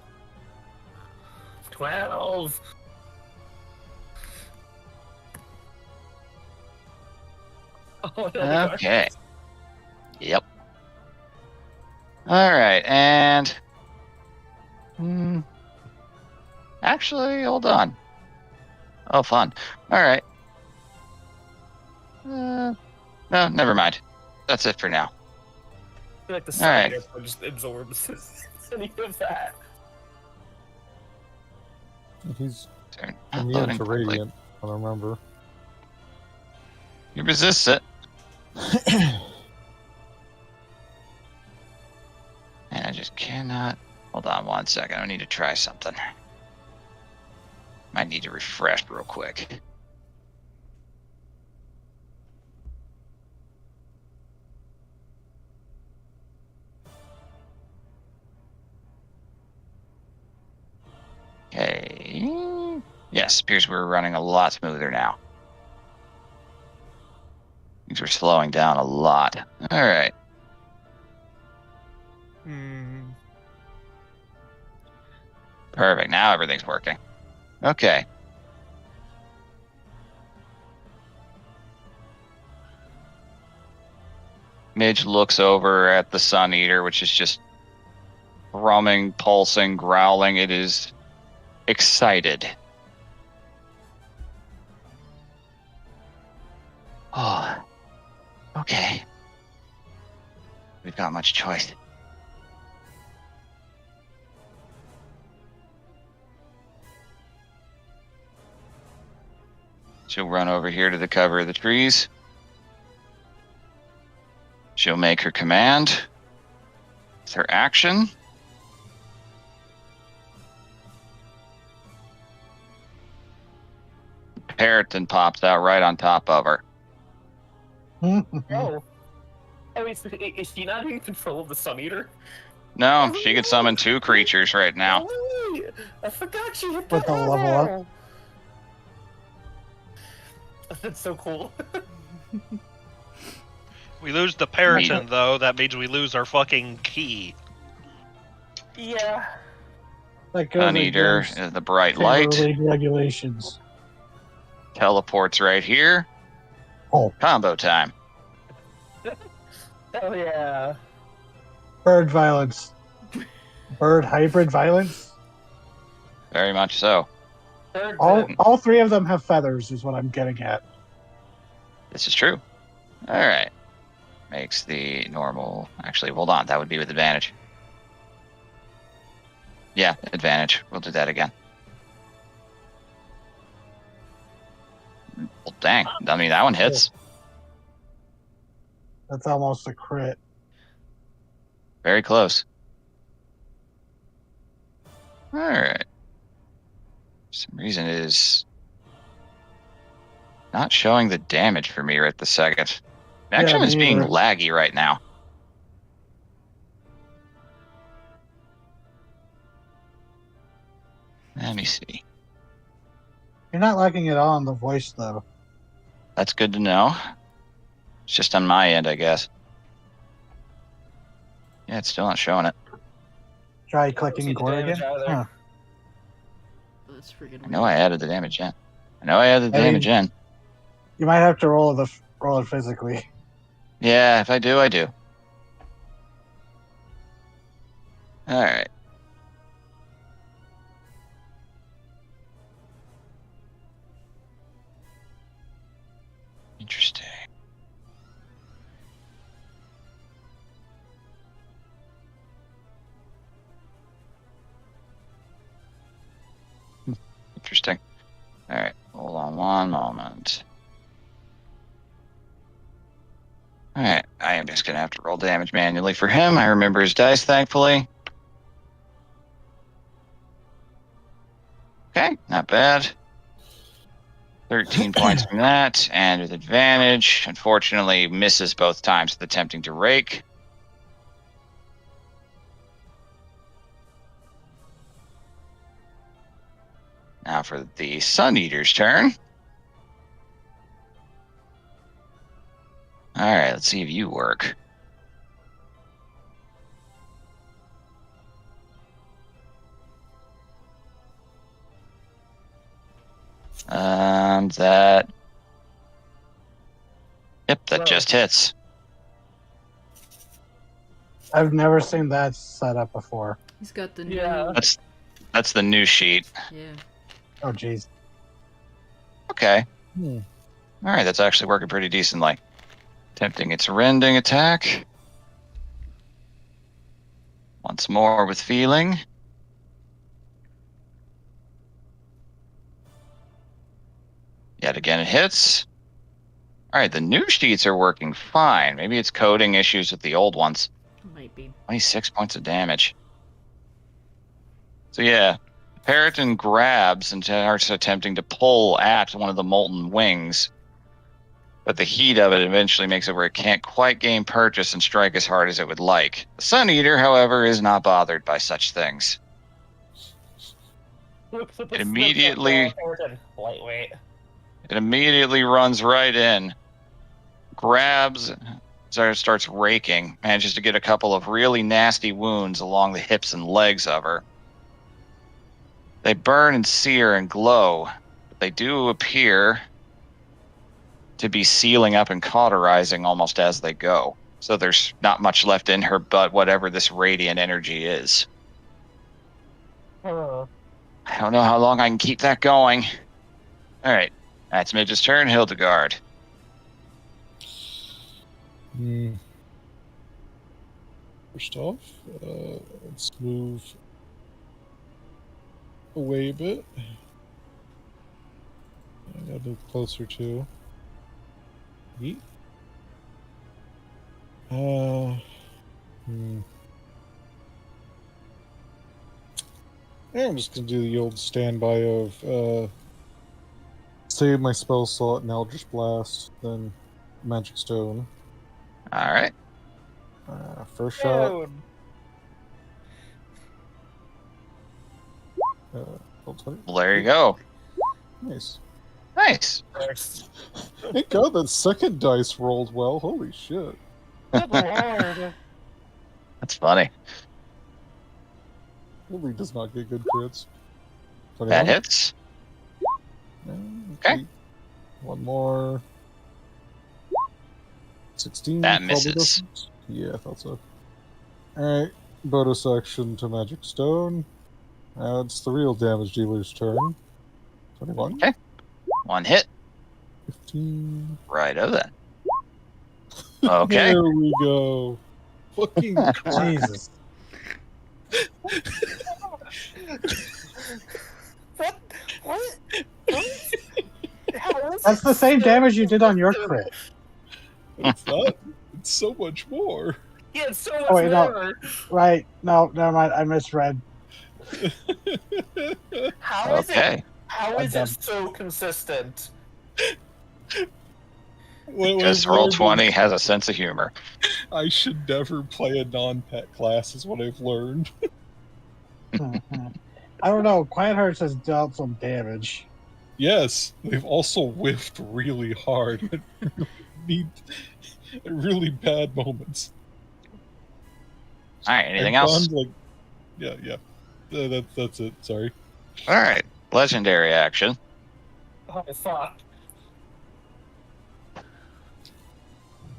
G: 12. Oh,
B: Okay. Yep. All right, and actually, hold on. Oh, fun. All right. No, never mind. That's it for now.
G: I feel like the
B: All right.
G: side just absorbs any of that.
E: yeah. He's
B: Turn.
E: immune
B: Loading
E: to
B: quickly.
E: radiant, I remember.
B: You resist it. And I just cannot. Hold on 1 second. I need to try something. Might need to refresh real quick. Okay. Yes, appears we're running a lot smoother now. Things are slowing down a lot. All right. Perfect. Now everything's working. Okay. Midge looks over at the Sun Eater, which is just thrumming, pulsing, growling. It is excited. Oh, okay. We've got much choice. She'll run over here to the cover of the trees. She'll make her command. With her action. Parrot then pops out right on top of her.
G: Oh. I mean, is she not in control of the Sun Eater?
B: No, she could summon 2 creatures right now.
G: Oh, I forgot she hit
F: With
G: that
F: a level up.
G: That's so cool.
H: We lose the Periton, though. That means we lose our fucking key.
G: Yeah.
F: That goes
B: Sun Eater
F: against
B: is the bright
F: Chamber
B: light.
F: League regulations.
B: Teleports right here.
F: Oh,
B: Combo time.
G: Oh yeah.
F: bird violence. Bird hybrid violence.
B: Very much so.
F: All 3 of them have feathers, is what I'm getting at.
B: This is true. All right. Makes the normal. Actually, hold on. That would be with advantage. Yeah, advantage. We'll do that again. Well, dang. I mean, that one hits.
F: That's almost a crit.
B: Very close. All right. For some reason it is not showing the damage for me right this second. Action
F: me
B: is being
F: either.
B: laggy right now. Let me see.
F: You're not liking it all on the voice, though.
B: That's good to know. It's just on my end, I guess. Yeah, it's still not showing it.
F: Try
G: see
F: clicking
G: the
F: Gore
G: damage
F: again.
G: either.
F: Huh.
A: That's freaking
B: I know I added the damage in.
F: I
B: Damage
F: mean-
B: in.
F: You might have to roll it physically.
B: Yeah, if I do, I do. All right. Interesting. Interesting. All right, hold on one moment. All right, I am just gonna have to roll damage manually for him. I remember his dice, thankfully. Okay, not bad. 13 points from that, and with advantage, unfortunately misses both times with attempting to rake. Now for the Sun Eater's turn. All right, let's see if you work. That. Yep, that just hits.
F: I've never seen that set up before.
A: He's got the new.
C: Yeah.
B: That's the new sheet.
A: Yeah.
F: Oh, jeez.
B: Okay.
E: Hmm.
B: All right, that's actually working pretty decently. Attempting its rending attack. Once more with feeling. Yet again, it hits. All right, the new sheets are working fine. Maybe it's coding issues with the old ones.
A: Might be.
B: 26 points of damage. So yeah, Peryton grabs and starts attempting to pull at one of the molten wings. But the heat of it eventually makes it where it can't quite gain purchase and strike as hard as it would like. The Sun Eater, however, is not bothered by such things. It immediately
C: lightweight.
B: It immediately runs right in, grabs, starts raking, manages to get a couple of really nasty wounds along the hips and legs of her. They burn and sear and glow, but they do appear to be sealing up and cauterizing almost as they go. So there's not much left in her but whatever this radiant energy is. I don't know how long I can keep that going. All right. That's Midge's turn. Hildegard.
E: First off, let's move away a bit. I gotta move closer to. Yeet. Yeah, I'm just gonna do the old standby of save my spell slot and Eldritch Blast, then Magic Stone.
B: All right.
E: First shot. Roll 20.
B: Well, there you go.
E: Nice.
B: Nice.
E: Thank God that second dice rolled well. Holy shit.
B: That's funny.
E: Lily does not get good crits. 21.
B: That hits.
E: Okay. One more. 16.
B: That
E: probably
B: misses.
E: doesn't. Yeah, I thought so. Alright. Bonus action to Magic Stone. It's the real damage dealer's turn. 21.
B: Okay. One hit.
E: 15.
B: Righto then. Okay.
E: There we go. Fucking
F: Jesus.
C: What? How is
F: That's the same damage you did on your crit.
E: It's not. It's so much more.
C: Yeah, it's so much
F: Oh, wait, no.
C: more.
F: Right. No, never mind. I misread.
C: How is
B: Okay.
C: it? How is it so consistent?
B: Because Roll20 has a sense of humor.
E: I should never play a non-pet class, is what I've learned.
F: I don't know. Quiet Hearts has dealt some damage.
E: Yes, they've also whiffed really hard. Need really bad moments.
B: All right. Anything
E: I've
B: else?
E: gone, yeah. That's it. Sorry.
B: All right. Legendary action.
C: Oh, fuck.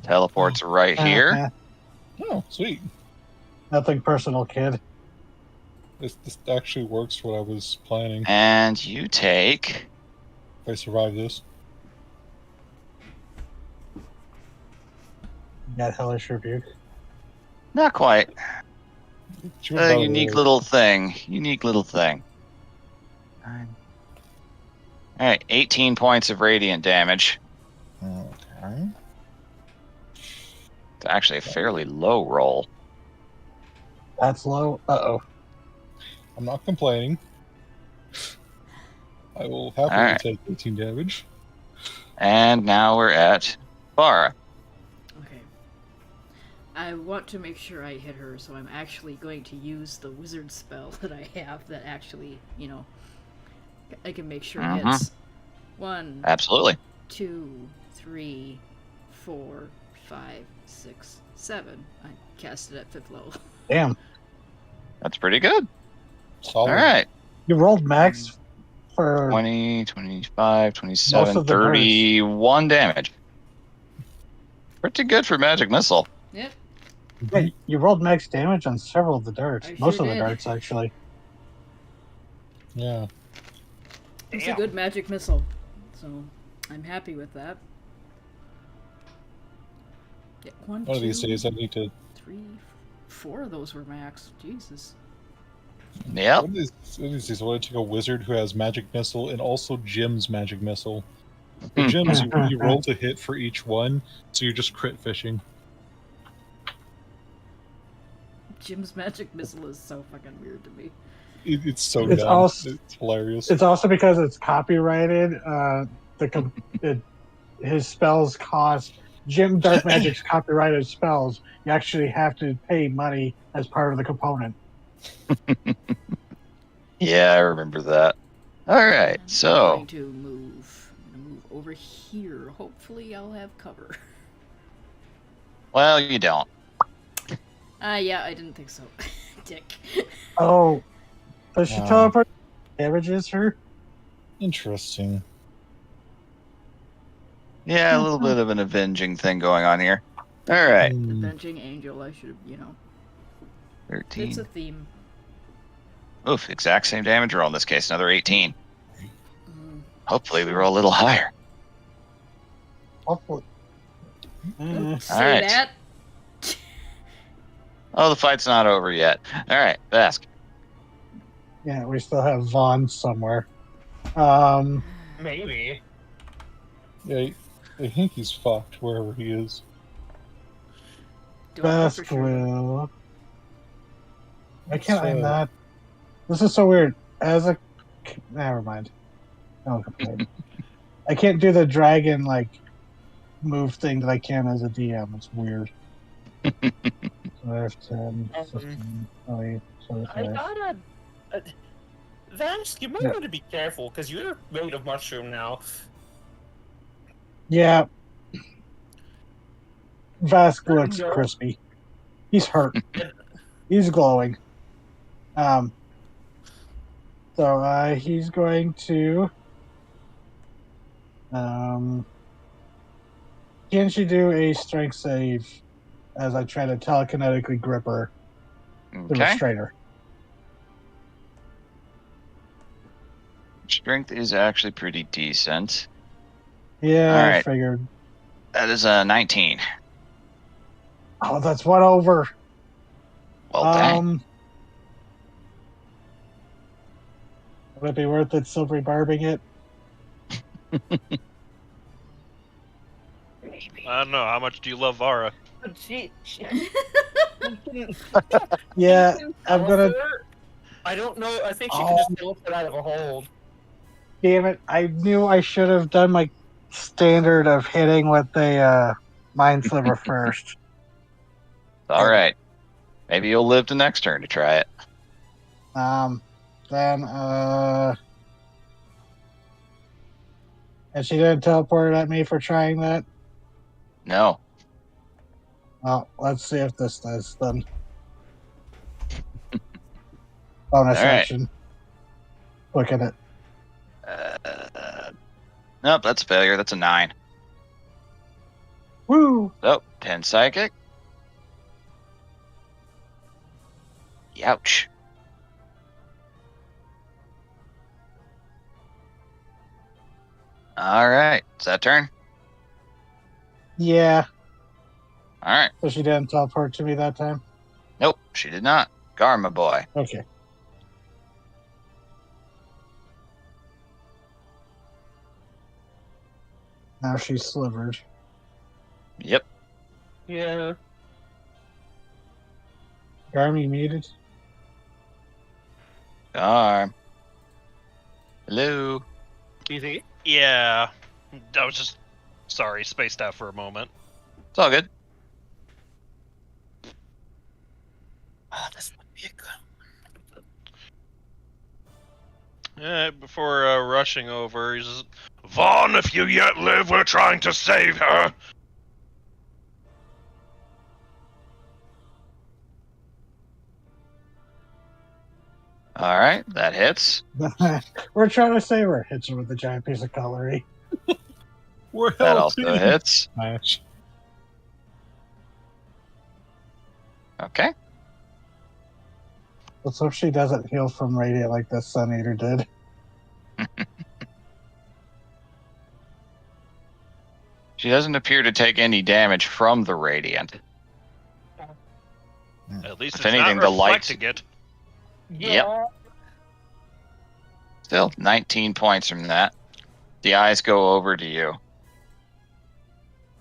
B: Teleports right here.
E: Oh, sweet.
F: Nothing personal, kid.
E: This actually works for what I was planning.
B: And you take...
E: If I survive this.
F: That hellish rebuke.
B: Not quite.
E: Sure
B: A
E: about
B: unique
E: it.
B: little thing. Unique little thing. All right, 18 points of radiant damage.
E: Okay.
B: It's actually a fairly low roll.
F: That's low. Uh-oh.
E: I'm not complaining. I will happily
B: Alright.
E: take 18 damage.
B: And now we're at Vara.
A: Okay. I want to make sure I hit her, so I'm actually going to use the wizard spell that I have that actually, I can make sure
B: Mhm.
A: hits. 1,
B: Absolutely.
A: 2, 3, 4, 5, 6, 7. I cast it at 5th level.
F: Damn.
B: That's pretty good.
E: Solid.
B: All right.
F: You rolled max for
B: 20, 25,
F: most
B: 27,
F: of the darts.
B: 31 damage. Pretty good for magic missile.
A: Yep.
F: Wait, you rolled max damage on several of the darts.
A: I
F: Most
A: sure
F: of the
A: did.
F: darts, actually.
E: Yeah.
A: It's a
C: Damn.
A: good magic missile, so I'm happy with that. Yeah,
E: One of these days I need to.
A: 3, 4 of those were max. Jesus.
B: Yep.
E: One of these days I want to take a wizard who has magic missile and also Jim's magic missile. For Jim's, you roll to hit for each one, so you're just crit fishing.
A: Jim's magic missile is so fucking weird to me.
E: It's so
F: It's
E: dumb.
F: also-
E: It's hilarious.
F: It's also because it's copyrighted. His spells cost Jim Dark Magic's copyrighted spells. You actually have to pay money as part of the component.
B: Yeah, I remember that. All right,
A: I'm
B: so
A: going to move. I'm gonna move over here. Hopefully, I'll have cover.
B: well, you don't.
A: Yeah, I didn't think so. Dick.
F: Oh, does she
E: Wow.
F: teleport? Damages her?
E: Interesting.
B: Yeah, a little bit of an avenging thing going on here. All right,
E: Hmm.
A: Avenging Angel. I should have,
B: 13.
A: It's a theme.
B: Oof, exact same damage roll in this case. Another 18.
A: Mm.
B: Hopefully, we roll a little higher.
F: Hopefully.
A: Don't say
B: Alright.
A: that.
B: Oh, the fight's not over yet. All right, Vask.
F: Yeah, we still have Vaughn somewhere.
C: Maybe.
E: Yeah, I think he's fucked wherever he is.
A: Don't know for
F: Best
A: sure.
F: will. Why can't I
E: So-
F: not? This is so weird. Never mind. Don't complain. I can't do the dragon move thing that I can as a DM. It's weird. So I have 10, 15, 20,
C: I
F: 25.
C: gotta. Vask, you might
F: Yeah.
C: want to be careful because you're made of mushroom now.
F: Yeah. Vask looks
C: No.
F: crispy. He's hurt. He's glowing. So he's going to. Can she do a strength save as I try to telekinetically grip her to
B: Okay.
F: restrain her?
B: Strength is actually pretty decent.
F: Yeah,
B: All
F: I
B: right.
F: figured.
B: That is a 19.
F: Oh, that's one over.
B: Well, dang.
F: Would it be worth it silvery barbing it?
H: I don't know. How much do you love Vara?
C: But she
F: Yeah, I'm gonna.
C: I don't know. I think she can just teleport out of a hold.
F: Damn it! I knew I should have done my standard of hitting with a mind sliver first.
B: All right. Maybe you'll live to next turn to try it.
F: Then and she didn't teleport at me for trying that.
B: No.
F: Well, let's see if this does then. Bonus
B: All right.
F: action. Look at it.
B: Nope, that's a failure. That's a 9.
F: Woo!
B: Oh, 10 psychic. Youch. All right. Is that turn?
F: Yeah.
B: All right.
F: So she didn't teleport to me that time.
B: Nope, she did not. Garma boy.
F: Okay. Now she's slivered.
B: Yep.
C: Yeah.
F: Garmy muted.
B: Garm. Hello.
C: Easy.
H: Yeah. I was just sorry, spaced out for a moment.
B: It's all good.
C: Oh, this would be a good.
H: Before rushing over, he's just,
D: Vaughn, if you yet live, we're trying to save her.
B: All right, that hits.
F: We're trying to save her. Hits her with a giant piece of cutlery.
E: We're
B: That
E: helping.
B: also hits.
E: Match.
B: Okay.
F: Let's hope she doesn't heal from radiant like the Sun Eater did.
B: She doesn't appear to take any damage from the radiant.
H: at least
B: If
H: it's
B: anything,
H: not
B: the lights-
H: reflecting it.
B: Yep. Still 19 points from that. The eyes go over to you.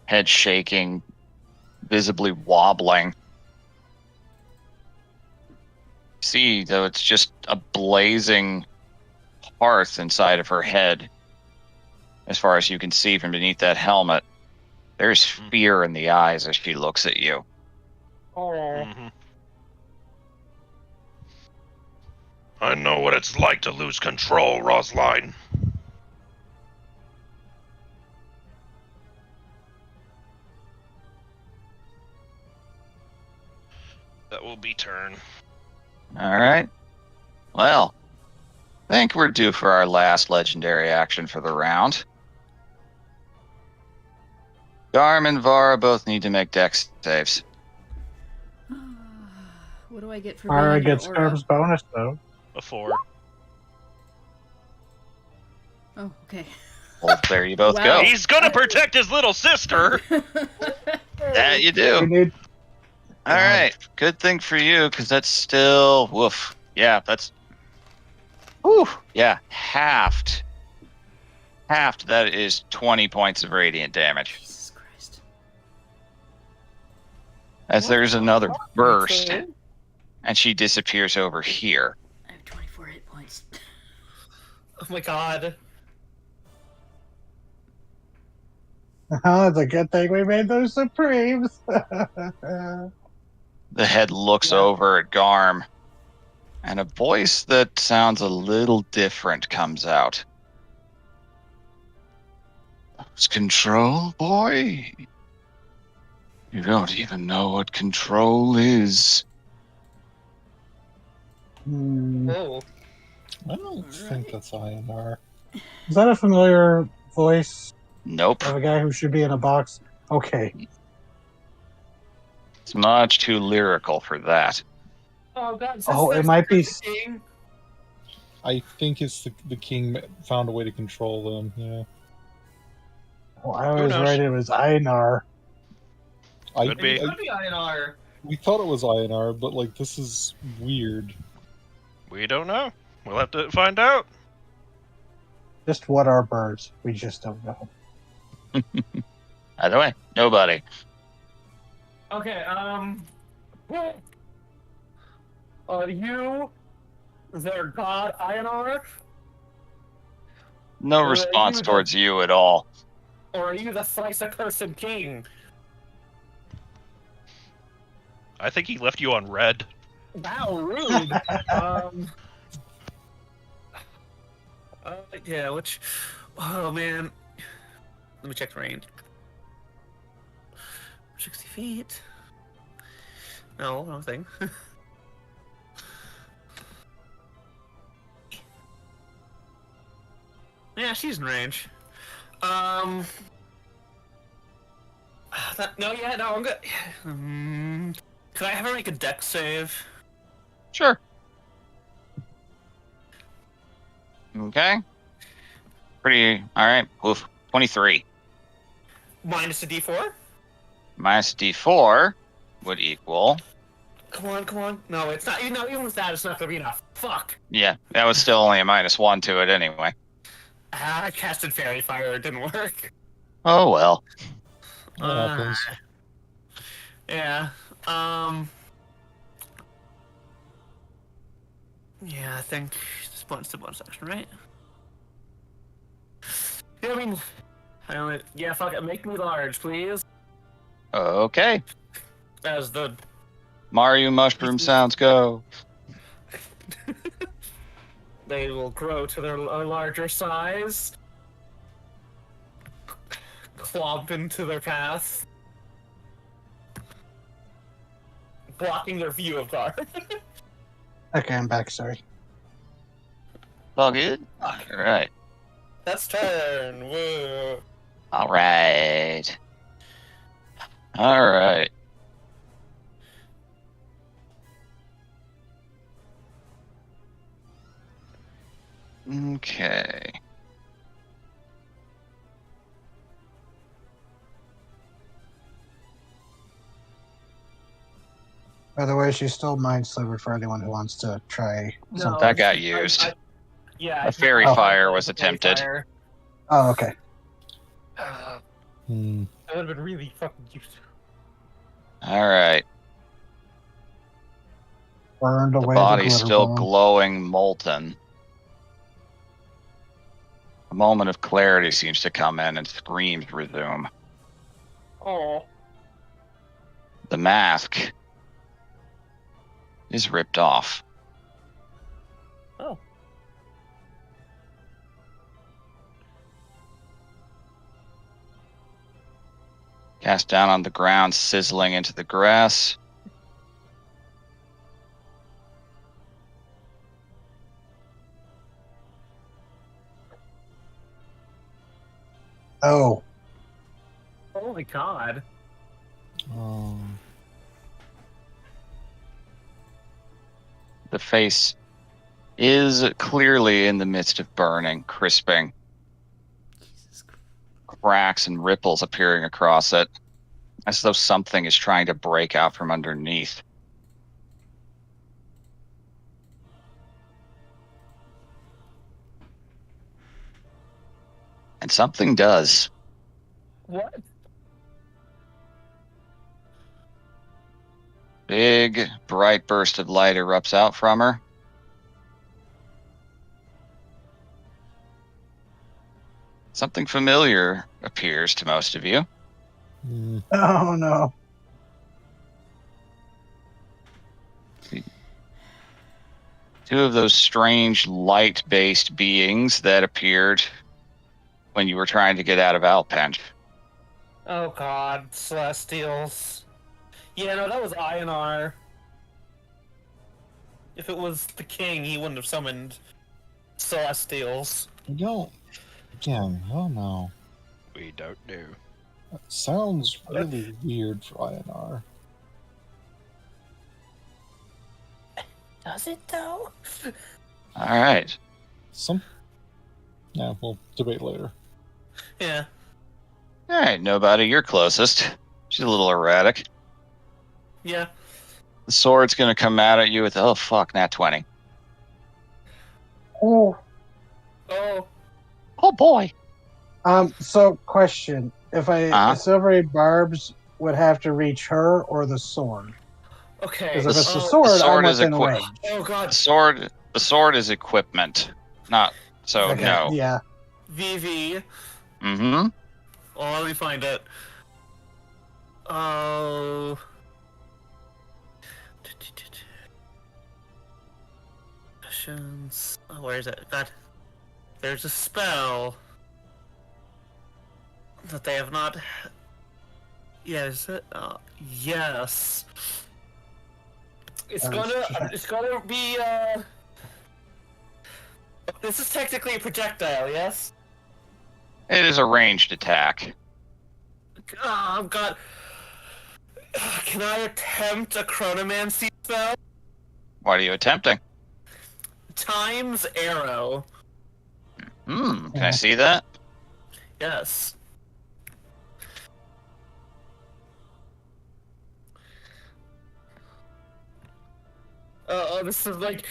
B: Head shaking, visibly wobbling. See, though, it's just a blazing hearth inside of her head. As far as you can see from beneath that helmet, there's fear in the eyes as she looks at you.
C: Oh.
H: Mm-hmm.
D: I know what it's like to lose control, Rosline.
H: That will be turn.
B: All right. Well, I think we're due for our last legendary action for the round. Garm and Vara both need to make dex saves.
A: What do I get for
F: Mara
A: being
F: gets
A: under aura?
F: Garm's bonus, though.
H: A 4.
A: Oh, okay.
B: Well, there you both
A: Wow.
B: go.
H: He's gonna protect his little sister!
B: That you
F: We
B: do.
F: need
B: All right. Good thing for you, because that's still woof. Yeah, that's. Whew. Yeah, halved. Halved. That is 20 points of radiant damage.
A: Jesus Christ.
B: As there's another burst,
C: Okay.
B: and she disappears over here.
A: I have 24 hit points.
C: Oh my god.
F: It's a good thing we made those Supremes.
B: The head looks over at Garm, and a voice that sounds a little different comes out. It's control, boy? You don't even know what control is.
C: Oh.
E: I don't think that's INR.
F: Is that a familiar voice
B: Nope.
F: of a guy who should be in a box? Okay.
B: It's much too lyrical for that.
C: Oh god.
F: Oh, it might be.
E: I think it's the king found a way to control them. Yeah.
F: Well, I was
H: knows?
F: right. It was Einar.
H: Could be.
C: It could be INR.
E: We thought it was INR, but like this is weird.
H: We don't know. We'll have to find out.
F: Just what are birds? We just don't know.
B: Either way, nobody.
C: Okay, are you their god INR?
B: No
C: Well,
B: response
C: you
B: towards you at all.
C: Or are you the thrice accursed king?
H: I think he left you on red.
C: Wow, rude. Yeah, which. Oh man. Let me check the range. 60 feet. No, wrong thing. Yeah, she's in range. No, I'm good. Could I have her make a dex save?
B: Sure. Okay. Pretty. All right. Oof. 23.
C: Minus a d4?
B: Minus D4 would equal.
C: Come on. No, it's not. Even with that, it's not gonna be enough. Fuck.
B: Yeah, that was still only a -1 to it anyway.
C: I casted Fairy Fire. It didn't work.
B: Oh well.
E: What happens?
G: Yeah. Yeah, I think this one's the bonus action, right? Yeah, yeah, fuck it. Make me large, please.
B: Okay.
G: As the
B: Mario mushroom sounds go.
G: they will grow to their larger size, clomp into their path, blocking their view of Gar.
F: Okay, I'm back. Sorry.
B: All good? All right.
G: That's turn. Woo.
B: All right. All right. Okay.
F: By the way, she's still mind slivered for anyone who wants to try.
G: No,
B: That got used.
G: Yeah.
B: A fairy
F: Oh.
B: fire was
G: Fairy
B: attempted.
G: fire.
F: Oh, okay.
G: That
E: Hmm.
G: would have been really fucking useful.
B: All right.
F: Burned
B: The
F: away
B: body's
F: glitter
B: still
F: bomb.
B: glowing molten. A moment of clarity seems to come in and screams resume.
G: Oh.
B: The mask is ripped off.
G: Oh.
B: Cast down on the ground, sizzling into the grass.
F: Oh,
G: Oh my god.
B: The face is clearly in the midst of burning, crisping.
A: Jesus Christ.
B: Cracks and ripples appearing across it, as though something is trying to break out from underneath. And something does.
G: What?
B: Big, bright burst of light erupts out from her. Something familiar appears to most of you.
E: Hmm.
F: oh no.
B: Two of those strange light-based beings that appeared when you were trying to get out of Alpench.
G: Oh god, Celestials. Yeah, no, that was Ionar. If it was the king, he wouldn't have summoned Celestials.
E: I don't. Again, I don't know.
D: We don't know.
E: That sounds really weird for INR.
G: Does it though?
B: All right.
E: Yeah, we'll debate later.
G: Yeah.
B: All right, nobody, you're closest. She's a little erratic.
G: Yeah.
B: The sword's going to come out at you with, oh, fuck, nat 20.
F: Oh.
G: Oh.
B: Oh, boy.
F: So question: If
B: Uh-huh.
F: silvery barbs would have to reach her or the sword?
G: Okay.
F: Because if it's the
G: oh,
F: sword,
B: sword
F: I'm
B: is
F: within
B: equi-
F: range.
G: oh god.
B: The sword is equipment. Not, so
F: Okay,
B: no.
F: Yeah.
G: VV.
B: Mm-hmm.
G: Oh, let me find it. Oh. Missions. Oh, where is it? God. There's a spell that they have not. Yeah, is it? Yes. It's
F: Oh,
G: gonna.
F: shit.
G: It's gonna be. This is technically a projectile, yes.
B: It is a ranged attack.
G: God. Can I attempt a chronomancy spell?
B: What are you attempting?
G: Times arrow.
B: Can I see that?
G: Yes. This is like.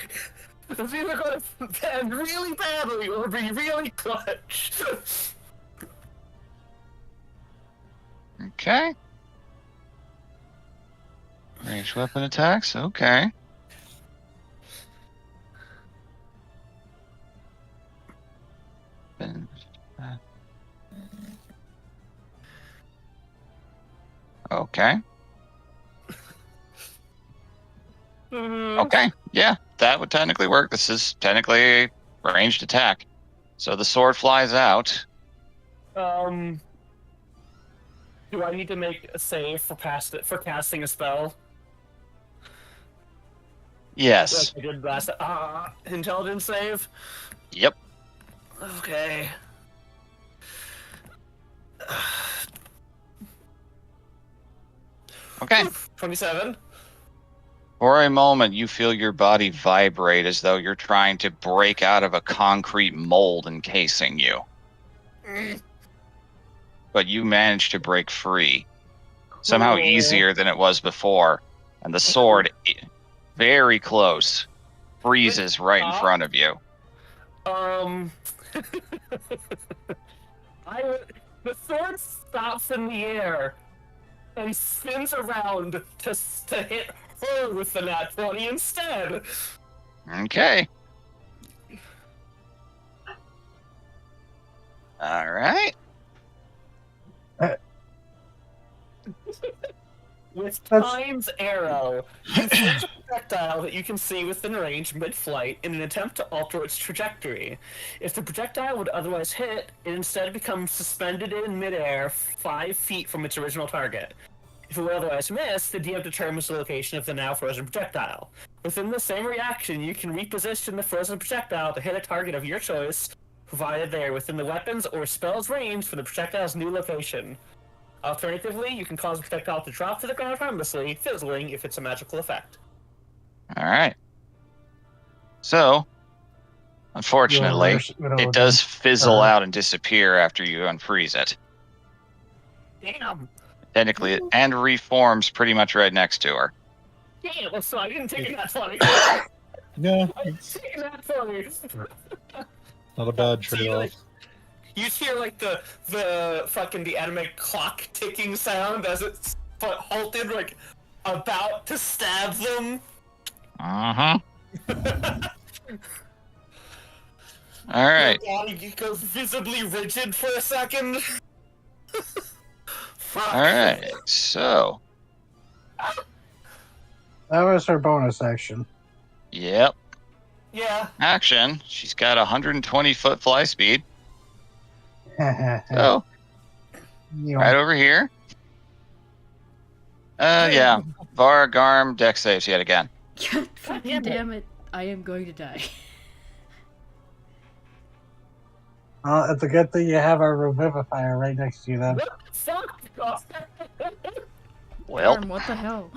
G: This is either going to end really badly or be really clutch.
B: Okay. Ranged weapon attacks. Okay. Okay. Okay. Yeah, that would technically work. This is technically a ranged attack. So the sword flies out.
G: Do I need to make a save for casting a spell?
B: Yes.
G: Like I did last. Intelligence save.
B: Yep.
G: Okay.
B: Okay.
G: 27.
B: For a moment, you feel your body vibrate as though you're trying to break out of a concrete mold encasing you. But you manage to break free. Somehow
G: Cool.
B: easier than it was before. And the sword, very close, freezes right in front of you.
G: The sword stops in the air and spins around to hit her with the nat 20 instead.
B: Okay. All right.
G: With
F: That's-
G: Time's Arrow, inflict a projectile that you can see within range mid-flight in an attempt to alter its trajectory. If the projectile would otherwise hit, it instead becomes suspended in midair 5 feet from its original target. If it would otherwise miss, the DM determines the location of the now frozen projectile. Within the same reaction, you can reposition the frozen projectile to hit a target of your choice, provided they are within the weapons or spells range for the projectile's new location. Alternatively, you can cause the projectile to drop to the ground harmlessly, fizzling if it's a magical effect.
B: All right. So, unfortunately, it does fizzle out and disappear after you unfreeze it.
G: Damn!
B: Technically, and reforms pretty much right next to her.
G: Damn, well, so I didn't take that funny.
E: Yeah,
G: I didn't
E: it's
G: take that funny.
E: not a bad trade-off.
G: You hear like the anime clock ticking sound as it's halted, like about to stab them.
B: Uh-huh. All right.
G: Your body goes visibly rigid for a second. Fuck.
B: All right. So,
F: That was her bonus action.
B: yep.
G: Yeah.
B: Action. She's got 120-foot fly speed. So, right over here. Yeah. Var, Garm, dex saves yet again.
A: God fucking damn it. I am going to die.
F: Well, it's a good thing you have our revivifier right next to you then.
G: What the fuck?
B: Well,
A: Arm, what the hell?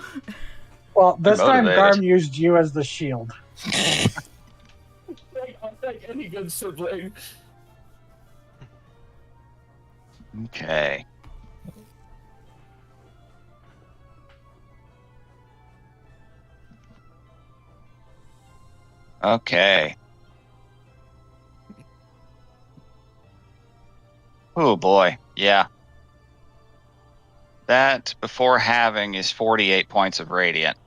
F: Well, this time
B: motivated.
F: Garm used you as the shield.
G: I'll take any good sibling.
B: okay. Okay. Oh boy. Yeah. That before halving is 48 points of radiant.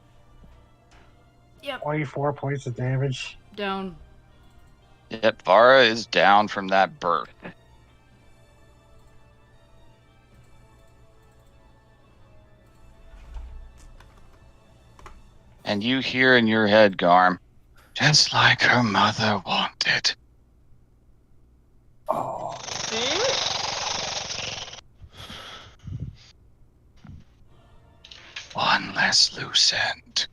F: 24 points of damage.
A: Down.
B: Yep, Vara is down from that burst. And you hear in your head, Garm, just like her mother wanted.
F: Oh.
B: One less loose end.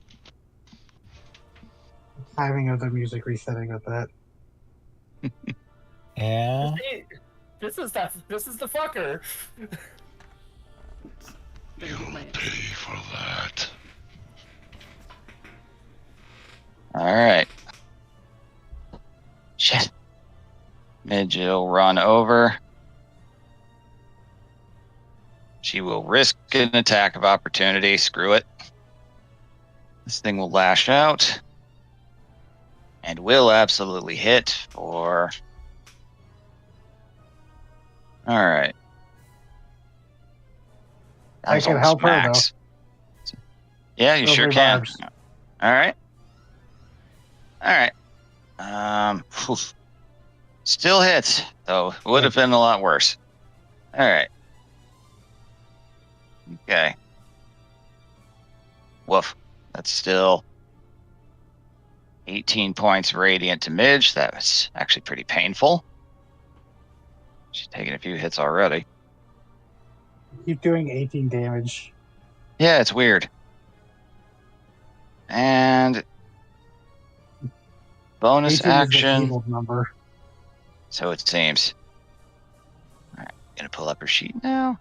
F: Timing of the music resetting with that.
E: Yeah.
G: This is the fucker.
D: You'll pay for that.
B: Alright. Shit. Midge will run over. She will risk an attack of opportunity. Screw it. This thing will lash out. And will absolutely hit for... Alright.
F: I
B: was
F: can
B: almost
F: help her, though.
B: max. Yeah, you
F: Those
B: sure can.
F: revives.
B: All right. Phew. Still hits, though. Would have been a lot worse. All right. Okay. Woof. That's still 18 points radiant to Midge. That was actually pretty painful. She's taken a few hits already.
F: Keep doing 18 damage.
B: Yeah, it's weird. And bonus
F: 18 is the
B: action.
F: evil number.
B: So it seems. All right, gonna pull up her sheet now.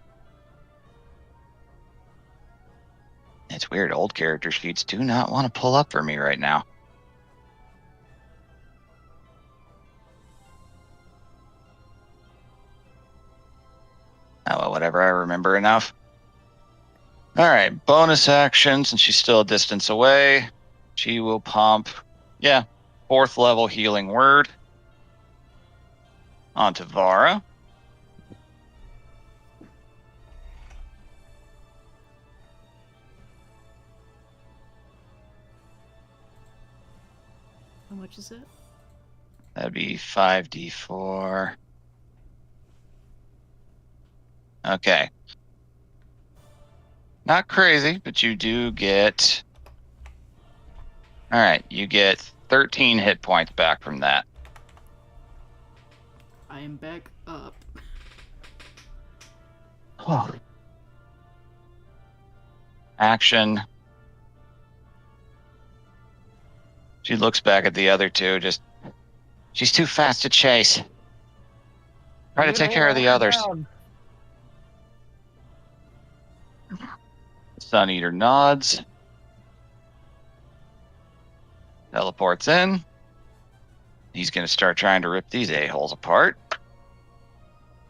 B: It's weird. Old character sheets do not want to pull up for me right now. Oh, well, whatever. I remember enough. All right, bonus action. Since she's still a distance away, she will pump, 4th level healing word onto Vara.
A: How much is it?
B: That'd be 5d4. Okay. Not crazy, but you do get... All right, you get 13 hit points back from that.
A: I am back up.
B: Action. She looks back at the other two, she's too fast to chase. Try to take care of the others. Sun Eater nods. Teleports in. He's going to start trying to rip these a-holes apart.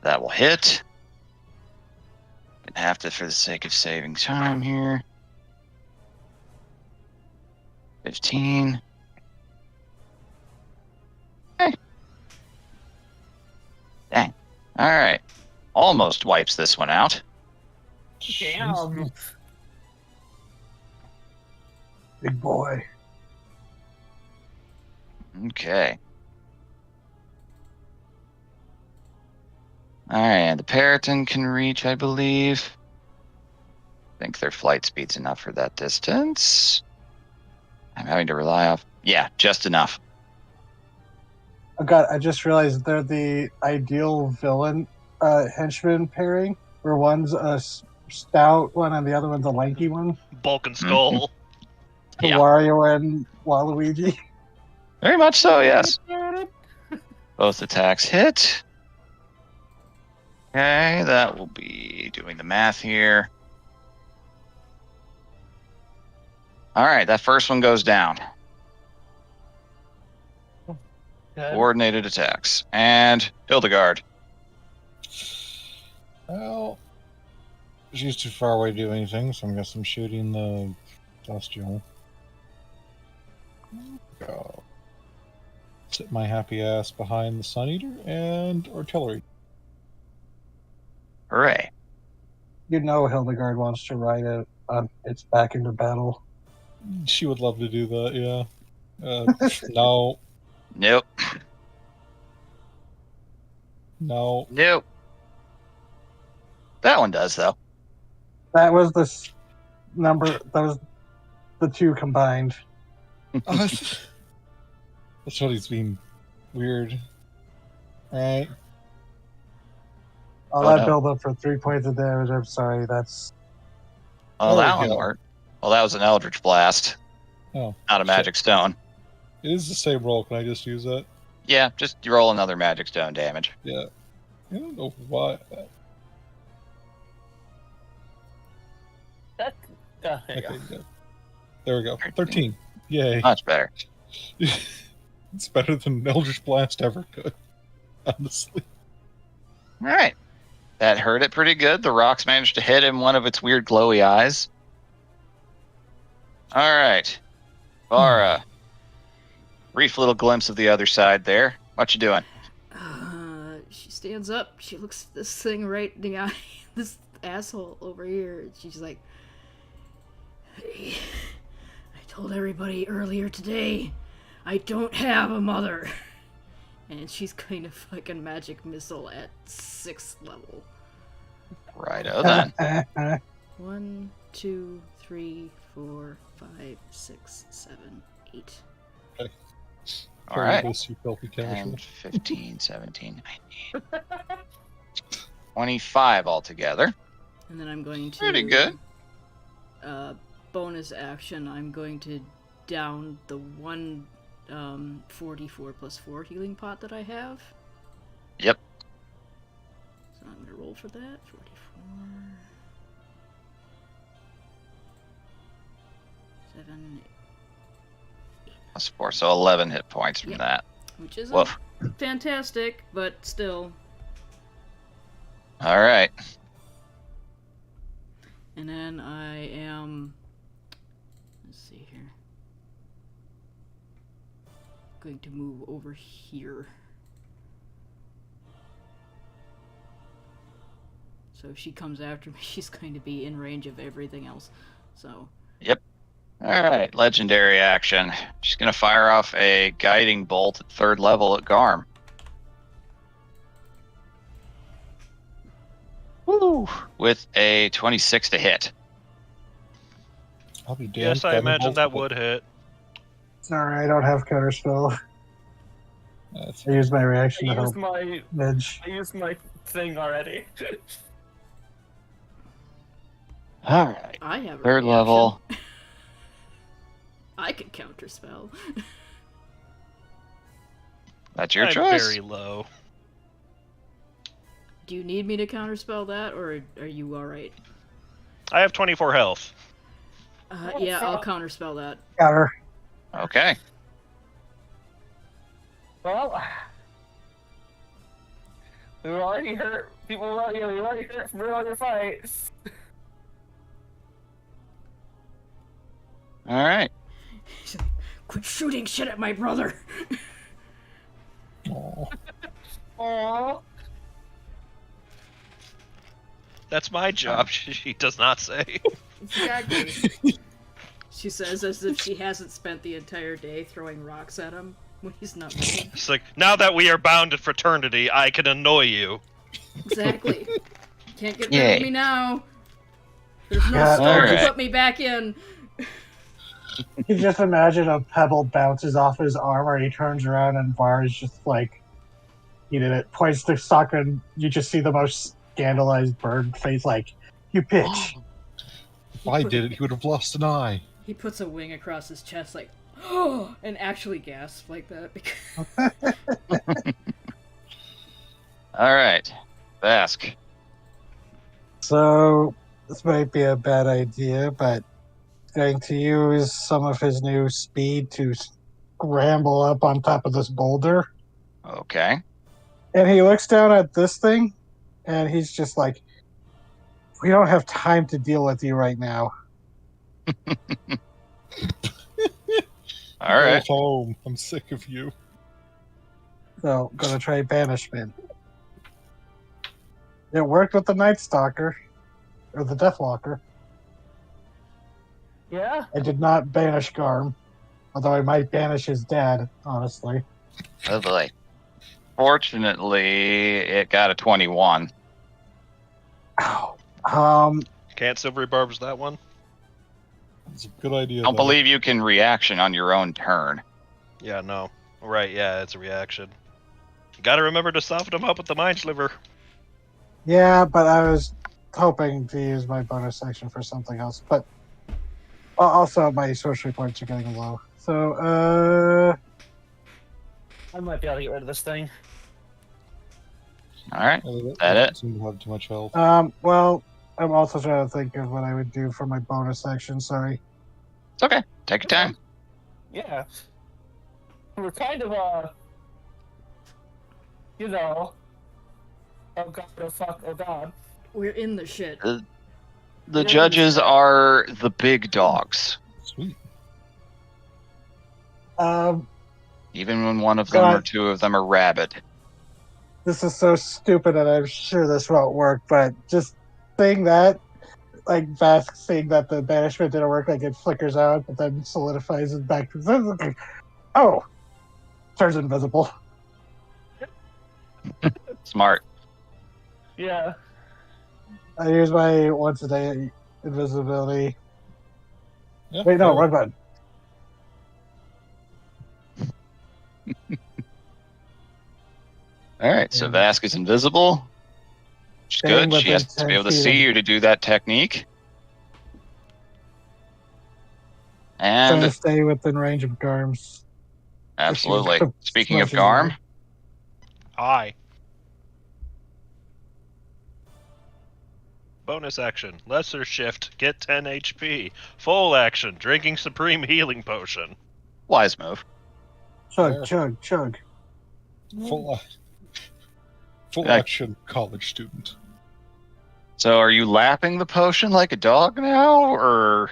B: That will hit. Gonna have to, for the sake of saving time here. 15. Okay. Dang. All right. Almost wipes this one out.
C: Damn.
F: Big boy.
B: Okay. All right, and the Periton can reach, I believe. I think their flight speed's enough for that distance. I'm having to rely off... Yeah, just enough.
F: Oh god, I just realized they're the ideal villain henchman pairing, where one's a stout one and the other one's a lanky one.
H: Bulk and Skull.
B: Yeah.
F: Wario and Waluigi.
B: Very much so, yes. Both attacks hit. Okay, that will be doing the math here. All right, that first one goes down.
C: Good.
B: Coordinated attacks. And Hildegard.
E: Well, she's too far away to do anything, so I guess I'm shooting the celestial. Go. Sit my happy ass behind the Sun Eater and artillery.
B: Hooray.
F: You know Hildegard wants to ride it on its back into battle.
E: She would love to do that, yeah. No.
B: Nope.
E: No.
B: Nope. That one does, though.
F: That was the number. That was the two combined.
E: That's what he's being weird. Alright.
F: All
B: Oh,
F: that
B: no.
F: build up for 3 points of damage. I'm sorry. That's
B: Well,
E: There
B: that
E: we
B: one
E: go.
B: worked. Well, that was an Eldritch Blast,
E: Oh.
B: not a Magic Stone.
E: It is the same roll. Can I just use that?
B: Yeah, just roll another Magic Stone damage.
E: Yeah. I don't know why.
C: There you
E: Okay,
C: go.
E: yeah. There we go. 13. Yay.
B: Much better.
E: It's better than Eldritch Blast ever could. Honestly.
B: All right. That hurt it pretty good. The rocks managed to hit him one of its weird glowy eyes. All right. Vara. Brief little glimpse of the other side there. What you doing?
A: She stands up. She looks this thing right in the eye. This asshole over here. She's like, hey, I told everybody earlier today, I don't have a mother. And she's kind of fucking magic missile at 6th level.
B: Righto then.
A: 1, 2, 3, 4, 5, 6, 7, 8.
B: All right.
E: This, you filthy casual.
B: 10, 15, 17, 19. 25 altogether.
A: And then I'm going to...
B: Pretty good.
A: Bonus action, I'm going to down the one 44 plus 4 healing pot that I have.
B: Yep.
A: So I'm going to roll for that. 44... Seven,
B: Plus 4, so 11 hit points from
A: Yep.
B: that.
A: which isn't
B: Woof.
A: fantastic, but still.
B: All right.
A: And then I am... Let's see here. Going to move over here. So if she comes after me, she's going to be in range of everything else. So...
B: All right. Legendary action. She's going to fire off a guiding bolt at 3rd level at Garm. Woo! With a 26 to hit.
E: I'll be damned.
H: Yes, I imagine that would hit.
F: Sorry, I don't have counterspell.
E: That's
F: I used my reaction
C: I
F: to
C: used
F: help
C: my
F: Midge.
C: thing already.
B: All right.
A: I have a
B: 3rd
A: reaction.
B: level.
A: I could counterspell.
B: That's your
H: I'm
B: choice.
H: very low.
A: Do you need me to counterspell that, or are you alright?
H: I have 24 health.
A: Yeah, I'll counterspell that.
F: Got her.
B: Okay.
C: Well, we were already hurt. People were already, we were already hurt from earlier fights.
B: All right.
A: She's like, quit shooting shit at my brother!
E: Aw.
C: Aww.
H: That's my job, she does not say.
A: Exactly. She says as if she hasn't spent the entire day throwing rocks at him when he's not moving.
H: It's like, now that we are bound in fraternity, I can annoy you.
A: Exactly. Can't get rid
B: Yay.
A: of me now. There's no
F: Yeah,
A: store to
B: alright.
A: put me back in.
F: You just imagine a pebble bounces off his arm, or he turns around and Var is just like, he did it, points the sock, and you just see the most scandalized bird face, like, you bitch.
E: If I did it, he would have lost an eye.
A: He puts a wing across his chest, like, oh, and actually gasps like that. Because...
B: All right. Bask.
F: So, this might be a bad idea, but going to use some of his new speed to scramble up on top of this boulder.
B: Okay.
F: And he looks down at this thing, and he's just like, we don't have time to deal with you right now.
B: All right.
E: Go home. I'm sick of you.
F: So, gonna try banishment. It worked with the Night Stalker, or the Deathwalker.
C: Yeah?
F: I did not banish Garm, although I might banish his dad, honestly.
B: Oh boy. Fortunately, it got a 21.
F: Ow.
H: Can't Silvery Barbs that one?
E: It's a good idea.
B: I don't
E: though.
B: believe you can reaction on your own turn.
H: Yeah, no. Right, yeah, it's a reaction. You gotta remember to soften them up with the Mind Sliver.
F: Yeah, but I was hoping to use my bonus action for something else. But also, my sorcery points are getting low. So,
C: I might be able to get rid of this thing.
B: All right.
E: I
B: That it?
E: seem to have too much health.
F: well, I'm also trying to think of what I would do for my bonus action. Sorry.
B: It's okay. Take your time.
C: Yeah. We're kind of, you know, oh god, oh fuck, oh god.
A: We're in the shit.
B: The judges are the big dogs.
E: Sweet.
B: Even when one of them
F: God.
B: or two of them are rabid.
F: This is so stupid, and I'm sure this won't work. But just Seeing that, like Vask seeing that the banishment didn't work, like it flickers out, but then solidifies it back to oh, turns invisible.
B: Smart.
C: Yeah.
F: I use my once a day invisibility.
E: Yeah,
F: Wait, no,
E: cool.
F: wrong button.
B: All right, so
F: Yeah.
B: Vask is invisible. Which is
F: Staying
B: good. She has
F: within
B: to be
F: 10
B: able to
F: feet
B: see
F: of-
B: you to do that technique.
F: Trying to
B: And
F: stay within range of Garm's.
B: absolutely.
F: As
B: Speaking of
F: much as
B: Garm,
H: Aye. Bonus action. Lesser shift. Get 10 HP. Full action. Drinking Supreme Healing Potion.
B: wise move.
F: Chug,
E: Fair.
F: chug, chug.
E: Full
B: Yeah.
E: action college student.
B: So are you lapping the potion like a dog now, or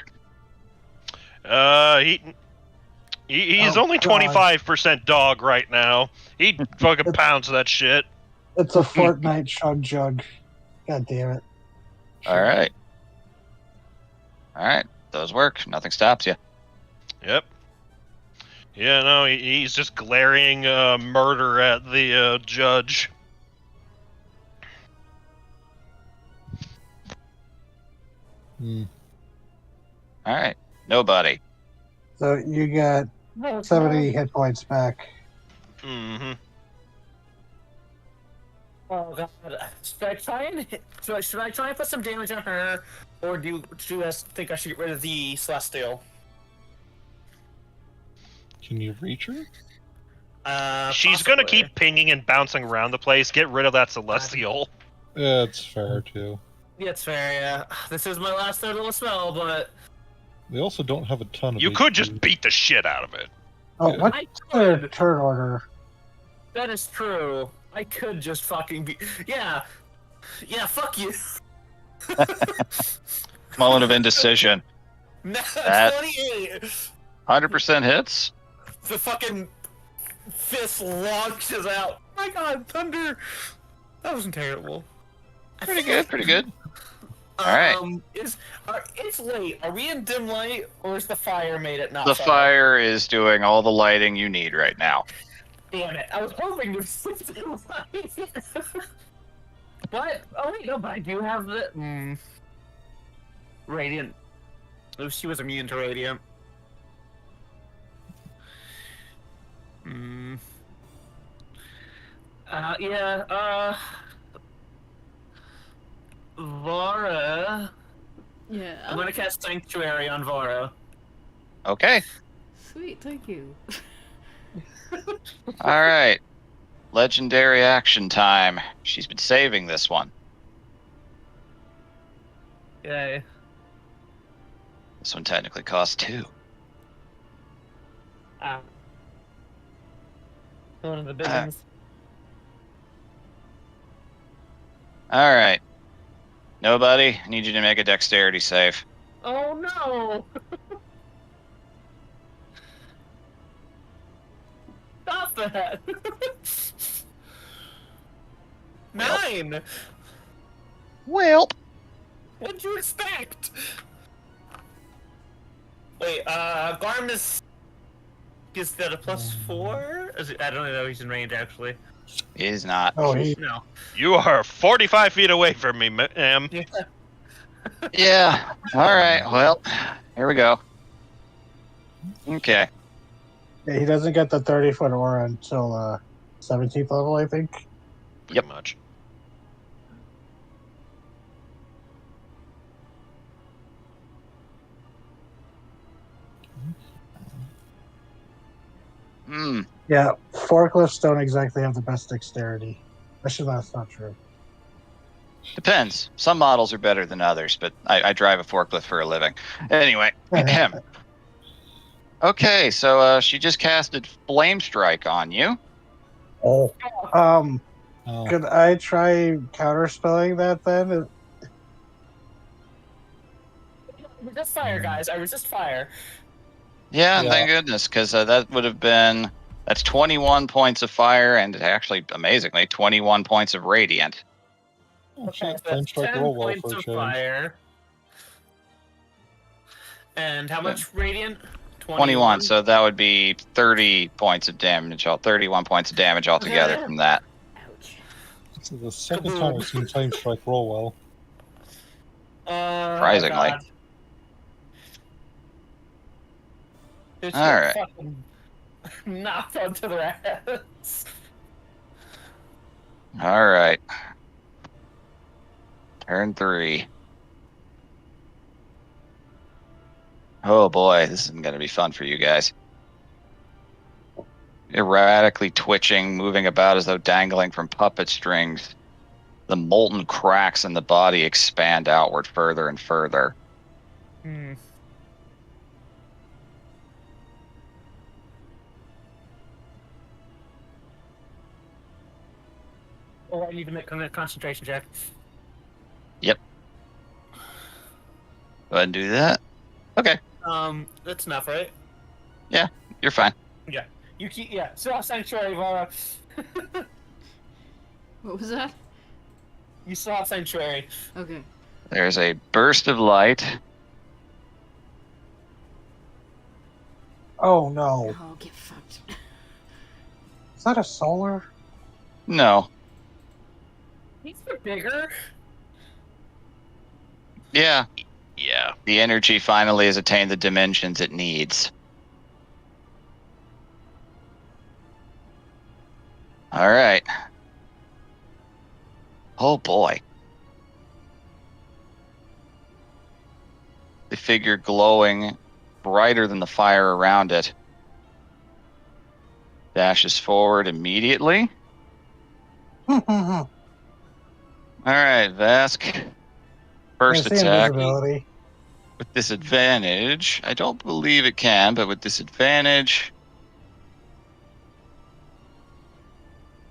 H: He's
F: Oh,
H: only
F: God.
H: 25% dog right now. He fucking pounds that shit.
F: It's a Fortnite chug jug. God damn it.
B: all right? All right, those work. Nothing stops you.
H: Yep. Yeah, no, he's just glaring murder at the judge.
E: Hmm.
B: All right, nobody.
F: So you got 70 hit points back.
H: Mm-hmm.
C: Oh god. Should I try and should I try and put some damage on her, or do you guys think I should get rid of the Celestial?
E: Can you reach her?
H: She's gonna
C: Possibly.
H: keep pinging and bouncing around the place. Get rid of that Celestial.
E: Yeah, it's fair too.
C: Yeah, it's fair. Yeah, this is my last third little spell, but
E: They also don't have a ton of.
H: You could
E: HP.
H: just beat the shit out of it.
F: Oh,
E: Yeah.
F: what's
C: I
F: their
C: could.
F: turn order?
C: That is true. I could just fucking be. Yeah. Yeah. Fuck you.
B: Moment of indecision.
C: No,
B: That-
C: 28.
B: 100% hits.
C: The fucking fist launches out. Oh my god, thunder! That wasn't terrible.
B: Pretty good. Pretty good. All right.
C: It's late. Are we in dim light, or is the fire made it not?
B: The
C: summer?
B: fire is doing all the lighting you need right now.
C: Damn it! I was hoping to switch to light. But oh wait, no, but I do have the radiant. Oh, she was immune to radiant. Vara.
A: Yeah.
C: I'm gonna cast Sanctuary on Vara.
B: Okay.
A: Sweet, thank you.
B: All right. Legendary action time. She's been saving this one.
C: Yay.
B: This one technically costs 2.
C: One of the big ones.
B: All right. Nobody. I need you to make a dexterity save.
C: Oh no! Stop that! 9!
B: Well.
C: What'd you expect? Wait, Garmus is that a +4? I don't know if he's in range actually.
B: He's not.
F: Oh, he.
C: No.
H: You are 45 feet away from me, ma'am.
C: Yeah.
B: Yeah. All right. Well, here we go. Okay.
F: Yeah, he doesn't get the 30-foot aura until 17th level, I think.
H: Pretty much.
B: Hmm.
F: Yeah, forklifts don't exactly have the best dexterity. Actually, that's not true.
B: Depends. Some models are better than others, but I drive a forklift for a living. Anyway, him. Okay, so she just casted Flame Strike on you.
F: Oh.
E: Oh.
F: Could I try counterspelling that then?
C: Resist fire, guys. I resist fire.
B: Yeah,
E: Yeah.
B: thank goodness, because that would have been... That's 21 points of fire, and actually, amazingly, 21 points of radiant.
E: Oh,
C: Okay,
E: shit.
C: so
E: Flame
C: that's
E: strike
C: 10
E: roll well
C: points
E: for a
C: of
E: change.
C: fire. And how much radiant?
B: 21, so that would be 30 points of damage. 31 points of damage altogether
C: Okay.
B: from that.
A: Ouch.
E: This is the second time I've seen Flame Strike roll well.
C: Oh
B: Surprisingly.
C: god. It's
B: All
C: get
B: right.
C: fucking knocked onto their ass.
B: All right. Turn 3. Oh boy, this isn't going to be fun for you guys. Erratically twitching, moving about as though dangling from puppet strings. The molten cracks in the body expand outward further and further.
C: Hmm. Oh, I need to make a concentration check.
B: Go ahead and do that. Okay,
C: That's enough, right?
B: you're fine.
C: Yeah. You keep, yeah. Saw Sanctuary, Vara.
A: What was that?
C: You saw Sanctuary.
A: Okay.
B: There's a burst of light.
F: Oh no.
A: Oh, get fucked.
F: Is that a solar?
B: No.
C: He's bigger.
B: Yeah,
D: Yeah.
B: the energy finally has attained the dimensions it needs. All right. Oh boy. The figure glowing brighter than the fire around it dashes forward immediately. All right, Vask. First
F: Can I see
B: attack
F: invisibility?
B: with disadvantage. I don't believe it can, but with disadvantage.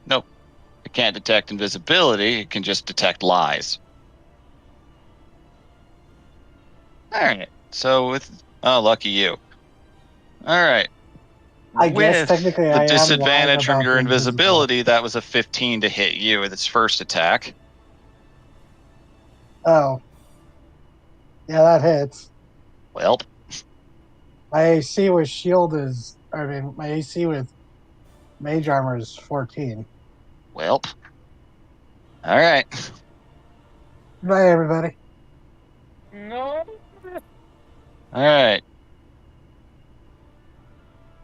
B: Nope. It can't detect invisibility. It can just detect lies. All right. So with lucky you. All right.
F: I guess
B: With
F: technically
B: the
F: I am lying
B: disadvantage from
F: about
B: your
F: being invisible.
B: invisibility, that was a 15 to hit you with its first attack.
F: Oh. Yeah, that hits.
B: Well,
F: My AC with shield is, my AC with mage armor is 14.
B: well. All right.
F: Bye, everybody.
C: No.
B: All right.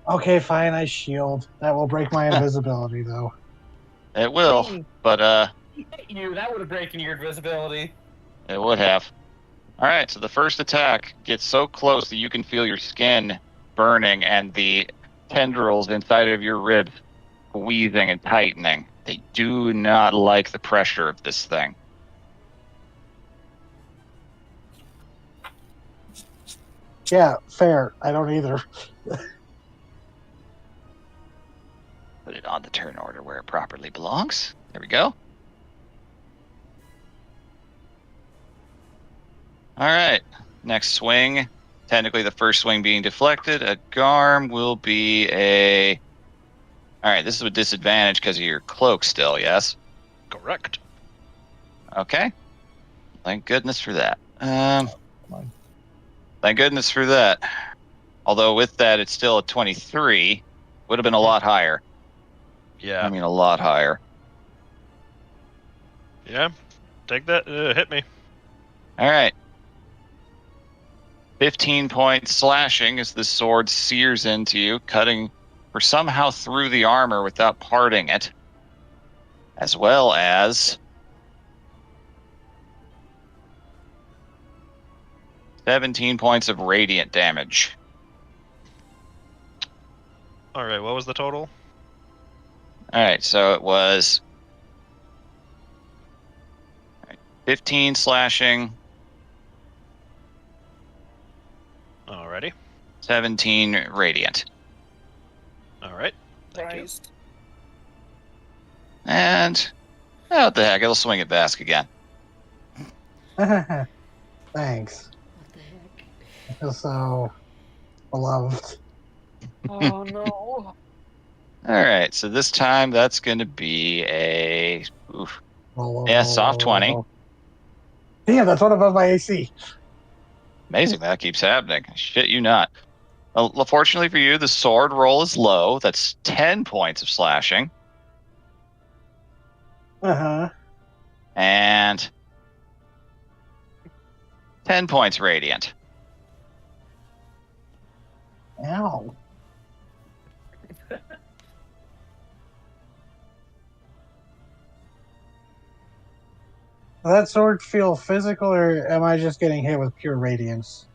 F: Okay, fine, I shield. That will break my invisibility, though.
B: It will,
C: Hey.
B: but
C: He hit you. That would have broken your invisibility.
B: it would have. All right, so the first attack gets so close that you can feel your skin burning and the tendrils inside of your ribs squeezing and tightening. They do not like the pressure of this thing.
F: Yeah, fair. I don't either.
B: Put it on the turn order where it properly belongs. There we go. All right, next swing. Technically, the first swing being deflected. A Garm will be a. All right, this is with disadvantage because of your cloak still, yes?
D: Correct.
B: Okay. Thank goodness for that.
E: Fine.
B: Thank goodness for that. Although with that, it's still a 23. Would have been a lot higher.
D: Yeah.
B: I mean, a lot higher.
H: Yeah. Take that. Hit me.
B: All right. 15 points slashing as the sword sears into you, cutting or somehow through the armor without parting it. As well as 17 points of radiant damage.
H: All right. What was the total?
B: All right, so it was 15 slashing,
H: Alrighty.
B: 17 radiant.
H: All right. Thank you.
C: Christ.
B: And what the heck, it'll swing at Bask again.
F: Thanks.
A: What the heck?
F: I feel so beloved.
C: Oh no.
B: All right, so this time that's going to be a
F: Roll,
B: soft 20.
F: Damn, that's one above my AC.
B: Amazing that keeps happening. Shit you not. Well, fortunately for you, the sword roll is low. That's 10 points of slashing.
F: Uh-huh.
B: And 10 points radiant.
F: Ow. Does that sword feel physical, or am I just getting hit with pure radiance?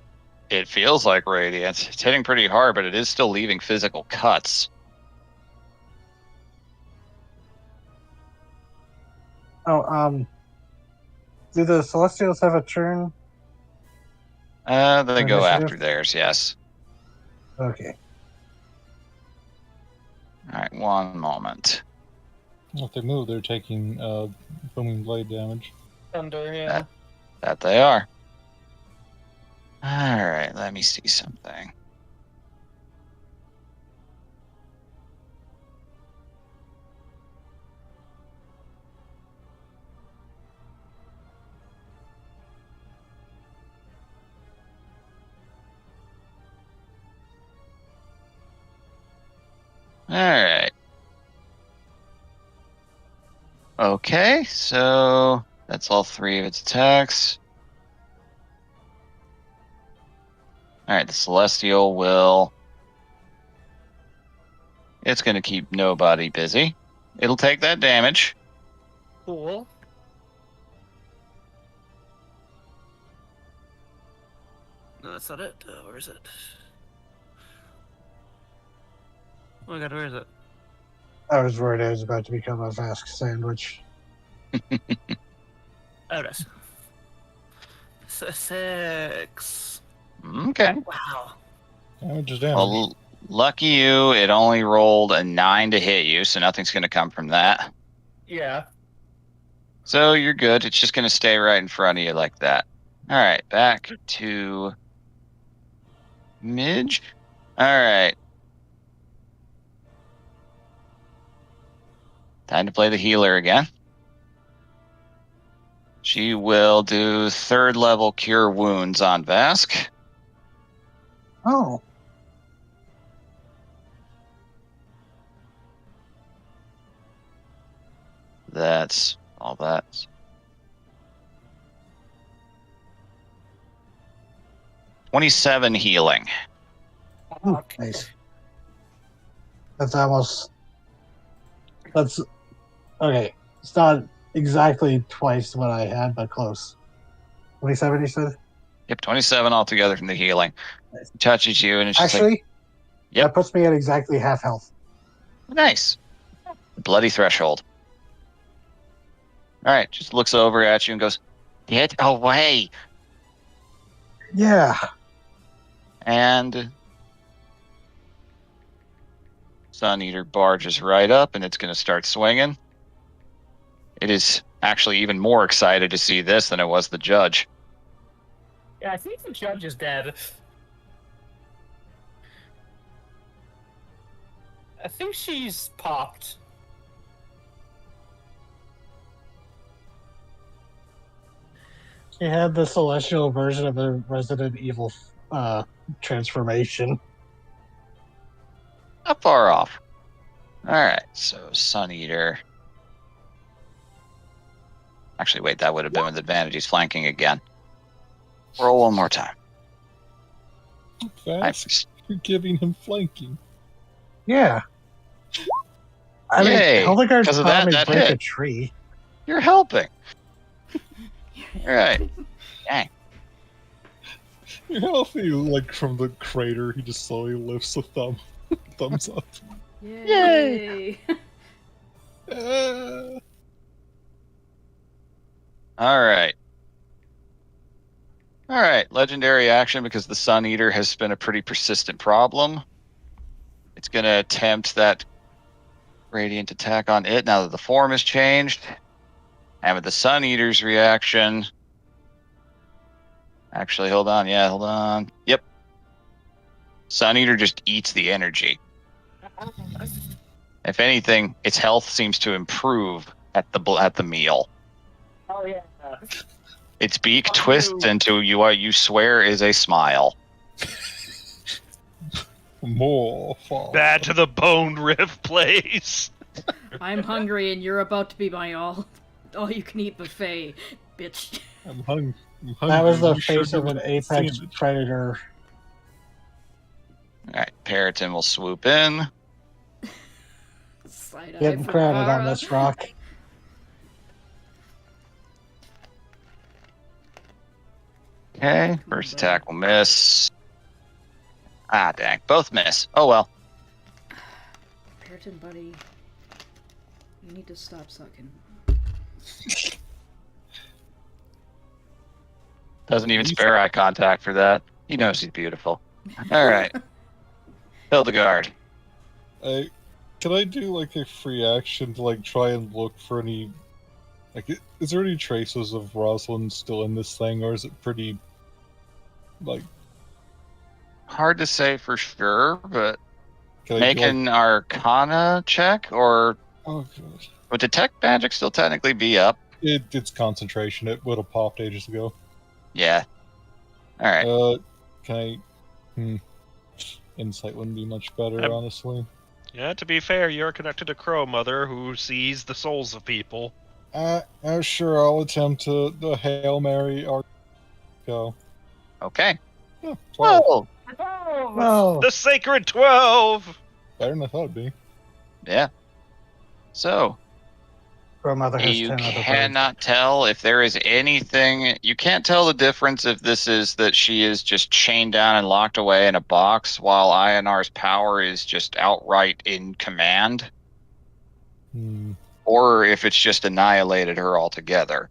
B: It feels like radiant. It's hitting pretty hard, but it is still leaving physical cuts.
F: Oh, do the Celestials have a turn?
B: They go
F: Initiative?
B: after theirs, yes.
F: Okay.
B: All right, one moment.
E: If they move, they're taking booming blade damage.
C: Thunder, yeah.
B: That they are. All right, let me see something. All right. Okay, so that's all 3 of its attacks. All right, the Celestial will... It's going to keep nobody busy. It'll take that damage.
C: Cool. No, that's not it. Where is it? Oh my god, where is it?
F: I was worried I was about to become a Vask sandwich.
C: Oh, that's 6.
B: Okay.
C: Wow.
E: Damage is damage.
B: Well, lucky you, it only rolled a 9 to hit you, so nothing's going to come from that.
C: Yeah.
B: So you're good. It's just going to stay right in front of you like that. All right, back to Midge. All right. Time to play the healer again. She will do 3rd level cure wounds on Vask.
F: Oh.
B: That's all that. $27 healing.
F: Ooh, nice. That's almost... That's... Okay. It's not exactly twice what I had, but close. 27, you said?
B: Yep, 27 altogether from the healing.
F: Nice.
B: Touches you, and it's just
F: Actually,
B: like, Yep.
F: that puts me at exactly half health.
B: nice. Bloody threshold. All right, just looks over at you and goes, "Get away!"
F: Yeah.
B: And Sun Eater barges right up, and it's going to start swinging. It is actually even more excited to see this than it was the judge.
C: Yeah, I think the judge is dead. I think she's popped.
F: She had the celestial version of the Resident Evil transformation.
B: Not far off. All right, so Sun Eater. Actually, wait, that would have been with advantage. He's flanking again. Roll one more time.
E: Vask, you're giving him flanking.
F: Yeah. I
B: Yay,
F: mean, Hildegard's
B: 'cause of
F: taught me
B: that
F: break a
B: hit.
F: tree.
B: You're helping. All right. Dang.
E: You know if he, like, from the crater, he just slowly lifts a thumbs up.
A: Yay!
E: Ah.
B: All right. All right. Legendary action because the Sun Eater has been a pretty persistent problem. It's going to attempt that radiant attack on it now that the form has changed. And with the Sun Eater's reaction... Actually, hold on. Yeah, hold on. Yep. Sun Eater just eats the energy. If anything, its health seems to improve at the meal.
C: Oh yeah.
B: Its beak twists into what you swear is a smile.
E: More fall.
H: Bad to the bone riff place.
A: I'm hungry and you're about to be my all you can eat buffet, bitch.
E: I'm hungry.
F: That was the
E: You sure
F: face of
E: do
F: an
E: like
F: apex
E: sandwich.
F: predator.
B: Alright, Periton will swoop in.
A: Side eye
F: Getting
A: from
F: crowded on
A: Vara.
F: this rock.
B: Okay, first attack will miss. Ah, dang. Both miss. Oh well.
A: Periton, buddy. You need to stop sucking.
B: Doesn't even spare eye contact for that. He knows he's beautiful. Alright. Hildegard.
E: Can I do like a free action to like try and look for any? Like, is there any traces of Rosalind still in this thing, or is it pretty like?
B: Hard to say for sure, but
E: Can I
B: make
E: do, like,
B: an Arcana check, or
E: oh god,
B: would Detect Magic still technically be up?
E: it's concentration. It would have popped ages ago.
B: Yeah. Alright.
E: Can I? Insight wouldn't be much better, honestly.
H: Yeah, to be fair, you're connected to Crow Mother, who sees the souls of people.
E: Sure, I'll attempt to the Hail Mary or go.
B: Okay.
E: Yeah, 12.
B: Whoa!
F: No.
H: The Sacred 12!
E: Better than I thought it'd be.
B: Yeah. So,
F: Grandmother has
B: you
F: 10 other birds.
B: cannot tell if there is anything. You can't tell the difference if this is that she is just chained down and locked away in a box while Ionar's power is just outright in command, or if it's just annihilated her altogether.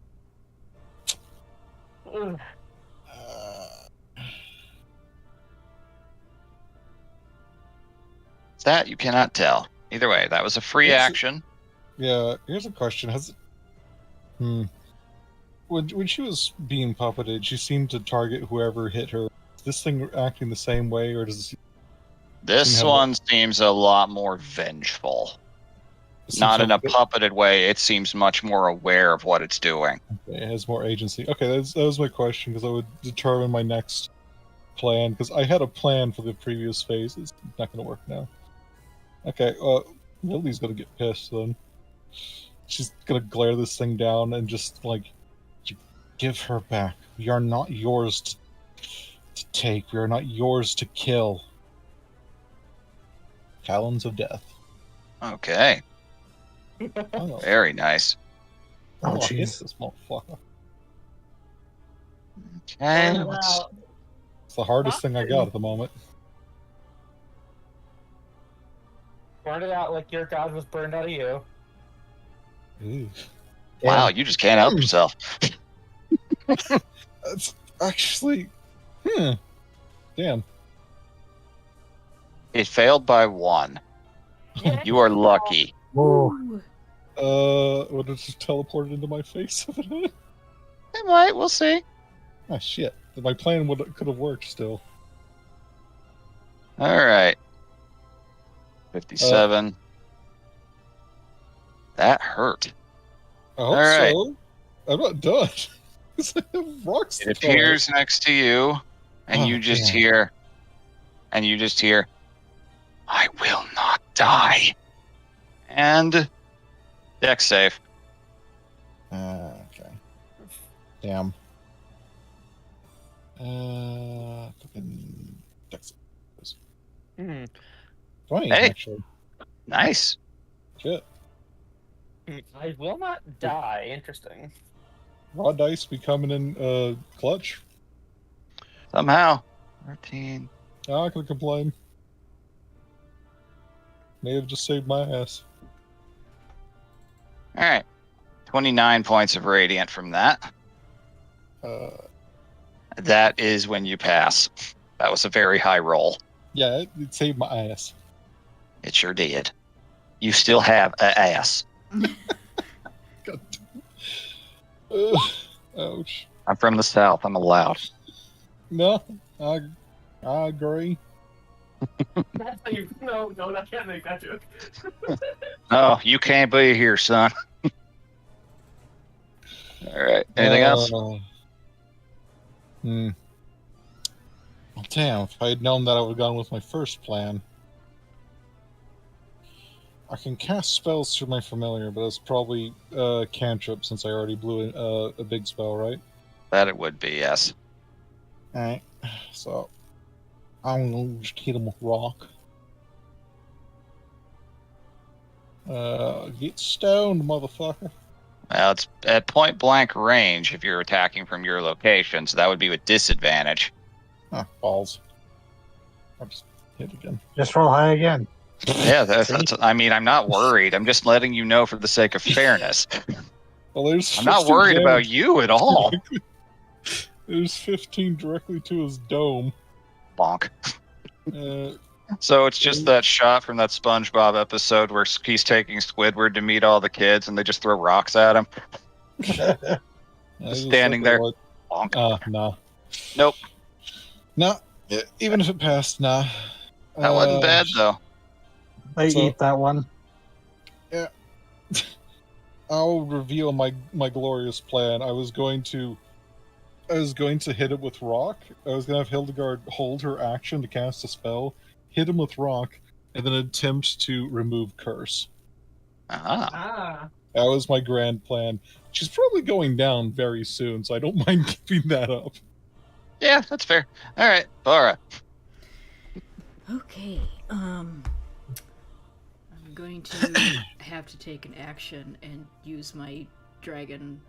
B: That you cannot tell. Either way, that was a free action.
E: Yeah, here's a question. Has when she was being puppeted, she seemed to target whoever hit her. Is this thing acting the same way, or does it
B: This one seems a lot more vengeful. Not in a puppeted way. It seems much more aware of what it's doing.
E: Okay, it has more agency. Okay, that was my question, because I would determine my next plan, because I had a plan for the previous phase. It's not going to work now. Okay, Lily's going to get pissed then. She's going to glare this thing down and just, like, give her back. We are not yours to take. We are not yours to kill. Talons of Death.
B: Okay.
E: Oh,
B: Very nice.
F: Oh,
E: hit
F: jeez.
E: this motherfucker.
B: Okay.
E: It's the hardest thing I got at the moment.
C: Burn it out like your god was burned out of you.
E: Ooh.
B: Wow, you just can't help yourself.
E: That's actually... Damn.
B: It failed by 1. You are lucky.
F: Whoa.
E: Would it just teleported into my face?
B: It might. We'll see.
E: Ah, shit. My plan could have worked still.
B: All right. 57. That hurt.
E: I hope
B: All right.
E: so. I'm not done. Rocks.
B: It appears next to you, and you just hear, I will not die. And deck save.
E: Okay. Damn. Fucking deck save. 20,
B: Hey.
E: actually.
B: Nice.
E: Shit.
C: I will not die. Interesting.
E: Raw dice be coming in clutch.
B: Somehow. 13.
E: Not gonna complain. May have just saved my ass.
B: All right. 29 points of radiant from that. That is when you pass. That was a very high roll.
E: Yeah, it saved my ass.
B: It sure did. You still have a ass.
E: God damn. Ouch.
B: I'm from the south. I'm allowed.
E: No, I agree.
C: That's how you. No, I can't make that joke.
B: Oh, you can't be here, son. All right. Anything else?
E: Hmm. Well, damn, if I had known that, I would have gone with my first plan. I can cast spells through my familiar, but it's probably cantrip since I already blew a big spell, right?
B: That it would be, yes.
E: Alright, so I'm gonna just hit him with rock. Get stoned, motherfucker.
B: Well, it's at point blank range if you're attacking from your location, so that would be with disadvantage.
E: Ah, balls. I'll just hit again.
F: Just roll high again.
B: Yeah, that's I mean, I'm not worried. I'm just letting you know for the sake of fairness.
E: Well, there's
B: I'm not
E: 15
B: worried about
E: damage
B: you at all.
E: There's 15 directly to his dome.
B: Bonk.
E: Uh,
B: So it's just that shot from that SpongeBob episode where he's taking Squidward to meet all the kids and they just throw rocks at him.
E: I just
B: Standing
E: look at
B: there.
E: what-
B: Bonk.
E: Nah.
B: Nope.
E: Nah. Even if it passed, nah.
B: That wasn't bad, though.
F: They
E: So-
F: eat that one.
E: I'll reveal my glorious plan. I was going to hit it with rock. I was going to have Hildegard hold her action to cast a spell, hit him with rock, and then attempt to remove curse.
B: Ah.
E: That was my grand plan. She's probably going down very soon, so I don't mind giving that up.
B: Yeah, that's fair. All right, Bara.
A: Okay, I'm going to have to take an action and use my dragon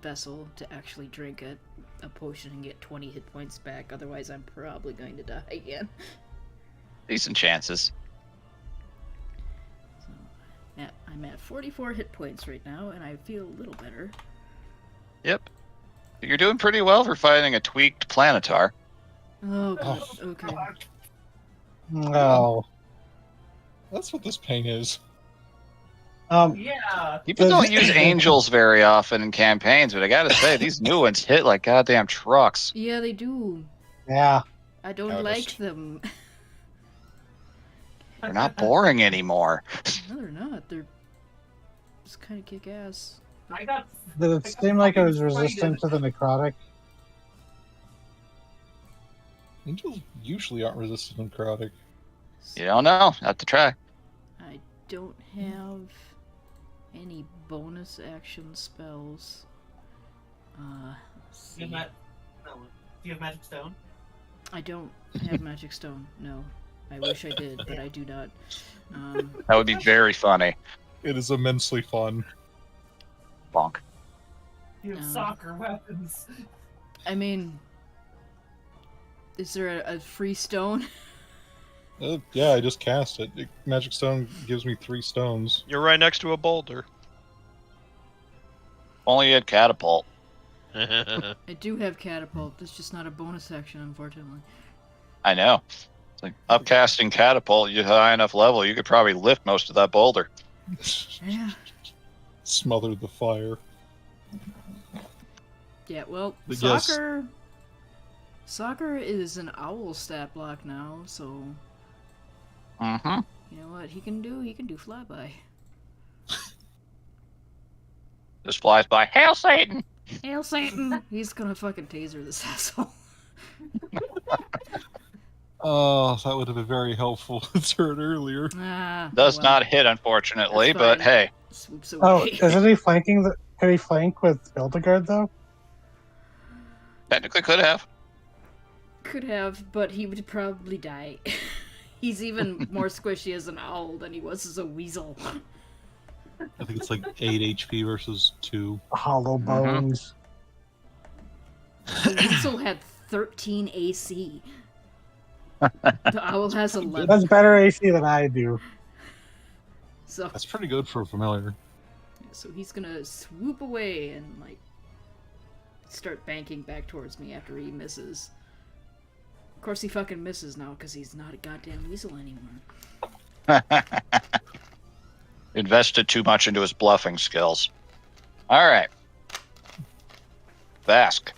A: vessel to actually drink a potion and get 20 hit points back. Otherwise, I'm probably going to die again.
B: Decent chances.
A: So, I'm at 44 hit points right now, and I feel a little better.
B: Yep. You're doing pretty well for fighting a tweaked planetar.
A: Oh, God. Okay.
F: No.
E: That's what this pain is.
C: Yeah.
B: People don't use angels very often in campaigns, but I gotta say, these new ones hit like goddamn trucks.
A: Yeah, they do.
F: Yeah.
A: I don't
E: Noticed.
A: like them.
B: They're not boring anymore.
A: No, they're not. They're just kind of kick ass.
C: I got.
F: Did it seem like it was resistant to the necrotic?
E: Angels usually aren't resistant to necrotic.
B: You don't know. Have to try.
A: I don't have any bonus action spells. Let's
C: Do you
A: see.
C: have no. Do you have magic stone?
A: I don't have magic stone. No, I wish I did, but I do not.
B: That would be very funny.
E: It is immensely fun.
B: Bonk.
C: You have
A: No.
C: soccer weapons.
A: I mean, is there a free stone?
E: Yeah, I just cast it. Magic Stone gives me 3 stones.
H: You're right next to a boulder.
B: Only had catapult.
A: I do have catapult. It's just not a bonus action, unfortunately.
B: I know. It's like upcasting catapult. You high enough level, you could probably lift most of that boulder.
A: Yeah.
E: Smother the fire.
A: Yeah. Well,
E: But yes.
A: Soccer is an owl stat block now, so
B: Mm-hmm.
A: you know what he can do? He can do flyby.
B: Just flies by. Hail Satan!
A: Hail Satan! He's gonna fucking taser this asshole.
E: Oh, that would have been very helpful to turn earlier.
A: Ah,
B: Does
A: well,
B: not hit, unfortunately,
A: That's
B: but
A: fine.
B: hey.
A: Swoops
F: Oh,
A: away.
F: isn't he flanking the? Could he flank with Hildegard though?
B: Technically could have.
A: Could have, but he would probably die. He's even more squishy as an owl than he was as a weasel.
E: I think it's like 8 HP versus 2.
F: Hollow bones.
A: The weasel had 13 AC. The owl has 11.
F: That's better AC than I do.
A: So
E: That's pretty good for a familiar.
A: he's gonna swoop away and like start banking back towards me after he misses. Of course he fucking misses now because he's not a goddamn weasel anymore.
B: Invested too much into his bluffing skills. All right. Vask.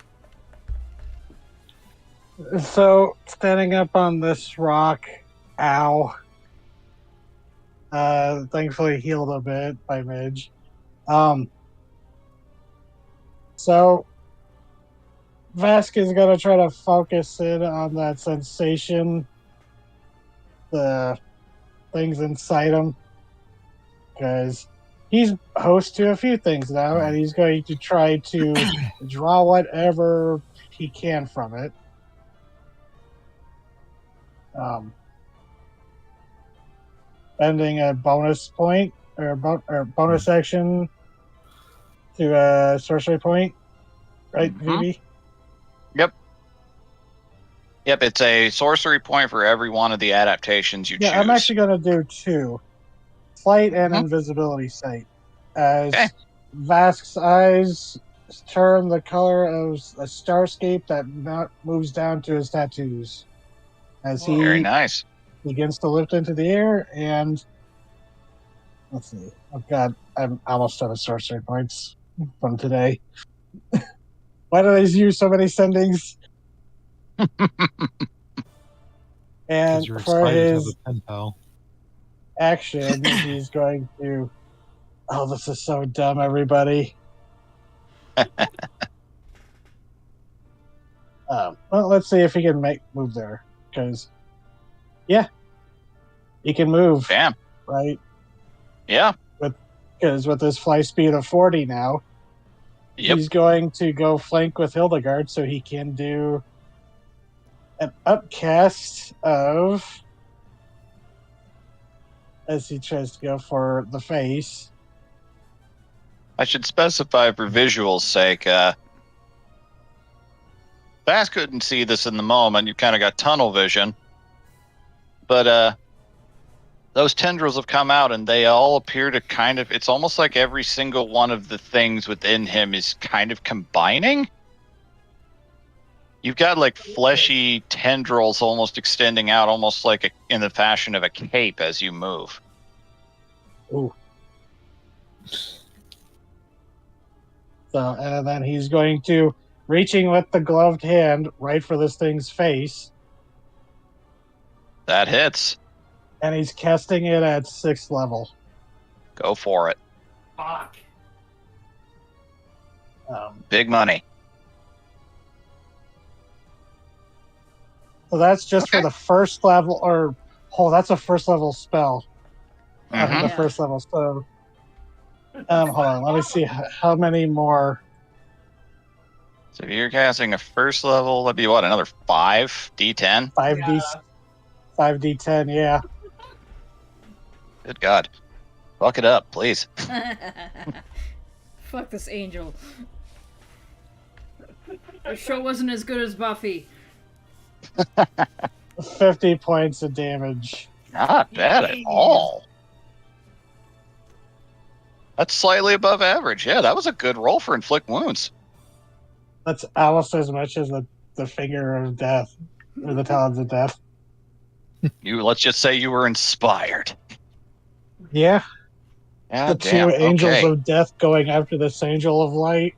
F: So, standing up on this rock, ow. Thankfully healed a bit by Midge. So, Vask is gonna try to focus in on that sensation, the things inside him, because he's host to a few things now, and he's going to try to draw whatever he can from it. Spending a bonus point or bonus action to a sorcery point, right, VB?
B: Yep, it's a sorcery point for every one of the adaptations you choose.
F: Yeah, I'm actually going to do 2. Flight and invisibility sight. As Vask's eyes turn the color of a starscape that moves down to his tattoos. As he
B: Very nice.
F: begins to lift into the air, and let's see. Oh god, I'm almost out of sorcery points from today. Why did I use so many sendings? And
E: you're
F: for
E: excited to have
F: his
E: a pen pal.
F: action, he's going to. Oh, this is so dumb, everybody. Well, let's see if he can move there. Because, yeah, he can move.
B: Bam.
F: Right?
B: Yeah.
F: Because with his fly speed of 40 now, he's going to go flank with Hildegard so he can do an upcast of, as he tries to go for the face.
B: I should specify for visual's sake, Bass couldn't see this in the moment. You kind of got tunnel vision. But those tendrils have come out and they all appear to kind of, it's almost like every single one of the things within him is kind of combining. You've got like fleshy tendrils almost extending out, almost like in the fashion of a cape as you move.
F: Ooh. So, and then he's going to, reaching with the gloved hand right for this thing's face.
B: That hits.
F: And he's casting it at 6th level.
B: Go for it.
C: Fuck.
B: Big money.
F: So that's just for the first level, that's a first level spell. The first level. So, hold on, let me see how many more.
B: So if you're casting a first level, that'd be what, another 5d10?
F: 5d10, yeah.
B: Good God. Fuck it up, please.
A: Fuck this angel. The show wasn't as good as Buffy.
F: 50 points of damage.
B: Not bad at all. That's slightly above average. Yeah, that was a good roll for inflict wounds.
F: That's almost as much as the finger of death, or the talons of death.
B: Let's just say you were inspired.
F: Yeah.
B: Yeah,
F: the 2 angels of death going after this angel of light.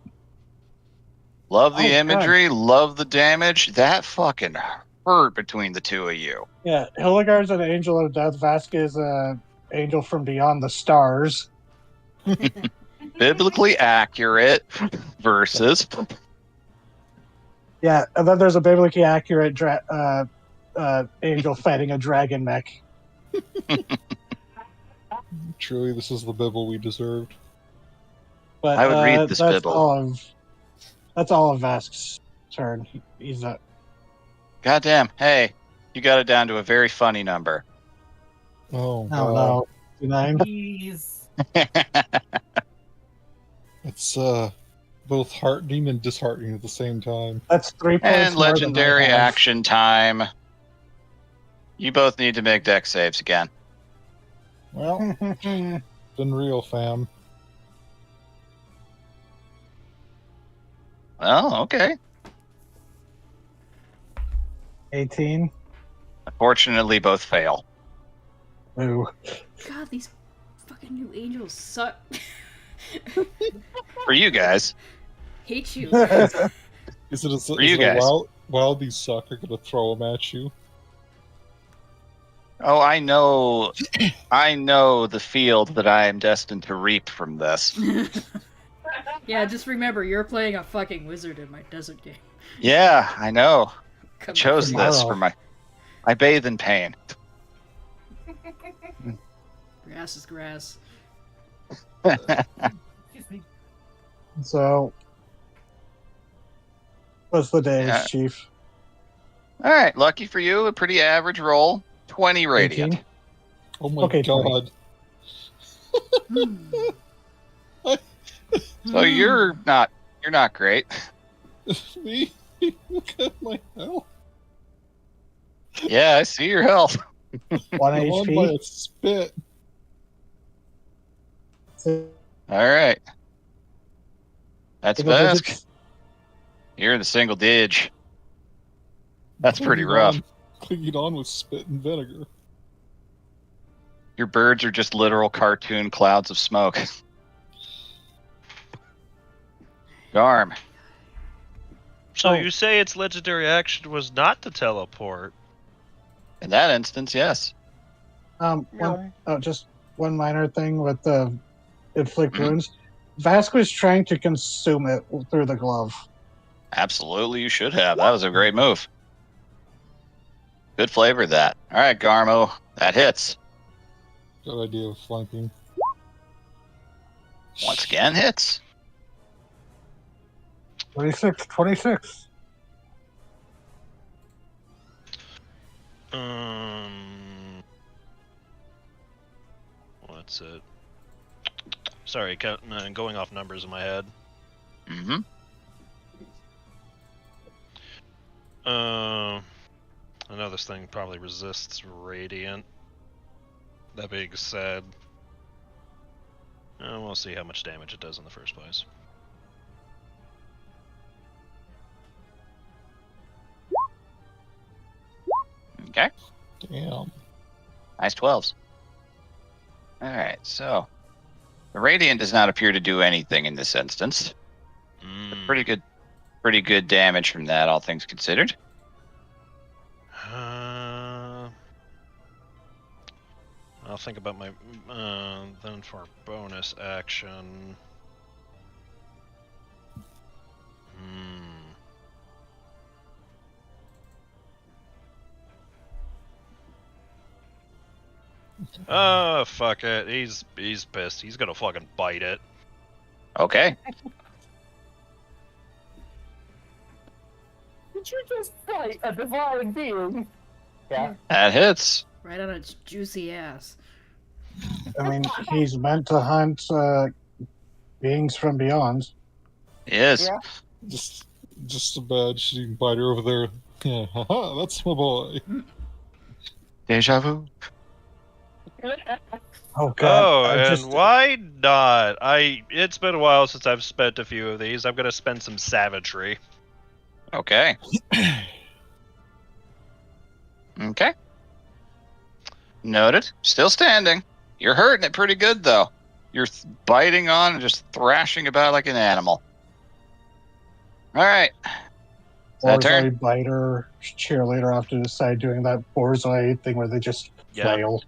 B: Love the imagery, love the damage. That fucking hurt between the 2 of you.
F: Yeah, Hildegard's an angel of death. Vasquez is an angel from beyond the stars.
B: Biblically accurate versus.
F: Yeah, and then there's a biblically accurate angel fighting a dragon mech.
E: Truly, this is the Bibble we deserved.
F: But
B: I would read this Bibble.
F: That's all of Vask's turn. He's not.
B: Goddamn! Hey, you got it down to a very funny number.
E: Oh
F: no, 9.
C: Jeez.
E: It's both heartening and disheartening at the same time.
F: That's 3 points.
B: And legendary action time. You both need to make dex saves again.
E: Well, been real, fam.
B: Well, okay.
F: 18.
B: Unfortunately, both fail.
F: Ooh.
A: God, these fucking new angels suck.
B: For you guys.
A: Hate you.
E: Is it
B: For you guys.
E: While these suck are going to throw them at you?
B: Oh, I know. I know the field that I am destined to reap from this.
A: Yeah, just remember, you're playing a fucking wizard in my desert game.
B: Yeah, I know.
A: Come
B: Chose
A: after
B: this
F: Tomorrow.
B: for my. I bathe in pain.
A: you. Grass is grass.
C: Excuse me.
F: So, what's the damage,
B: Yeah.
F: Chief?
B: All right, lucky for you, a pretty average roll. 20 radiant.
F: 18?
E: Oh my
F: Okay, 20.
E: god.
B: So you're not great.
E: Me? Look at my health.
B: Yeah, I see your health.
F: 1
E: I'm on by
F: HP.
E: a spit.
B: All right. That's
F: Single
B: Vesk.
F: digits.
B: You're in the single dig. That's pretty
E: Clinging
B: rough.
E: Clinging on with spit and vinegar.
B: Your birds are just literal cartoon clouds of smoke. Garm.
H: So
F: Oh.
H: you say its legendary action was not to teleport?
B: In that instance, yes.
F: Just one minor thing with the inflict
B: Mhm.
F: wounds. Vask was trying to consume it through the glove.
B: Absolutely, you should have. That was a great move. Good flavor, that. All right, Garmo, that hits.
E: Good idea of flanking.
B: Once again, hits.
F: 26, 26.
H: What's it? Sorry, going off numbers in my head.
B: Mm-hmm.
H: I know this thing probably resists radiant. That being said, we'll see how much damage it does in the first place.
B: Okay.
E: Damn.
B: Nice 12s. All right, so the radiant does not appear to do anything in this instance. Pretty good damage from that, all things considered.
H: I'll think about my then for bonus action. Oh, fuck it. He's pissed. He's gonna fucking bite it.
B: Okay.
C: Did you just fight a divine being? Yeah.
B: That hits.
A: Right on its juicy ass.
F: I mean, he's meant to hunt beings from beyond.
B: He is.
C: Yeah.
E: Just a bad shitting biter over there. Yeah, haha, that's my boy.
B: Deja vu.
F: Oh god!
H: Oh,
F: I
H: and
F: just
H: why not? It's been a while since I've spent a few of these. I'm gonna spend some savagery.
B: Okay. Okay. Noted. Still standing. You're hurting it pretty good, though. You're biting on and just thrashing about like an animal. All right. Is that turn?
F: Borzoi biter cheerleader off to the side doing that Borzoi thing where they just
H: Yeah.
F: flail.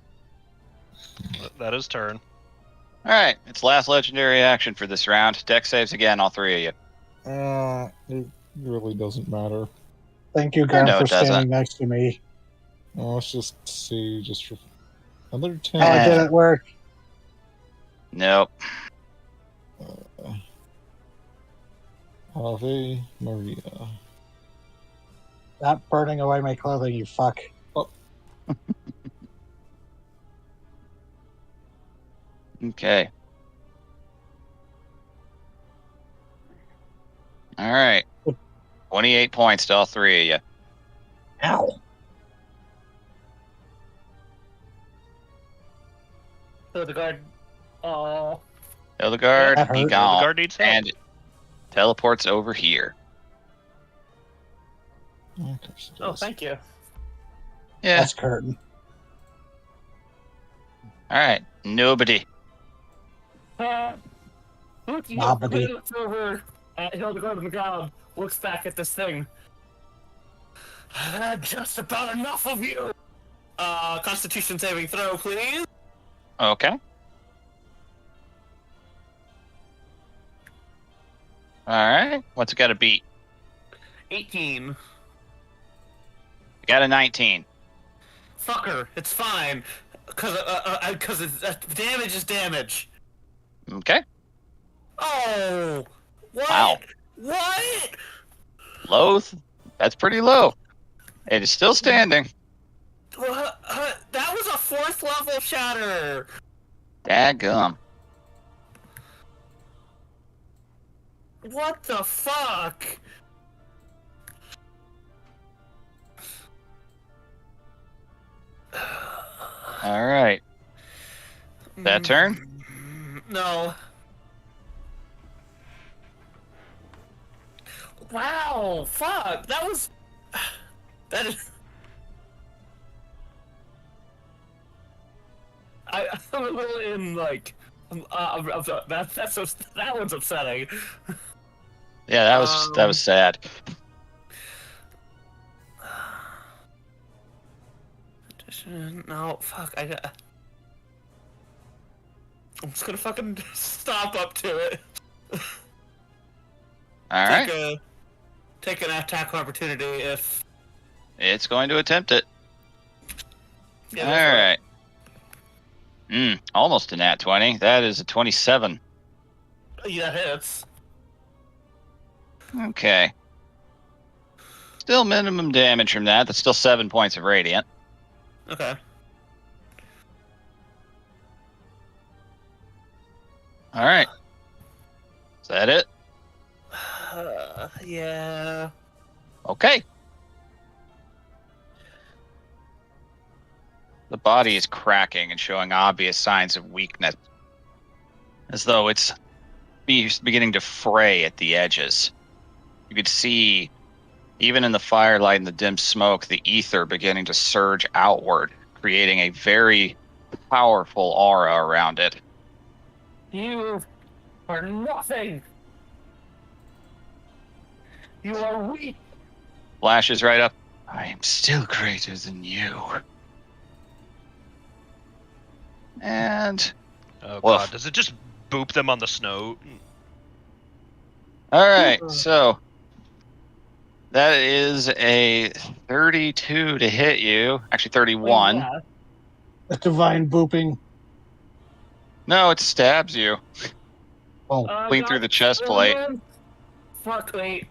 H: That is turn.
B: All right. It's last legendary action for this round. Deck saves again, all three of you.
E: It really doesn't matter.
F: Thank you, Graham,
B: know
F: for
B: it doesn't.
F: standing next to me.
E: Let's just see, just for another 10.
F: Oh, it didn't work.
B: Nope.
E: Ave Maria.
F: Not burning away my clothing, you fuck.
B: Okay. All right. 28 points to all three of you.
F: Ow.
C: Hildegard. Oh.
B: Hildegard,
F: That
B: be
F: hurt.
B: gone.
H: The guard needs help.
B: And it teleports over here.
E: Of course it
C: Oh,
E: does.
C: thank you.
B: Yeah.
F: That's curtain.
B: All right. Nobody.
C: Looking
F: Nobody.
C: looks over at Hildegard on the ground, looks back at this thing. I've had just about enough of you. Constitution saving throw, please.
B: Okay. All right. What's it got to beat?
G: 18.
B: You got a 19.
G: Fucker, it's fine. Because damage is damage.
B: Okay.
G: Oh! What?
B: Wow.
G: What?
B: Low. That's pretty low. It is still standing.
G: What? That was a 4th level shatter!
B: Dadgum.
G: What the fuck?
B: All right. That turn?
G: No. Wow, fuck. That was... That is... I'm a little in, like... that one's upsetting.
B: Yeah, that was sad.
G: No, fuck, I'm just gonna fucking stop up to it.
B: All right.
G: Take an attack opportunity if...
B: It's going to attempt it.
G: Yeah,
B: All right. Almost a nat 20. That is a 27.
G: Yeah, that hits.
B: Okay. Still minimum damage from that. That's still 7 points of radiant.
G: Okay.
B: All right. Is that it?
G: Yeah.
B: Okay. The body is cracking and showing obvious signs of weakness, as though it's beginning to fray at the edges. You could see, even in the firelight and the dim smoke, the ether beginning to surge outward, creating a very powerful aura around it.
G: You are nothing. You are weak.
B: Flashes right up. I am still greater than you. And
H: Oh
B: Woof.
H: god, does it just boop them on the snow?
B: all right, so that is a 32 to hit you. Actually, 31.
G: Yeah.
F: A divine booping.
B: No, it stabs you
F: Oh,
B: clean through the chest plate.
G: Fuck, wait.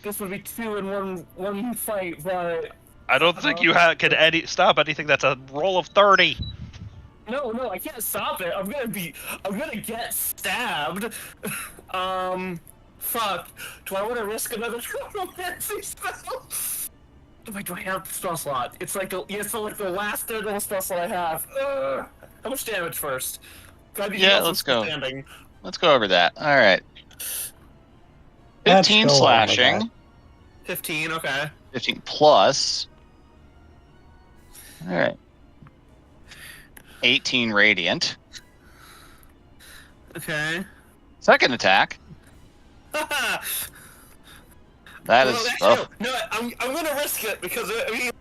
G: This would be 2 in one fight, but...
H: I don't think you could stop anything that's a roll of 30.
G: No, I can't stop it. I'm gonna get stabbed. Fuck. Do I want to risk another necromancy spell? Wait, do I have the spell slot? It's like the last Daredevil spell slot I have. How much damage first?
B: Yeah, let's go. Let's go over that. All right.
F: Let's
B: 15
F: go over
B: slashing.
F: that.
G: 15, okay.
B: 15 plus. All right. 18 radiant.
G: Okay.
B: Second attack. That
G: Well,
B: is.
G: actually, no, I'm gonna risk it because I mean,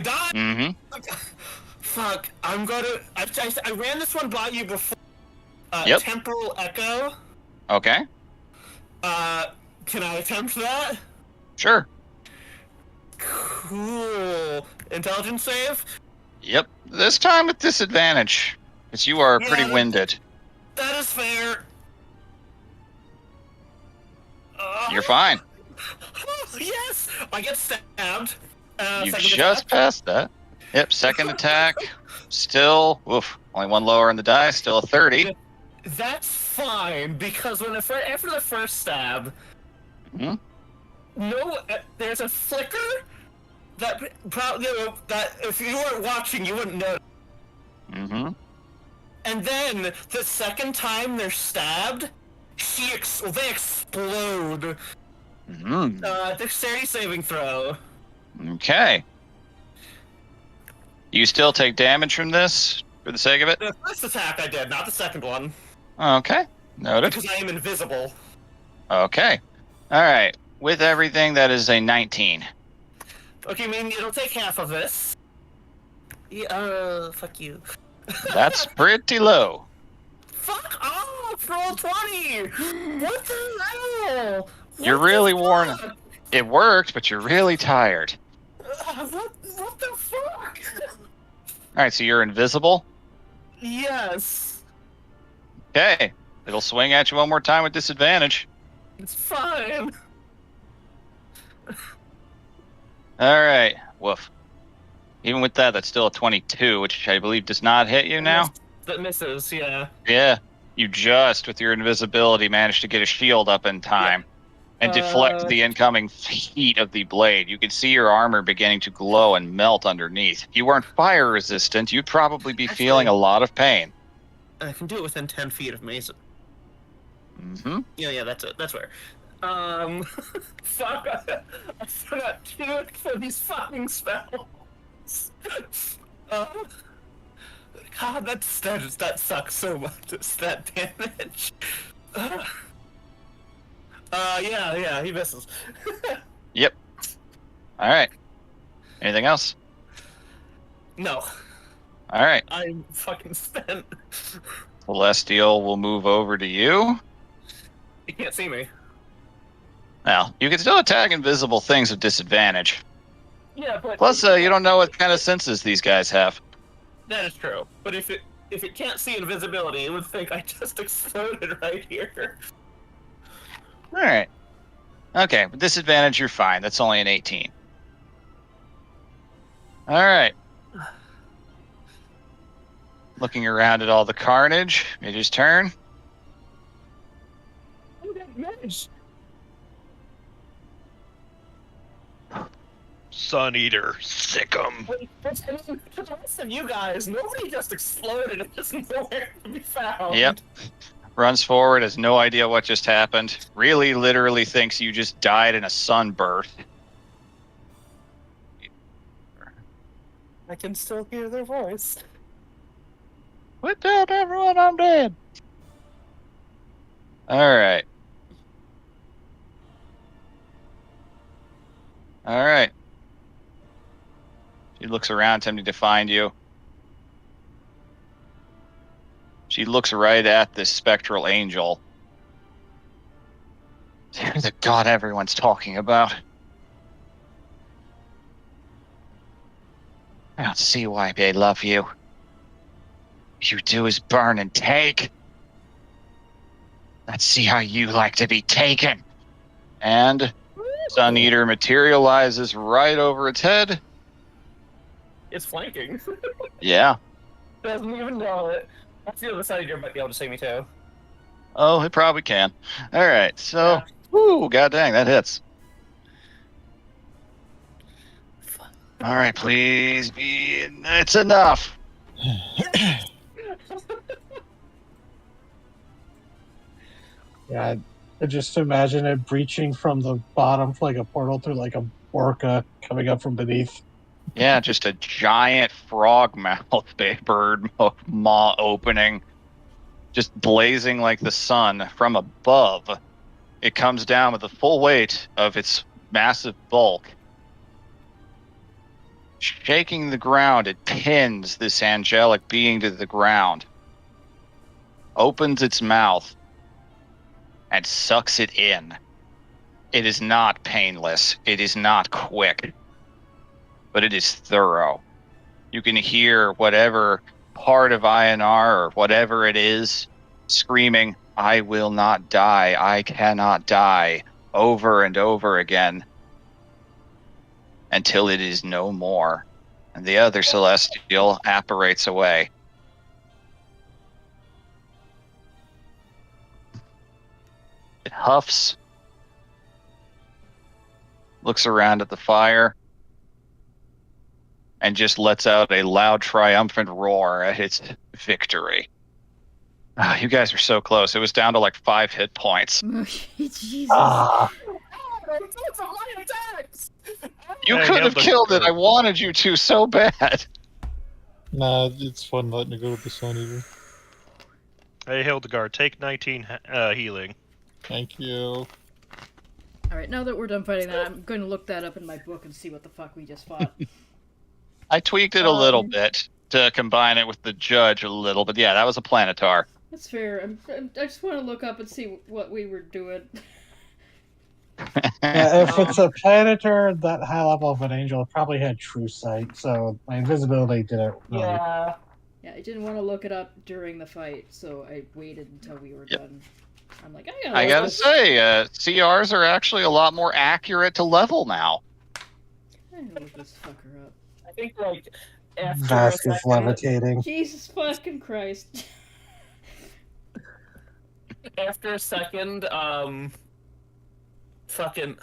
G: die.
B: Mm-hmm.
G: Fuck, I'm gonna. I ran this one by you before.
B: Yep.
G: Temporal Echo.
B: Okay.
G: Can I attempt that?
B: Sure.
G: Cool. Intelligence save.
B: Yep. This time with disadvantage, because you are pretty
G: Yeah.
B: winded.
G: That is fair.
B: You're fine.
G: Yes, I get stabbed.
B: You
G: second
B: just
G: attack.
B: passed that. Yep. Second attack. Still. Oof. Only one lower in the die. Still a 30.
G: That's fine because after the first stab,
B: Mhm.
G: no, there's a flicker that probably that if you weren't watching you wouldn't know.
B: Mm-hmm.
G: And then the second time they're stabbed, they explode.
B: Mm-hmm.
G: Dexterity saving throw.
B: Okay. You still take damage from this for the sake of it?
G: The first attack I did, not the second one,
B: Okay. Noted.
G: because I am invisible.
B: Okay. All right. With everything, that is a 19.
G: Okay, I mean it'll take half of this. Yeah, fuck you.
B: That's pretty low.
G: Fuck off! Roll 20! What the hell?
B: You're
G: What
B: really
G: the
B: worn.
G: fuck?
B: It worked, but you're really tired.
G: What the fuck?
B: All right, so you're invisible.
G: Yes.
B: Okay, it'll swing at you one more time with disadvantage.
G: It's fine.
B: All right, woof. Even with that, that's still a 22, which I believe does not hit you now.
G: That misses, yeah.
B: Yeah, you just, with your invisibility, managed to get a shield up in time and deflect the incoming heat of the blade. You could see your armor beginning to glow and melt underneath. If you weren't fire resistant, you'd probably be feeling a lot of pain.
G: I can do it within 10 feet of Mason.
B: Mm-hmm.
G: Yeah, that's it. That's where. Fuck, I forgot to for these fucking spells. God, that sucks so much. It's that damage. Yeah, he misses.
B: Yep. All right. Anything else?
G: No,
B: All right.
G: I'm fucking spent.
B: Celestial will move over to you.
G: You can't see me.
B: Now, you can still attack invisible things with disadvantage.
G: Yeah, but
B: Plus, you don't know what kind of senses these guys have.
G: that is true. But if it can't see invisibility, it would think I just exploded right here.
B: All right. Okay, with disadvantage, you're fine. That's only an 18. All right. Looking around at all the carnage, Midge's turn.
G: Oh, that Midge.
D: Sun Eater, sick 'em.
G: Wait, to the rest of you guys, nobody just exploded and there's nowhere to be found.
B: Yep. Runs forward, has no idea what just happened. Really, literally thinks you just died in a sunburst.
G: I can still hear their voice.
B: What down, everyone? I'm dead. All right. All right. She looks around, attempting to find you. She looks right at this spectral angel. You're the god everyone's talking about. I don't see why they love you. You do is burn and take. Let's see how you like to be taken. And Sun Eater materializes right over its head.
G: It's flanking.
B: Yeah.
G: Doesn't even know it. That's the other side. You might be able to see me too.
B: Oh, it probably can. All right, so,
G: Yeah.
B: whoo, god dang, that hits. All right, please be. It's enough.
F: Yeah, I just imagine it breaching from the bottom like a portal through like a orca coming up from beneath.
B: Yeah, just a giant frog mouth bird maw opening, just blazing like the sun from above. It comes down with the full weight of its massive bulk. Shaking the ground, it pins this angelic being to the ground, opens its mouth, and sucks it in. It is not painless. It is not quick. But it is thorough. You can hear whatever part of INR or whatever it is screaming, "I will not die. I cannot die," over and over again until it is no more. And the other celestial apparates away. It huffs, looks around at the fire, and just lets out a loud, triumphant roar at its victory. You guys are so close. It was down to like 5 hit points.
A: Jesus.
B: You
H: Hey,
B: could
H: nailed
B: have
H: the
B: killed it.
H: curve.
B: I wanted you to so bad.
E: Nah, it's fun letting it go with the Sun Eater.
H: Hey, Hildegard, take 19 healing.
E: Thank you.
A: Alright, now that we're done fighting that, I'm going to look that up in my book and see what the fuck we just fought.
B: I tweaked it a little bit to combine it with the judge a little, but yeah, that was a planetar.
A: That's fair. I just want to look up and see what we were doing.
F: Yeah, if it's a planeter that high level of an angel, it probably had true sight, so my invisibility didn't really.
C: Yeah.
A: Yeah, I didn't want to look it up during the fight, so I waited until we were
B: Yep.
A: done. I'm like, I
B: I gotta say, CRs are actually a lot more accurate to level now.
A: I gotta look this fucker up.
C: I think like after a
F: Vask is
C: second,
F: levitating.
A: Jesus fucking Christ.
C: after a second, fucking,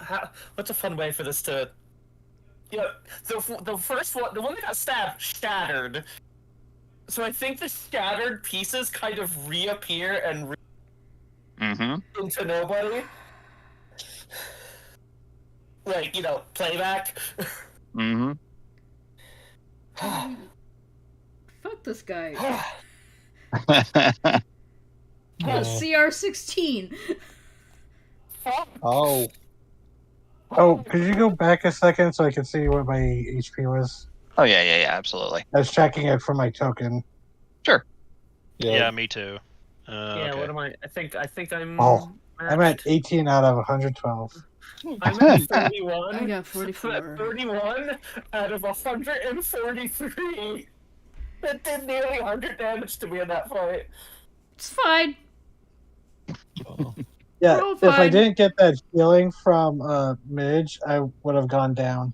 C: what's a fun way for this to? Yeah, the first one, the one that got stabbed, shattered. So I think the shattered pieces kind of reappear and
B: Mm-hmm.
C: into nobody. Like, playback.
B: Mm-hmm.
A: Fuck this guy.
E: Yeah.
A: CR16.
E: Oh,
F: Oh, could you go back a second so I can see what my HP was?
B: Oh yeah, absolutely.
F: I was checking it for my token.
B: Sure.
D: Yeah, me too.
C: Yeah,
D: okay.
C: what am I? I think I'm.
F: Oh, I'm at
C: matched.
F: 18 out of 112.
C: I'm at 31.
A: I got
C: I'm
A: 44.
C: at 31 out of 143. That did nearly 100 damage to me in that fight.
A: It's fine.
F: Yeah,
A: We're all
F: if I
A: fine.
F: didn't get that healing from Midge, I would have gone down.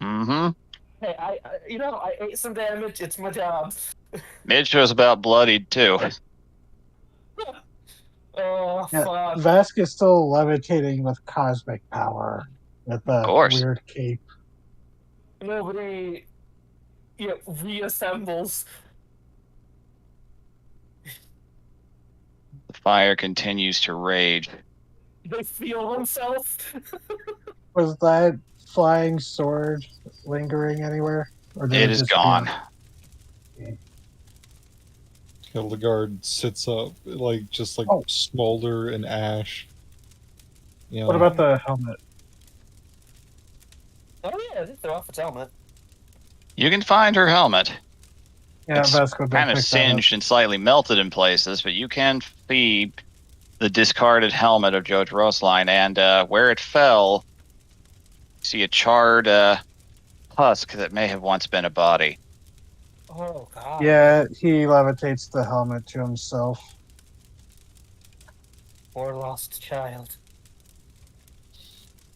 B: Mm-hmm.
C: Hey, I ate some damage. It's my job.
B: Midge was about bloodied too.
C: Oh,
F: Yeah,
C: fuck.
F: Vask is still levitating with cosmic power with a
B: course.
F: weird cape.
C: Nobody reassembles.
B: The fire continues to rage.
C: They feel themselves.
F: Was that flying sword lingering anywhere? Or did
B: It is
F: disappear?
B: gone.
E: Hildegard sits up, just
F: Oh.
E: smolder and ash. You know,
F: What about the helmet?
C: Oh yeah, they throw off its helmet.
B: You can find her helmet.
F: Yeah,
B: It's
F: Vask would
B: kind of
F: pick that up.
B: singed and slightly melted in places, but you can see the discarded helmet of Judge Roseline, and where it fell, you see a charred husk that may have once been a body.
C: Oh god.
F: Yeah, he levitates the helmet to himself.
C: Poor lost child.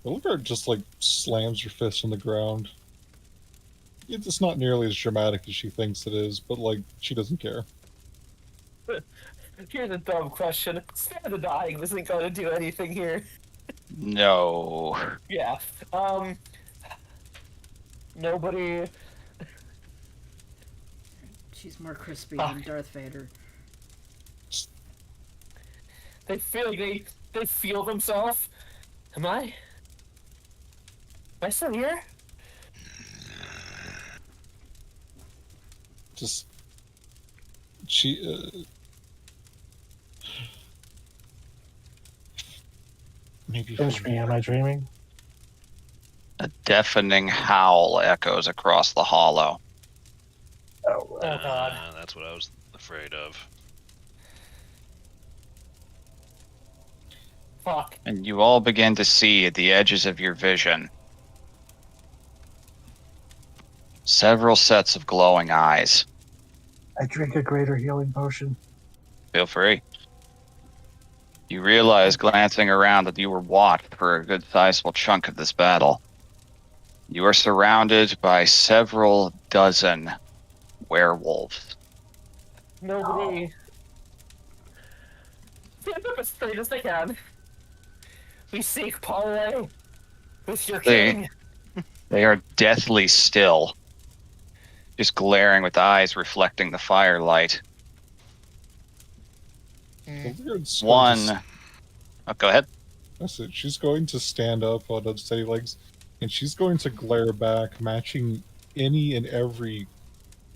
E: Hildegard just slams her fist on the ground. It's not nearly as dramatic as she thinks it is, but she doesn't care.
C: Here's a dumb question. Stand of dying isn't going to do anything here.
B: No.
C: Yeah. Nobody.
A: She's more crispy than Darth Vader.
C: They feel they feel themselves. Am I still here?
E: Just she. Maybe.
F: Pinch me, am I dreaming?
B: A deafening howl echoes across the hollow.
F: Oh,
C: God.
D: That's what I was afraid of.
C: Fuck.
B: And you all begin to see at the edges of your vision several sets of glowing eyes.
F: I drink a greater healing potion.
B: Feel free. You realize, glancing around, that you were watched for a good sizable chunk of this battle. You are surrounded by several dozen werewolves.
C: Nobody. Stand up as straight as they can. We seek parley with your king.
B: They are deathly still, just glaring with eyes reflecting the firelight.
E: Hildegard's
B: One.
E: going
B: Oh, go ahead.
E: That's it. She's going to stand up on unsteady legs, and she's going to glare back, matching any and every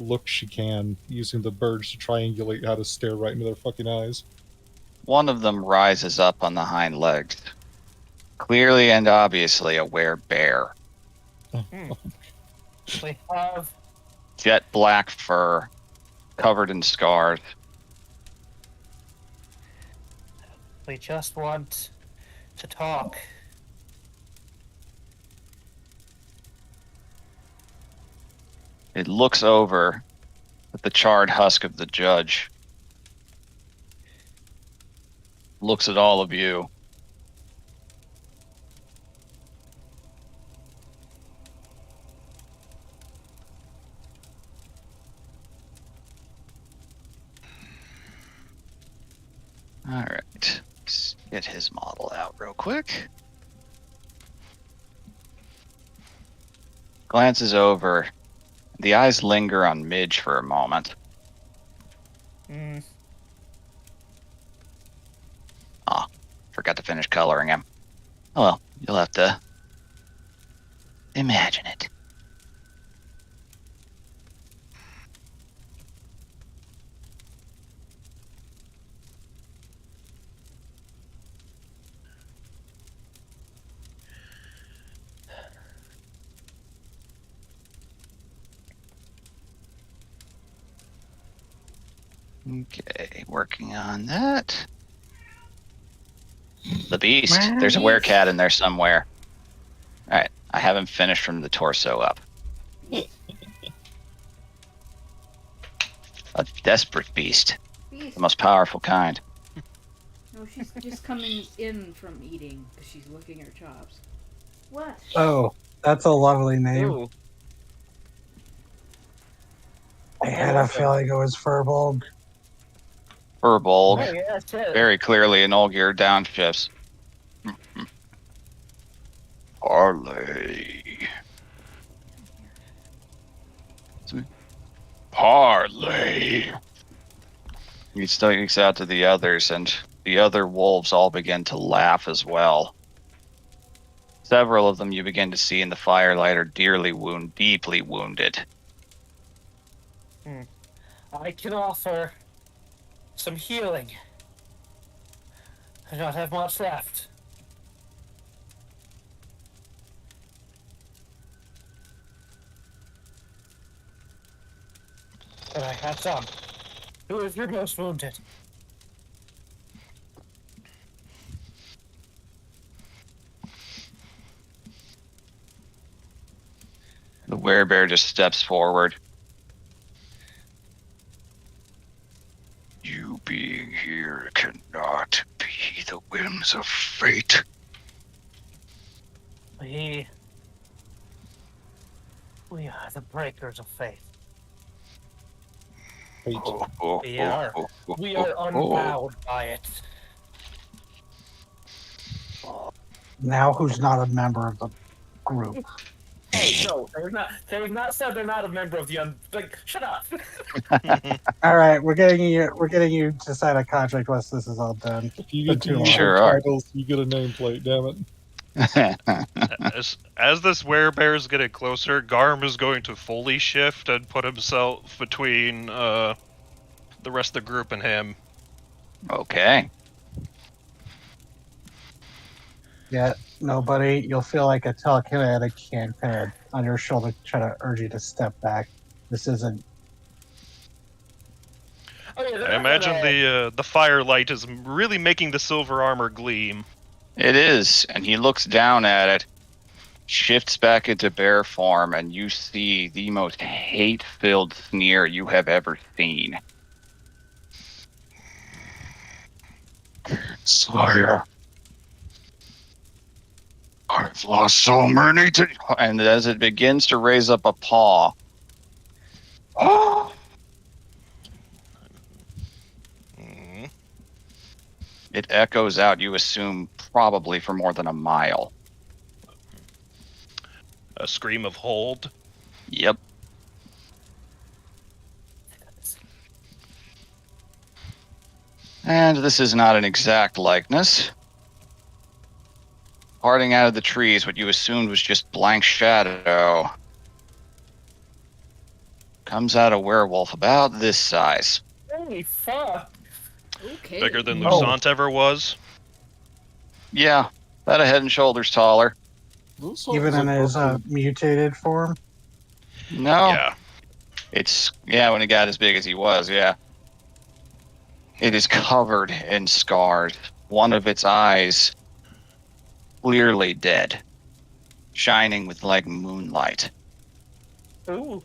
E: look she can, using the birds to triangulate how to stare right into their fucking eyes.
B: One of them rises up on the hind legs, clearly and obviously a werebear.
C: We have.
B: Jet black fur, covered in scars.
C: We just want to talk.
B: It looks over at the charred husk of the judge. Looks at all of you. All right. Let's get his model out real quick. Glances over. The eyes linger on Midge for a moment. Ah, forgot to finish coloring him. Oh well, you'll have to imagine it. Okay, working on that. The beast. There's a werecat in there somewhere. Alright, I haven't finished from the torso up. A desperate beast. The most powerful kind.
A: No, she's just coming in from eating because she's licking her chops. What?
F: Oh, that's a lovely name.
C: Ooh.
F: I had a feeling it was Furbolg.
B: Furbolg.
C: Oh, yeah, shit.
B: Very clearly an Olgier downshifts. Parley. Parley. He sticks out to the others, and the other wolves all begin to laugh as well. Several of them you begin to see in the firelight are deeply wounded.
G: I can offer some healing. I don't have much left. But I have some. Who is your most wounded?
B: The werebear just steps forward. You being here cannot be the whims of fate.
G: We are the breakers of faith.
E: Fate.
G: We are unbowed by it.
F: Now who's not a member of the group?
C: Hey, no, they've not said they're not a member of the like, shut up.
F: All right, we're getting you to sign a contract once this is all done.
E: If you get to
F: Too
E: use
F: long.
B: Sure
E: their
B: are.
E: titles, you get a nameplate, damn it.
H: As this werebear is getting closer, Garm is going to fully shift and put himself between the rest of the group and him.
B: Okay.
F: Yeah, nobody. You'll feel like a telekinetic hand on your shoulder try to urge you to step back. This isn't.
C: Oh, yeah, they're
H: I
C: not
H: imagine
C: gonna-
H: the firelight is really making the silver armor gleam.
B: It is, and he looks down at it, shifts back into bear form, and you see the most hate-filled sneer you have ever seen. Slayer. I've lost so many and as it begins to raise up a paw. Oh!
H: Mhm.
B: It echoes out, you assume, probably for more than a mile.
H: A scream of hold.
B: Yep. And this is not an exact likeness. Parting out of the trees, what you assumed was just blank shadow, comes out a werewolf about this size.
C: Holy fuck.
A: Okay.
H: Bigger than
F: Oh.
H: Lusant ever was.
B: Yeah, about a head and shoulders taller.
E: Those
F: Even
E: songs
F: in
E: are
F: his
E: probably-
F: mutated form.
B: No,
H: Yeah.
B: when he got as big as he was, yeah. It is covered in scars. One of its eyes clearly dead, shining with like moonlight.
C: Ooh.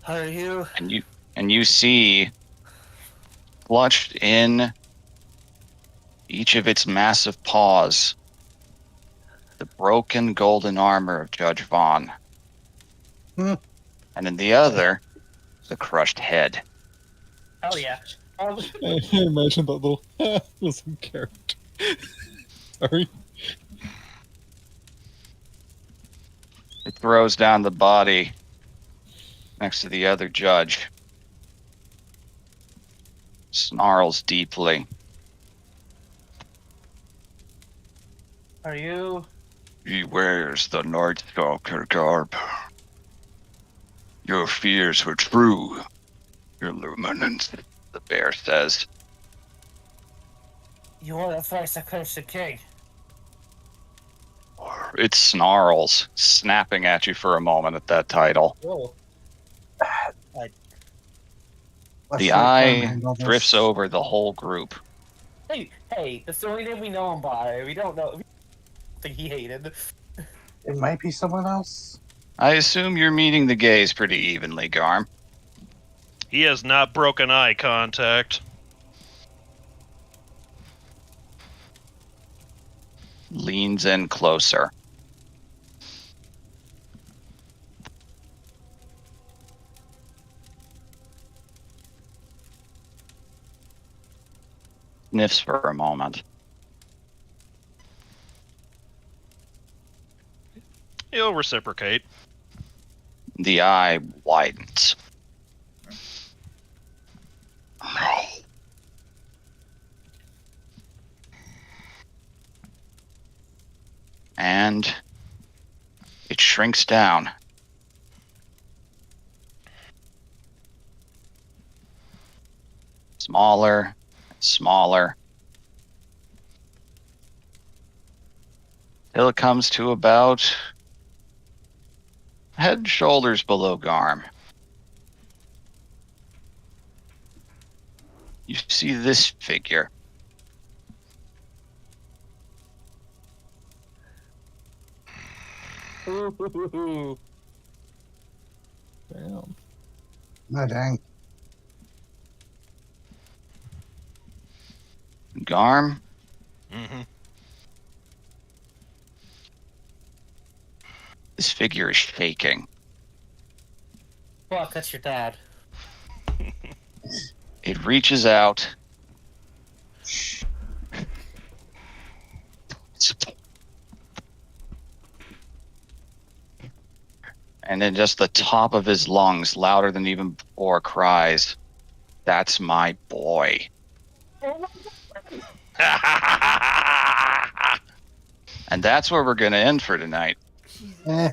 C: Are you?
B: And you see clutched in each of its massive paws the broken golden armor of Judge Vaughn.
F: Hmm.
B: And in the other, the crushed head.
C: Hell yeah.
E: I imagine that little listen character. Sorry.
B: It throws down the body next to the other judge. Snarls deeply.
C: Are you?
B: He wears the Northstalker garb. Your fears were true, your luminance, the bear says.
C: You are the voice that cursed the king.
B: It snarls, snapping at you for a moment at that title.
C: Whoa.
F: Let's
B: The
F: let Glenn
B: eye
F: handle this.
B: drifts over the whole group.
C: Hey, that's the only name we know him by. We don't know. We think he hated.
F: It might be someone else.
B: I assume you're meeting the gaze pretty evenly, Garm.
H: He has not broken eye contact.
B: Leans in closer. Sniffs for a moment.
H: He'll reciprocate.
B: The eye widens. No. And it shrinks down. Smaller and smaller. Till it comes to about head and shoulders below Garm. You see this figure.
E: Damn.
F: No dang.
B: Garm,
D: Mm-hmm.
B: this figure is shaking.
C: Fuck, that's your dad.
B: It reaches out. And then just the top of his lungs, louder than even before, cries, "That's my boy." And that's where we're going to end for tonight.
F: Eh.